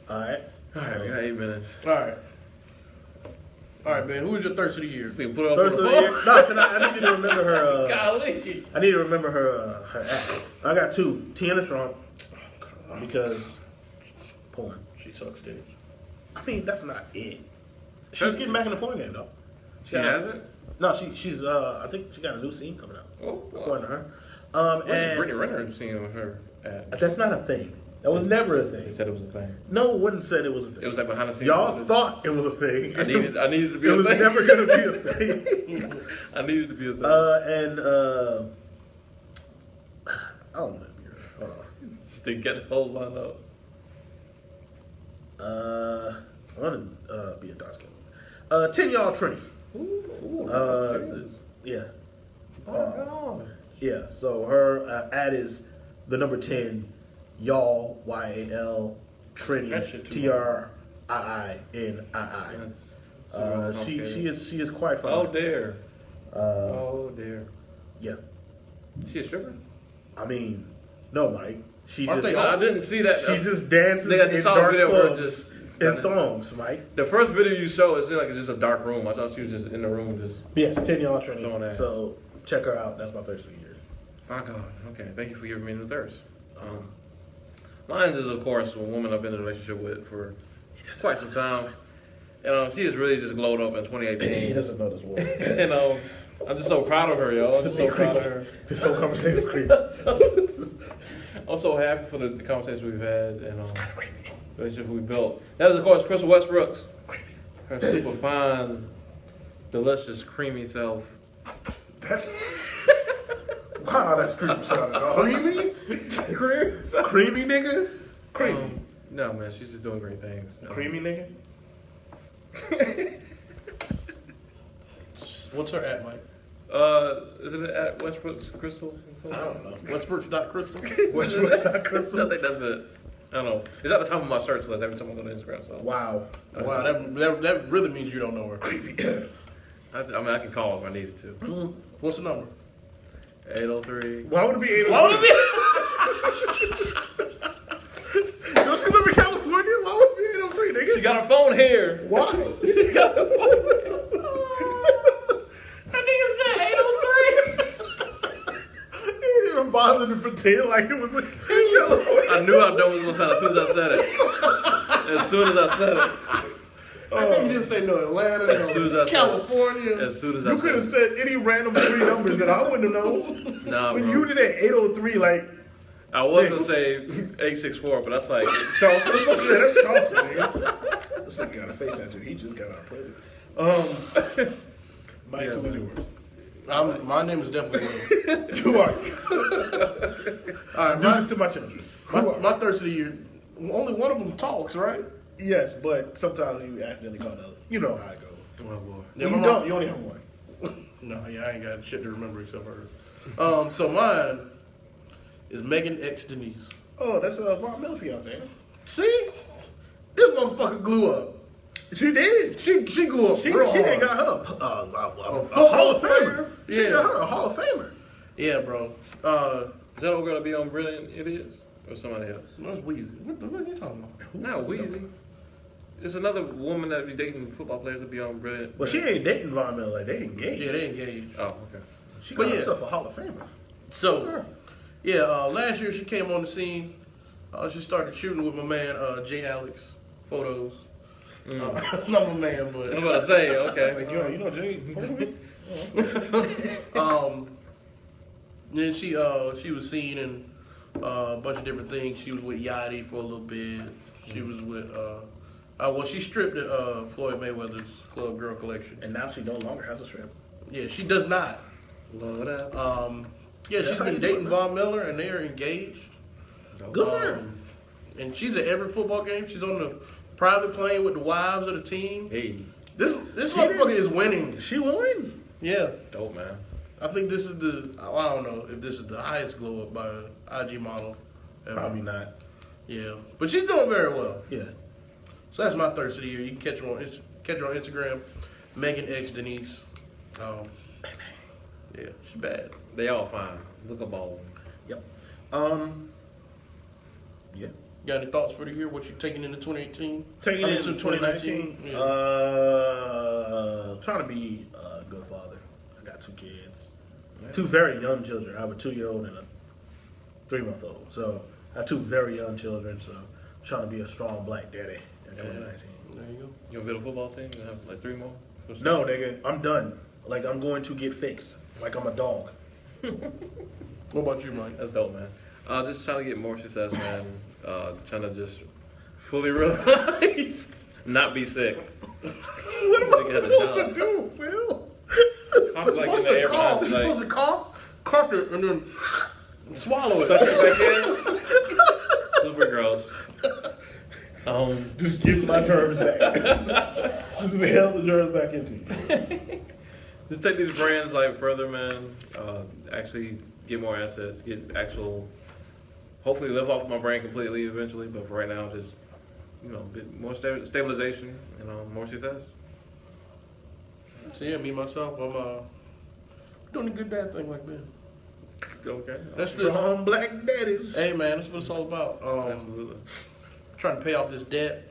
S4: All right.
S1: All right, we got 8 minutes.
S3: All right, man. Who is your thirst of the year?
S1: We can put it up
S4: First
S1: on
S4: of
S1: the
S4: the year.
S1: phone.
S4: No, 'cause I need to remember her.
S1: Golly.
S4: I need to remember her act. I got two. Tiana Trump, because porn.
S3: She sucks dick.
S4: I mean, that's not it. She's getting back in the porn game though.
S1: She hasn't?
S4: No, she's. I think she got a new scene coming out.
S1: Oh,
S4: According to her.
S1: What's
S4: And
S1: Brittany Renner scene with her at?
S4: that's not a thing. That was never a
S1: They
S4: thing.
S1: said it was a thing.
S4: No one said it was a thing.
S1: It was like behind the scenes.
S4: Y'all thought it was a thing.
S1: I needed to be
S4: it
S1: a
S4: was
S1: thing.
S4: never gonna be a thing.
S1: I needed to be a thing.
S4: I don't know. Hold on.
S1: To get the whole line up.
S4: I want to be a dark skin. 10 y'all Trini.
S1: Ooh,
S4: Yeah.
S1: oh,
S4: Yeah. So her ad is the number 10 y'all YAL
S3: That
S4: Trini
S3: shit too
S4: TRIINII. She is quite fun.
S1: Oh dear.
S4: Uh,
S1: Oh dear.
S4: yeah.
S1: Is she a stripper?
S4: I mean, no, Mike. She
S3: Aren't
S4: just
S3: they all-
S1: I didn't see that.
S4: she just dances
S1: They got
S4: in
S1: the song
S4: dark
S1: video where
S4: clubs
S1: just
S4: in thongs, Mike.
S1: The first video you showed, it seemed like it's just a dark room. I thought she was just in the room, just.
S4: Yes, 10 y'all
S1: Throwing
S4: Trini.
S1: ass.
S4: So check her out. That's my first of the year.
S1: My God. Okay. Thank you for giving me the thirst. Mine is, of course, a woman I've been in a relationship with for quite some time. She has really just glowed up in
S4: He
S1: 2018.
S4: doesn't know this word.
S1: I'm just so proud of her, yo. I'm just so proud of her.
S4: This whole conversation is creepy.
S1: I'm so happy for the conversations we've had and the relationship we built. That is, of course, Crystal Westbrook's. Her super fine, delicious, creamy self.
S4: Wow, that's creepy. Creamy? Creamy nigga? Creamy.
S1: No, man, she's just doing great things.
S4: Creamy nigga?
S3: What's her at, Mike?
S1: Isn't it at Westbrook's Crystal?
S3: I don't know. Westbrook's.crystal?
S4: Westbrook's not crystal?
S1: I think that's it. I don't know. It's at the top of my search list every time I go to Instagram. So
S4: Wow.
S3: Wow, that really means you don't know her.
S1: I mean, I can call if I needed to.
S3: What's the number?
S1: 803.
S4: Why would it be 803?
S3: Why would it be?
S4: Don't you live in California? Why would it be 803, nigga?
S1: She got her phone here.
S4: Why?
S1: She got her phone here. That nigga said 803.
S4: He didn't even bother to pretend like it was a California.
S1: I knew how dumb it was going to sound as soon as I said it. As soon as I said it.
S3: I think you didn't say no Atlanta,
S1: As soon as I
S3: no
S1: said-
S3: California.
S1: As soon as I
S4: You could have
S1: said
S4: said any random 3 numbers that I wouldn't have known.
S1: it. Nah,
S4: When
S1: bro.
S4: you did that 803, like,
S1: I was going to say 864, but that's like Charleston.
S4: yeah, that's Charleston, nigga. This nigga got a face tattoo. He just got out of prison. Mike,
S1: Yeah,
S4: who was
S1: man.
S4: yours?
S3: My name is definitely Will.
S4: Who are you?
S3: All right,
S4: Do this to my children.
S3: my thirst of the year. Only one of them talks, right?
S4: Yes, but sometimes you accidentally call the other. You know how it goes.
S1: Oh, boy.
S3: Yeah,
S4: You
S3: my
S4: don't.
S3: mom-
S4: You only have one.
S3: No, yeah, I ain't got shit to remember except hers. So mine is Megan X Denise.
S4: Oh, that's Von Miller fiance.
S3: See, this motherfucker glue up.
S4: She did.
S3: She glue up
S4: She
S3: real
S4: didn't
S3: hard.
S4: got her a
S3: full
S4: Hall of
S3: Hall of
S4: Famer. She
S3: Yeah.
S4: got her a Hall of Famer.
S3: Yeah, bro.
S1: Is that old girl to be on Brilliant Idiots? Or somebody else?
S3: That's Weezy. What the fuck are you talking about?
S1: Not Weezy. It's another woman that be dating football players to be on Brilliant.
S4: Well, she ain't dating Von Miller. Like, they engaged.
S3: Yeah, they engaged.
S1: Oh, okay.
S4: She
S3: But
S4: got
S3: yeah.
S4: herself a Hall of Famer.
S3: So, yeah, last year she came on the scene. She started shooting with my man Jay Alex photos. Not my man,
S1: I
S3: but
S1: was about to say, okay.
S4: Like, you know Jay personally?
S3: then she was seen in a bunch of different things. She was with Yachty for a little bit. She was with well, she stripped at Floyd Mayweather's Club Girl Collection.
S4: And now she no longer has a strip.
S3: Yeah, she does not.
S1: Love that.
S3: Yeah,
S4: That's
S3: she's
S4: how
S3: been
S4: you do
S3: dating
S4: it,
S3: Von Miller, and they are engaged.
S4: Good for her.
S3: and she's at every football game. She's on the private plane with the wives of the team.
S1: Hey,
S3: This motherfucker is winning.
S4: She will win.
S3: Yeah,
S1: dope, man.
S3: I think this is I don't know if this is the highest glow up by an IG model. Ever.
S4: Probably not.
S3: Yeah, but she's doing very well.
S4: Yeah.
S3: So that's my thirst of the year. You can catch her on Instagram, Megan X Denise. Yeah, she's bad.
S1: They all fine. Look up all of them.
S4: Yep. Yeah.
S3: Got any thoughts for the year? What you taking into 2018?
S4: Taking it
S3: into
S4: into 2019.
S3: Yeah.
S4: Trying to be a good father. I got 2 kids. 2 very young children. I have a 2-year-old and a 3-month-old. So I have 2 very young children. So I'm trying to be a strong black daddy in 2019.
S3: There you go.
S1: You gonna build a football team and have like 3 more?
S4: No, nigga, I'm done. Like I'm going to get fixed. Like I'm a dog.
S3: What about you, Mike?
S1: That's dope, man. Just trying to get more success, man. Trying to just fully realize, not be sick.
S4: What am I supposed to do, Phil?
S1: Cough like in
S3: What's
S1: the
S3: the
S1: air
S3: cough?
S1: behind,
S3: You're
S1: like,
S3: supposed to cough it, and then swallow
S1: suck
S3: it.
S1: it back in. Super gross.
S4: Just give my germs back. Just inhale the germs back into you.
S1: Just take these brands like further, man. Actually get more assets, get actual. Hopefully live off my brand completely eventually, but for right now, just bit more stabilization, more success.
S3: So yeah, me myself, I'm doing a good dad thing like that.
S1: Okay.
S3: That's the
S4: Strong black daddies.
S3: hey man, that's what it's all about.
S1: Absolutely.
S3: Trying to pay off this debt.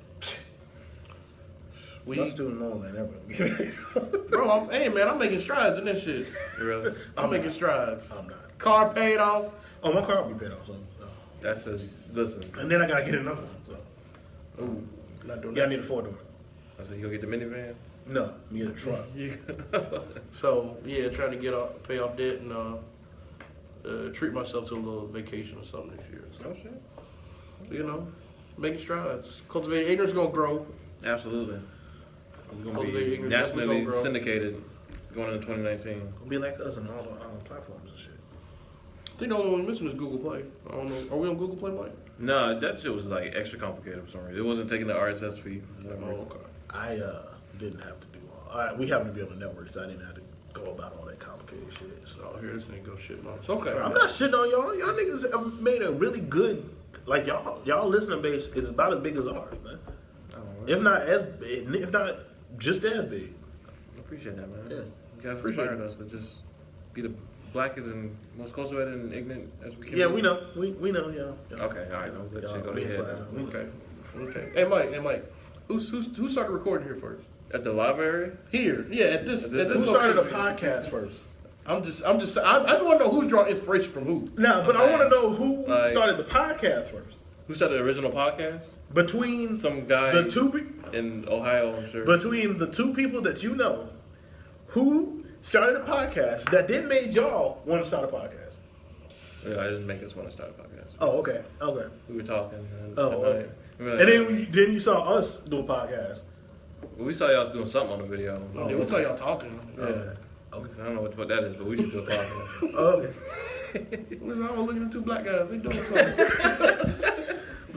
S4: My student loan ain't never.
S3: Bro, hey man, I'm making strides in this shit.
S1: Really?
S3: I'm making strides.
S4: I'm not.
S3: Car paid off.
S4: Oh, my car will be paid off. So.
S1: That's listen.
S4: And then I gotta get another one. So.
S3: Ooh, not doing
S4: Yeah, I
S3: that.
S4: need a 4-door.
S1: I said you go get the minivan.
S4: No, me get a truck.
S3: So yeah, trying to pay off debt and treat myself to a little vacation or something this year. So,
S1: Oh shit.
S3: making strides. Cultivated Ignorance gonna grow.
S1: Absolutely. We're gonna
S3: Cultivated
S1: be
S3: Ignorance definitely
S1: nationally
S3: gonna grow.
S1: syndicated going into 2019.
S4: Be like us on all the platforms and shit.
S3: I think the only one we're missing is Google Play. I don't know. Are we on Google Play, Mike?
S1: No, that shit was like extra complicated for some reason. It wasn't taking the RSS feed.
S4: I didn't have to do all. We happened to be on the network, so I didn't have to go about all that complicated shit. So
S3: Oh, here this nigga go shit, man. It's okay.
S4: I'm not shitting on y'all. Y'all niggas have made a really good, like y'all listening base is about as big as ours, man. If not just as big.
S1: I appreciate that, man.
S4: Yeah.
S1: You guys
S3: Appreciate
S1: inspired us to just be the blackest and most cultivated and ignorant as we can.
S4: Yeah,
S1: be.
S4: we know. We know, y'all.
S1: Okay, all right. No, let shit go to
S4: Y'all,
S1: your head.
S4: we
S1: now.
S3: Okay. Hey, Mike. Who started recording here first?
S1: At the library?
S3: Here. Yeah, at this
S4: Who started a
S3: location.
S4: podcast first?
S3: I just want to know who's drawing inspiration from who.
S4: No, but I want to know who
S1: Like-
S4: started the podcast first.
S1: Who started the original podcast?
S4: Between
S1: Some guy
S4: the two
S1: in Ohio, I'm sure.
S4: between the 2 people that you know, who started a podcast that then made y'all want to start a podcast?
S1: Yeah, I didn't make us want to start a podcast.
S4: Oh, okay.
S1: We were talking. And
S4: Oh,
S1: at
S4: okay.
S1: night, we were like,
S4: And then you saw us do a podcast.
S1: we saw y'all doing something on the video.
S3: Yeah, we'll tell y'all talking.
S1: Yeah. Okay. I don't know what that is, but we should do a podcast.
S4: Oh,
S3: We're all looking at 2 black guys. They doing something.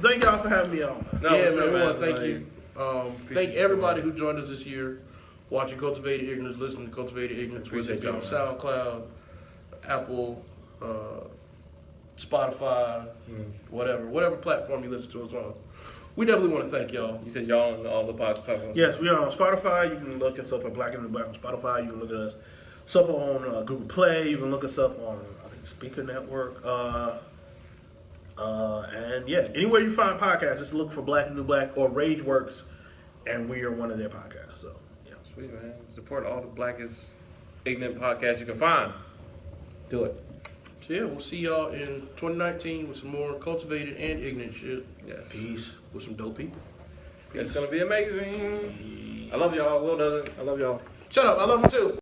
S4: thank y'all for having me on.
S1: No,
S3: yeah,
S1: for
S3: man.
S1: sure,
S3: We want to
S1: Like,
S3: thank you. Thank
S1: you
S3: everybody
S1: so
S3: who joined us this year, watching Cultivated Ignorance, listening to Cultivated Ignorance. We
S1: Appreciate
S3: on
S1: y'all,
S3: SoundCloud, Apple, Spotify, whatever platform you listen to us on. We definitely want to thank y'all.
S1: You said y'all on all the platforms.
S4: Yes, we are on Spotify. You can look us up at Black and the Black on Spotify. You can look at us on Google Play. You can look us up on, I think, Speaker Network. And yeah, anywhere you find podcasts, just look for Black and New Black or Rageworks, and we are one of their podcasts. So yeah,
S1: Sweet, man. Support all the blackest ignorant podcasts you can find. Do it.
S3: So yeah, we'll see y'all in 2019 with some more cultivated and ignorant shit.
S1: Yes.
S3: Peace with some dope people.
S1: It's gonna be amazing. I love y'all. Will doesn't. I love y'all.
S3: Shut up, I love him too.